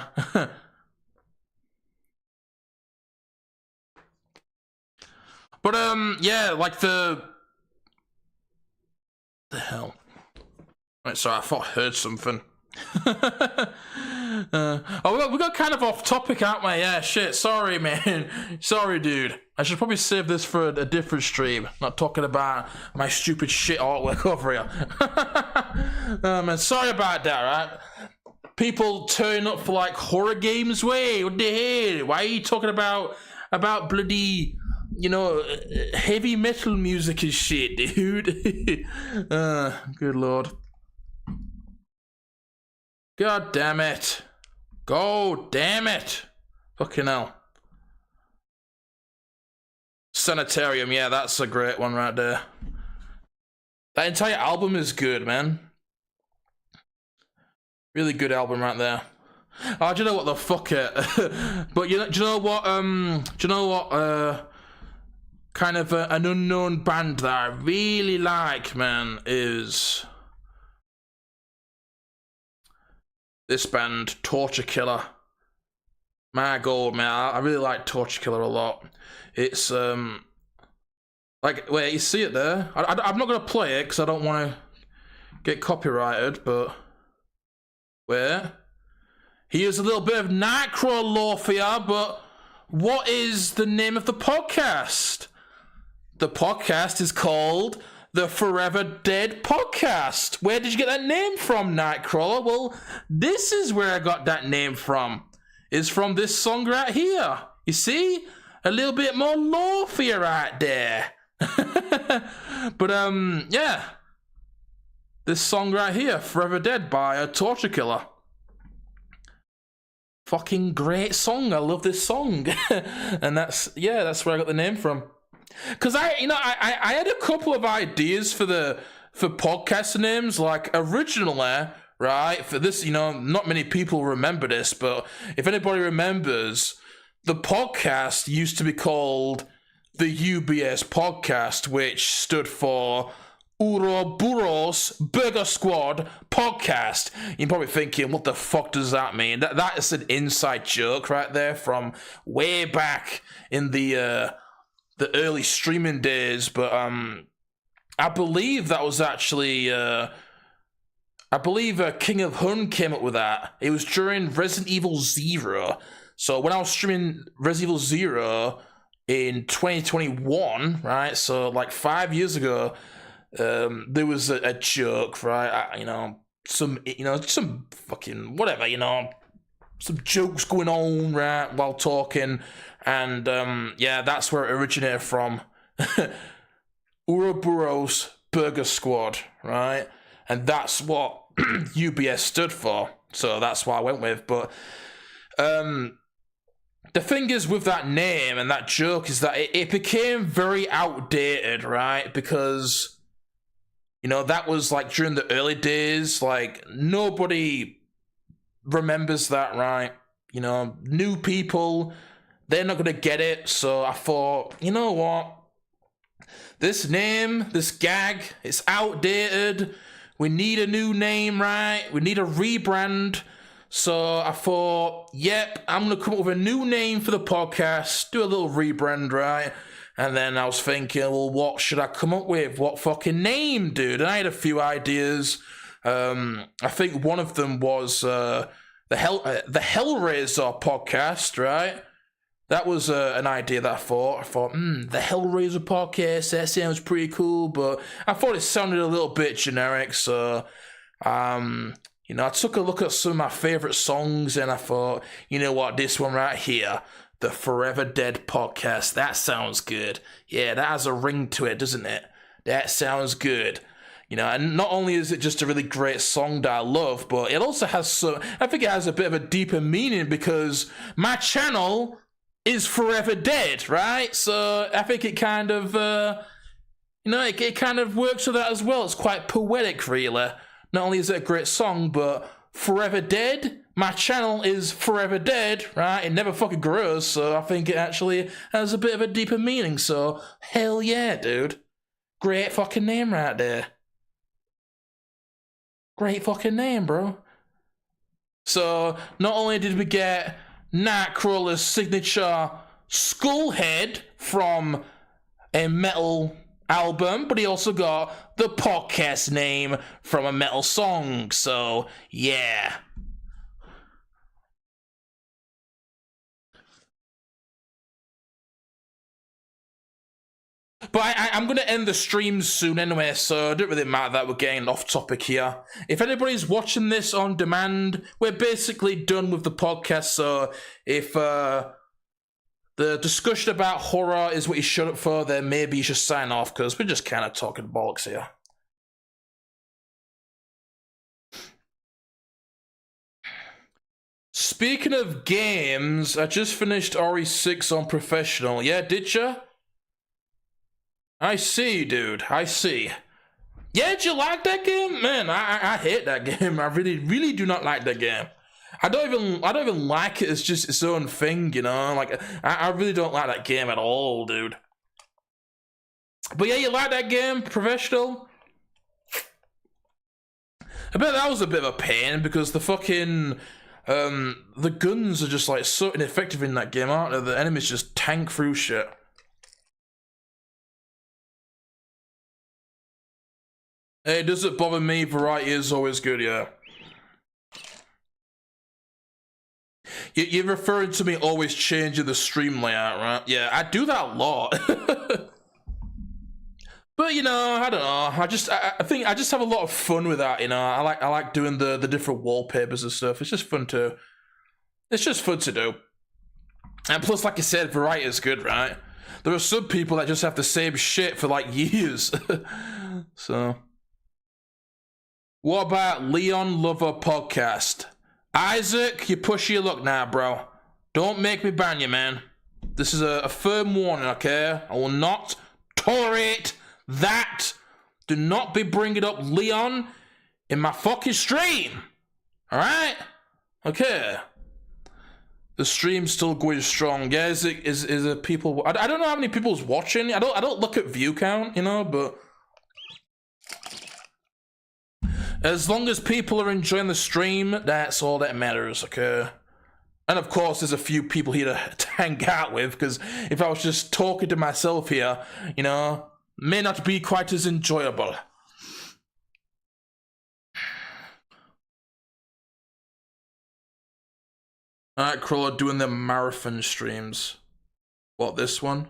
But, yeah, like the hell? Right, sorry, I thought I heard something. Oh, we got kind of off topic, aren't we? Yeah, shit, sorry, man. Sorry, dude. I should probably save this for a different stream. Not talking about my stupid shit artwork over here. Man, sorry about that, right? People turn up for, like, horror games. Wait, what the hell? Why are you talking about bloody... You know, heavy metal music and shit, dude. Good lord. God damn it. God damn it. Fucking hell. Sanitarium, yeah, that's a great one right there. That entire album is good, man. Really good album right there. Oh, do you know what the fuck it? But do you know what, kind of an unknown band that I really like, man, is... This band, Torture Killer. My god, man, I really like Torture Killer a lot. It's like, wait, you see it there? I'm not gonna play it because I don't want to get copyrighted, but wait. Here's a little bit of Nightcrawler lore for ya, but what is the name of the podcast? The podcast is called the Forever Dead Podcast. Where did you get that name from, Nightcrawler? Well, this is where I got that name from. It's from this song right here. You see? A little bit more lore for you right there. But, yeah. This song right here, Forever Dead by a Torture Killer. Fucking great song. I love this song. And that's where I got the name from. Because I had a couple of ideas for podcast names. Like originally, right, for this, not many people remember this, but if anybody remembers, the podcast used to be called the UBS Podcast, which stood for Ouroboros Burger Squad Podcast. You're probably thinking, what the fuck does that mean? That is an inside joke right there from way back in the early streaming days. But I believe that was actually King of Hun came up with that. It was during Resident Evil 0. So when I was streaming Resident Evil 0 in 2021, right? So like 5 years ago. There was a joke, right? Some fucking whatever, some jokes going on, right, while talking, and that's where it originated from. Ouroboros Burger Squad, right? And that's what UBS stood for, so that's what I went with. But the thing is with that name and that joke is that it became very outdated, right? Because that was like during the early days, like nobody remembers that, right? New people, they're not going to get it. So I thought, you know what? This name, this gag, it's outdated. We need a new name, right? We need a rebrand. So I thought, yep, I'm going to come up with a new name for the podcast, do a little rebrand, right? And then I was thinking, well, what should I come up with? What fucking name, dude? And I had a few ideas. I think one of them was the Hellraiser podcast, right? That was an idea that I thought, the Hellraiser podcast, that sounds pretty cool, but I thought it sounded a little bit generic, so, I took a look at some of my favorite songs, and I thought, you know what, this one right here, the Forever Dead Podcast. That sounds good. Yeah, that has a ring to it, doesn't it? That sounds good. And not only is it just a really great song that I love, but it also has I think it has a bit of a deeper meaning because my channel is Forever Dead, right? So I think it kind of, it kind of works with that as well. It's quite poetic, really. Not only is it a great song, but Forever Dead, my channel is Forever Dead, right? It never fucking grows, so I think it actually has a bit of a deeper meaning, so hell yeah, dude. Great fucking name right there. Great fucking name, bro. So, not only did we get Nightcrawler's signature skull head from a metal album, but he also got the podcast name from a metal song, so yeah. But I'm going to end the stream soon anyway, so it doesn't really matter that we're getting off topic here. If anybody's watching this on demand, we're basically done with the podcast, so if the discussion about horror is what you shut up for, then maybe you should sign off, because we're just kind of talking bollocks here. Speaking of games, I just finished RE6 on Professional. Yeah, did ya? I see, dude. I see. Yeah, did you like that game? Man, I hate that game. I really do not like that game. I don't even like it. It's just its own thing, Like I really don't like that game at all, dude. But yeah, you like that game, Professional? I bet that was a bit of a pain because the fucking the guns are just like so ineffective in that game, aren't they? The enemies just tank through shit. Hey, does it bother me? Variety is always good, yeah. You're referring to me always changing the stream layout, right? Yeah, I do that a lot. But you know, I don't know. I think I just have a lot of fun with that. You know, I like doing the different wallpapers and stuff. It's just fun to. It's just fun to do. And plus, like I said, variety is good, right? There are some people that just have the same shit for like years. So, what about Leon Lover Podcast? Isaac, you push your luck now, bro. Don't make me ban you, man. This is a firm warning, okay? I will not tolerate that. Do not be bringing up Leon in my fucking stream. Alright? Okay. The stream's still going strong. Yeah, is it people? I don't know how many people's watching. I don't look at view count, you know, but as long as people are enjoying the stream, that's all that matters, okay? And of course, there's a few people here to hang out with, because if I was just talking to myself here, you know, may not be quite as enjoyable. Alright, Crawler doing the marathon streams. What, this one?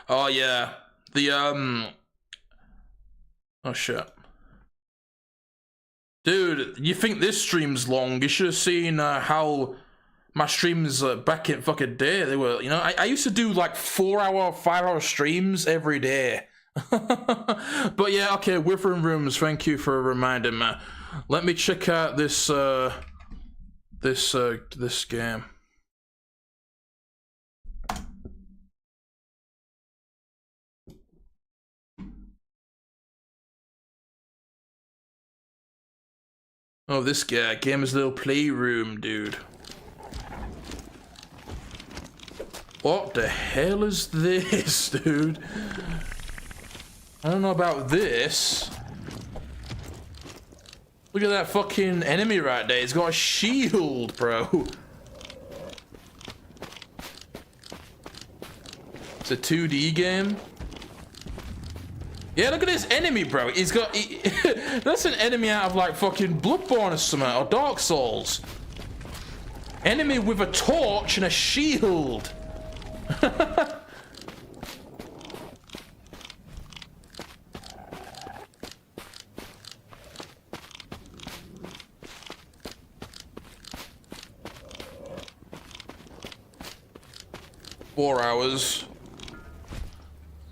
Oh, yeah. The, oh, shit. Dude, you think this stream's long? You should have seen how my streams back in fucking day, they were, you know, I used to do like 4-hour, 5-hour streams every day. But yeah, okay, Withering Rooms, thank you for reminding me. Let me check out this, this game. Oh, this guy, Gamer's Little Playroom, dude. What the hell is this, dude? I don't know about this. Look at that fucking enemy right there. He's got a shield, bro. It's a 2D game. Yeah, look at this enemy, bro. He's got... that's an enemy out of, like, fucking Bloodborne or something, or Dark Souls. Enemy with a torch and a shield. 4 hours.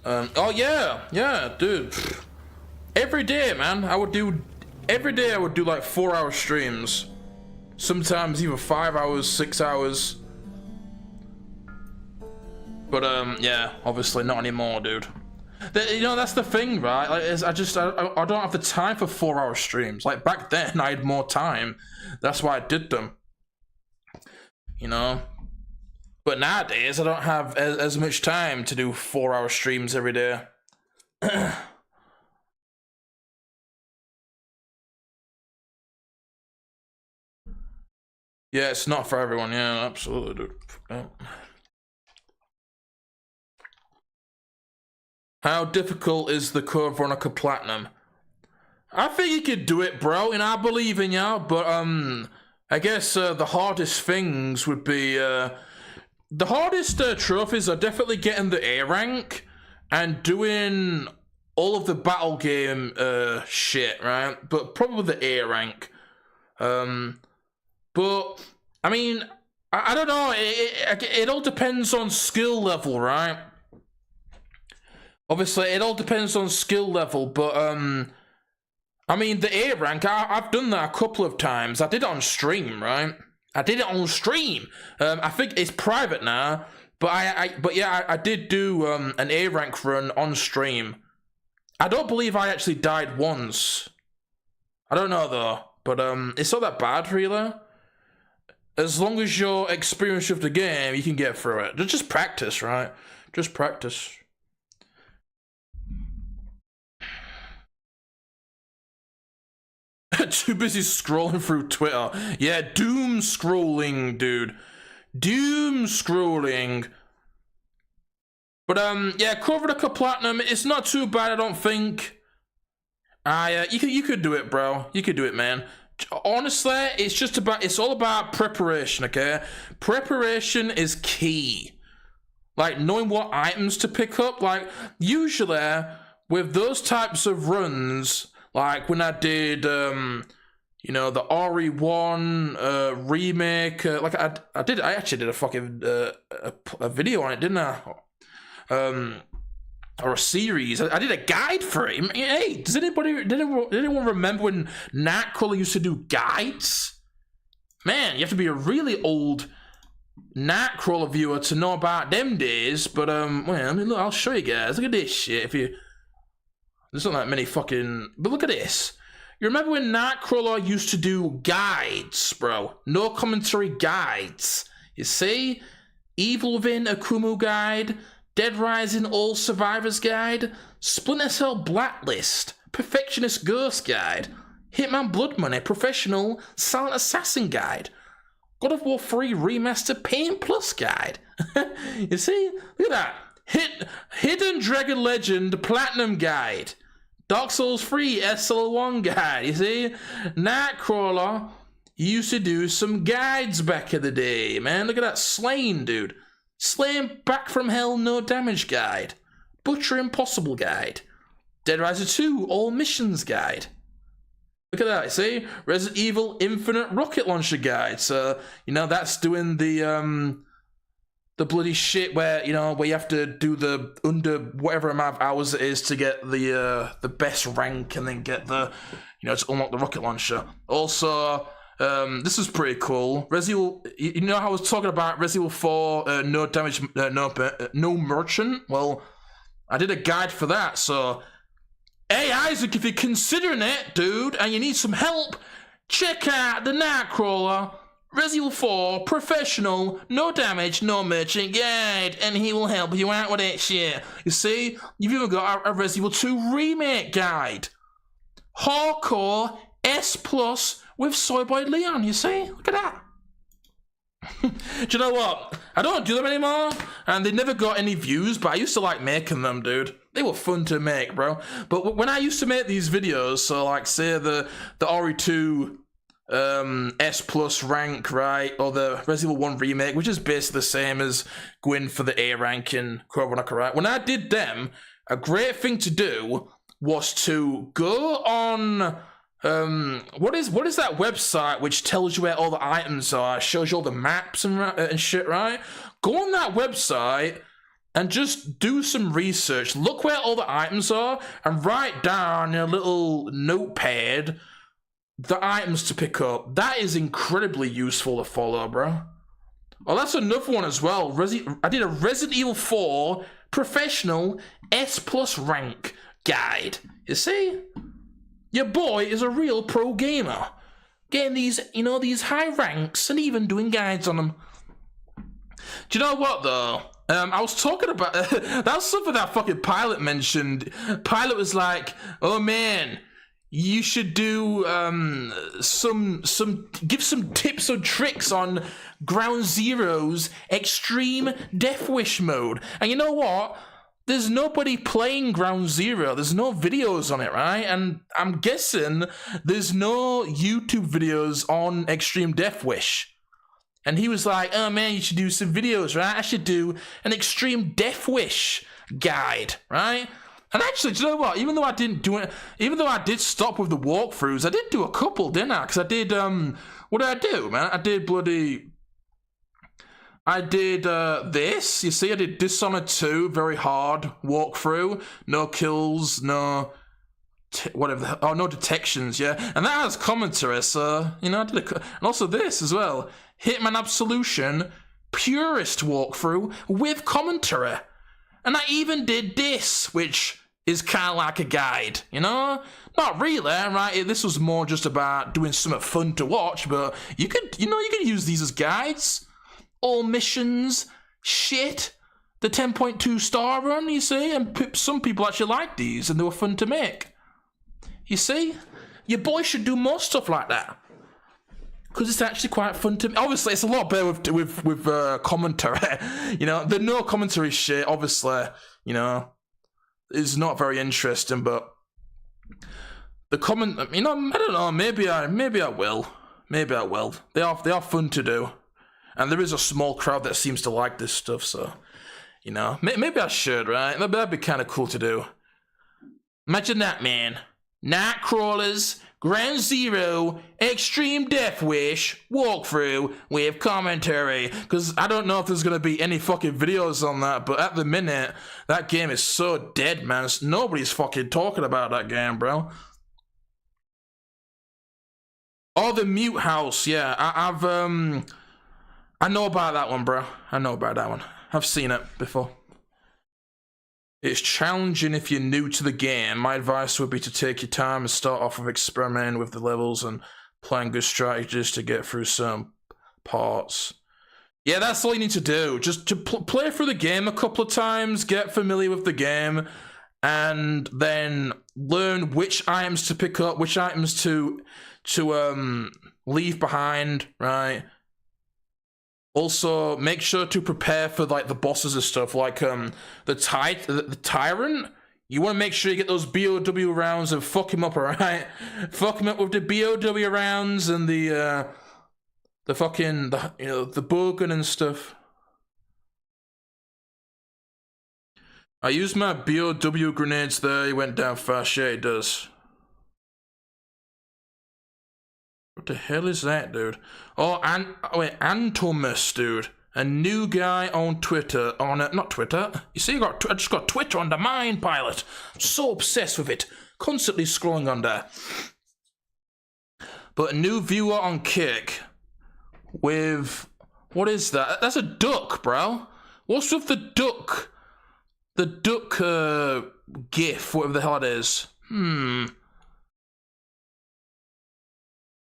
Oh yeah, dude. Every day, man. Every day I would do like 4-hour streams. Sometimes even 5 hours, 6 hours. But yeah, obviously not anymore, dude. You know, that's the thing, right? Like, I don't have the time for 4-hour streams. Like back then, I had more time. That's why I did them. You know. But nowadays, I don't have as much time to do 4-hour streams every day. Yeah, it's not for everyone. Yeah, absolutely, dude. No. How difficult is the Code Veronica Platinum? I think you could do it, bro, and I believe in you, but I guess the hardest things would be the hardest trophies are definitely getting the A rank and doing all of the battle game shit, right? But probably the A rank. But I mean, I don't know. It all depends on skill level, right? Obviously, it all depends on skill level, but I mean, the A rank, I've done that a couple of times. I did it on stream, right? I did it on stream. I think it's private now, but but yeah, I did do an A rank run on stream. I don't believe I actually died once. I don't know though, but it's not that bad really. As long as you're experienced with the game, you can get through it. Just practice, right? Just practice. Too busy scrolling through Twitter. Yeah, doom scrolling, dude. Doom scrolling. But yeah, Coverdicka Platinum. It's not too bad, I don't think. You could do it, bro. You could do it, man. Honestly, it's all about preparation. Okay, preparation is key. Like knowing what items to pick up. Like usually with those types of runs, like when I did you know, the RE1 remake, like I actually did a fucking a video on it, didn't I? Or a series. I did a guide for it. Hey, did anyone remember when Nightcrawler used to do guides? Man, you have to be a really old Nightcrawler viewer to know about them days. But well, I mean, look, I'll show you guys. Look at this shit. If you, there's not that many fucking. But look at this. You remember when Nightcrawler used to do guides, bro? No commentary guides. You see, Evil Within Akumu guide. Dead Rising All Survivors Guide, Splinter Cell Blacklist, Perfectionist Ghost Guide, Hitman Blood Money Professional Silent Assassin Guide, God of War 3 Remaster Pain Plus Guide. You see? Look at that. Hidden Dragon Legend Platinum Guide, Dark Souls 3 SL1 Guide. You see? Nightcrawler used to do some guides back in the day, man. Look at that. Slain, dude. Slain Back from Hell No Damage Guide, Butcher Impossible Guide, Dead Rising 2 All Missions Guide. Look at that, you see? Resident Evil Infinite Rocket Launcher Guide. So, you know, that's doing the bloody shit where, you know, where you have to do the under whatever amount of hours it is to get the best rank and then get the, you know, to unlock the rocket launcher. Also, this is pretty cool. You know how I was talking about Resident Evil 4, no damage, no merchant? Well, I did a guide for that, so... Hey, Isaac, if you're considering it, dude, and you need some help, check out the Nightcrawler, Resident Evil 4, Professional, no damage, no merchant guide, and he will help you out with that shit. You see, you've even got a Resident Evil 2 remake guide. Hardcore S+, with Soyboy Leon, you see? Look at that. Do you know what? I don't do them anymore, and they never got any views, but I used to like making them, dude. They were fun to make, bro. But when I used to make these videos, so like say the RE2 S+ rank, right, or the Resident Evil 1 remake, which is basically the same as going for the A rank in Coverdicka, right? When I did them, a great thing to do was to go on... what is that website which tells you where all the items are, shows you all the maps and shit, right? Go on that website and just do some research. Look where all the items are and write down in a little notepad the items to pick up. That is incredibly useful to follow, bro. Oh, that's another one as well. I did a Resident Evil 4 Professional S+ rank guide. You see? Your boy is a real pro gamer. Getting these, you know, these high ranks and even doing guides on them. Do you know what, though? I was talking about... that's something that fucking Pilot mentioned. Pilot was like, oh, man, you should do give some tips or tricks on Ground Zero's Extreme Death Wish mode. And you know what? There's nobody playing Ground Zero. There's no videos on it, right? And I'm guessing there's no YouTube videos on Extreme Death Wish. And he was like, oh man, you should do some videos, right? I should do an Extreme Death Wish guide, right? And actually, do you know what? Even though I didn't do it, even though I did stop with the walkthroughs, I did do a couple, didn't I? Because I did, what did I do, man? I did this, you see, I did Dishonored 2, very hard walkthrough, no kills, no, no detections, yeah, and that has commentary, so, you know, I did and also this as well, Hitman Absolution, purist walkthrough with commentary, and I even did this, which is kind of like a guide, you know, not really, right, this was more just about doing something fun to watch, but you could use these as guides. All missions, shit, the 10.2 star run, you see, and some people actually like these, and they were fun to make. You see? Your boy should do more stuff like that. Because it's actually quite fun to me. Obviously, it's a lot better with commentary. You know, the no commentary shit, obviously, you know, is not very interesting, but the comment, you know, I don't know, maybe I will. Maybe I will. They are fun to do. And there is a small crowd that seems to like this stuff, so, you know, maybe I should, right? That'd be kind of cool to do. Imagine that, man. Nightcrawlers, Ground Zero, Extreme Death Wish, walkthrough with commentary. Because I don't know if there's going to be any fucking videos on that, but at the minute, that game is so dead, man. Nobody's fucking talking about that game, bro. Oh, the Mute House, yeah. I know about that one, bro. I know about that one. I've seen it before. It's challenging if you're new to the game. My advice would be to take your time and start off with experimenting with the levels and playing good strategies to get through some parts. Yeah, that's all you need to do. Just to play through the game a couple of times, get familiar with the game, and then learn which items to pick up, which items to leave behind, right? Also, make sure to prepare for like the bosses and stuff, like the tyrant. You want to make sure you get those BOW rounds and fuck him up, alright? Fuck him up with the BOW rounds and the bowgun and stuff. I used my BOW grenades there. He went down fast. Yeah, it does. What the hell is that, dude? Oh, Antomus, dude. A new guy on Twitter. Not Twitter. You see, I just got Twitter on the Mind Pilot. I'm so obsessed with it. Constantly scrolling on there. But a new viewer on Kick with... What is that? That's a duck, bro. What's with the duck? The duck, gif, whatever the hell it is.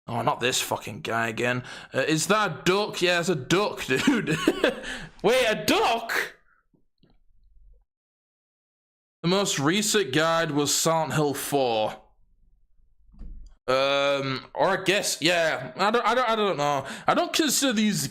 Oh, not this fucking guy again. Is that a duck? Yeah, it's a duck, dude. Wait, a duck? The most recent guide was Silent Hill 4. Or I guess, yeah. I don't know. I don't consider these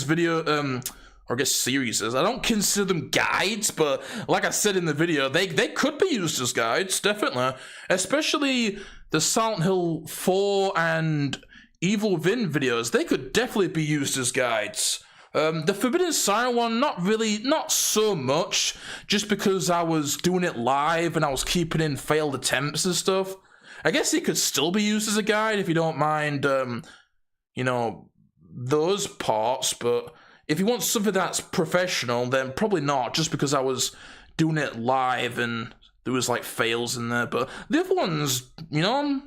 video or I guess series. I don't consider them guides, but like I said in the video, they could be used as guides, definitely. Especially the Silent Hill 4 and Evil Within videos, they could definitely be used as guides. The Forbidden Siren one, not so much, just because I was doing it live and I was keeping in failed attempts and stuff. I guess it could still be used as a guide if you don't mind, you know, those parts, but if you want something that's professional, then probably not, just because I was doing it live and there was like fails in there. But the other ones, you know,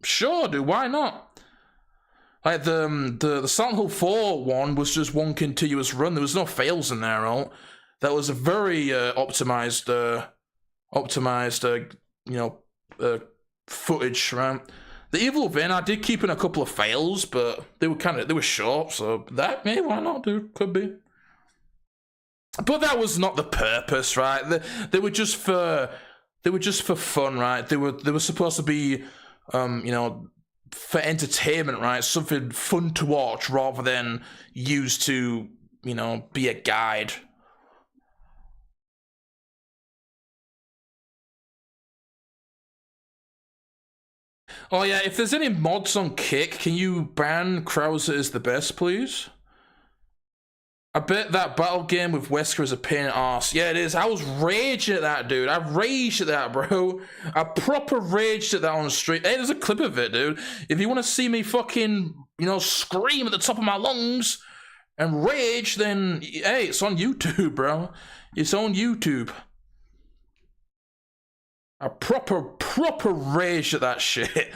sure, dude, why not? Like the Silent Hill 4 one was just one continuous run. There was no fails in there, right? That was a very optimized, you know, footage, right? The Evil Within, I did keep in a couple of fails, but they were short, so that, yeah, why not, dude? Could be. But that was not the purpose, right? They were just for fun, right? They were supposed to be, you know, for entertainment, right? Something fun to watch rather than used to, you know, be a guide. Oh yeah, if there's any mods on Kick, can you ban Krauser is the best, please? I bet that battle game with Wesker is a pain in the arse. Yeah, it is. I was raging at that, dude. I raged at that, bro. I proper raged at that on the street. Hey, there's a clip of it, dude. If you want to see me fucking, you know, scream at the top of my lungs and rage, then, hey, it's on YouTube, bro. It's on YouTube. I proper raged at that shit.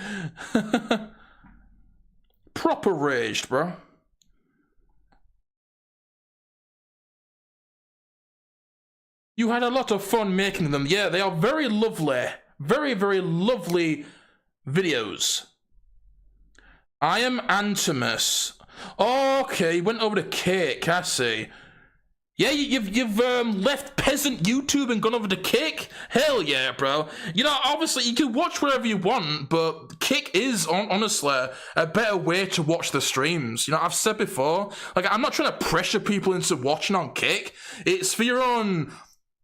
Proper raged, bro. You had a lot of fun making them. Yeah, they are very lovely. Very, very lovely videos. I am Antimus. Okay, he went over to Cake, I see. Yeah, you've left peasant YouTube and gone over to Kick? Hell yeah, bro. You know, obviously you can watch whatever you want, but Kick is honestly a better way to watch the streams. You know, I've said before, like, I'm not trying to pressure people into watching on Kick. It's for your own,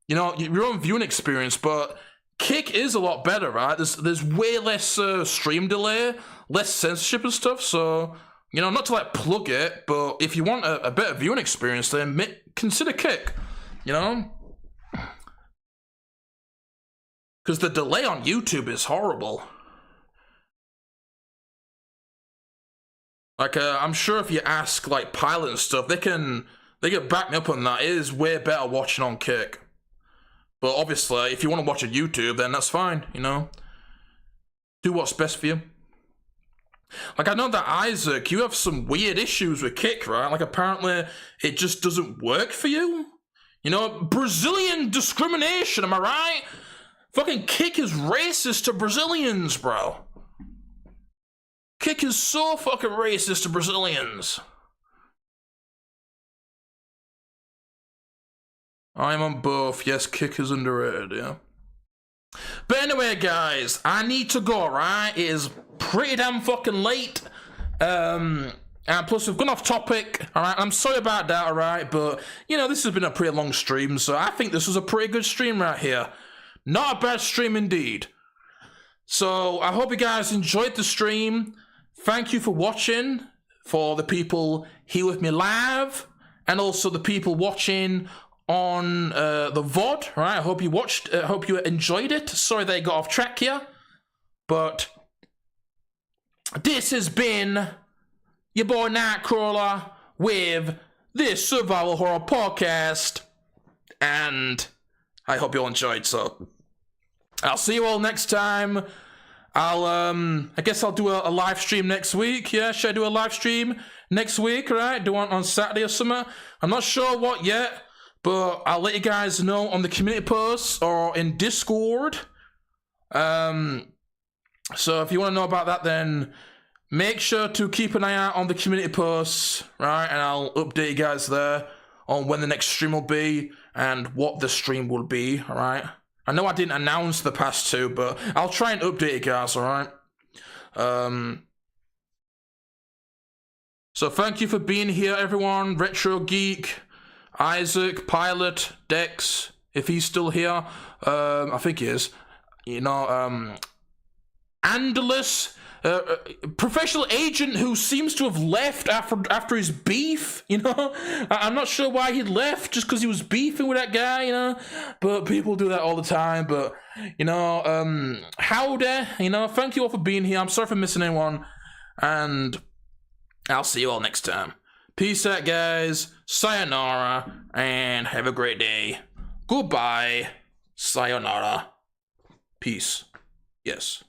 you know, your own viewing experience, but Kick is a lot better, right? There's way less stream delay, less censorship and stuff, so, you know, not to like plug it, but if you want a better viewing experience, then consider Kick, you know? Because the delay on YouTube is horrible. Like, I'm sure if you ask, like, Pilot and stuff, they can back me up on that. It is way better watching on Kick. But obviously, if you want to watch on YouTube, then that's fine, you know? Do what's best for you. Like, I know that, Isaac, you have some weird issues with Kick, right? Like, apparently, it just doesn't work for you? You know, Brazilian discrimination, am I right? Fucking Kick is racist to Brazilians, bro. Kick is so fucking racist to Brazilians. I'm on both. Yes, Kick is underrated, yeah. But anyway, guys, I need to go, right? It is pretty damn fucking late. And plus, we've gone off topic, alright? I'm sorry about that, alright? But, you know, this has been a pretty long stream, so I think this was a pretty good stream right here. Not a bad stream indeed. So, I hope you guys enjoyed the stream. Thank you for watching, for the people here with me live, and also the people watching on the VOD, right? I hope you watched, hope you enjoyed it. Sorry they got off track here, but this has been your boy Nightcrawler with this Survival Horror Podcast, and I hope you all enjoyed, so I'll see you all next time. I guess I'll do a live stream next week. Yeah, should I do a live stream next week, right? Do one on Saturday or something? I'm not sure what yet, but I'll let you guys know on the community posts or in Discord. So if you want to know about that, then make sure to keep an eye out on the community posts, right? And I'll update you guys there on when the next stream will be and what the stream will be, all right? I know I didn't announce the past two, but I'll try and update you guys, all right? So thank you for being here, everyone. Retro Geek, Isaac, Pilot, Dex, if he's still here. I think he is. You know, Andalus, professional agent who seems to have left after his beef, you know? I'm not sure why he left, just because he was beefing with that guy, you know? But people do that all the time, but, you know, howdy, you know? Thank you all for being here. I'm sorry for missing anyone, and I'll see you all next time. Peace out, guys. Sayonara, and have a great day. Goodbye. Sayonara. Peace. Yes.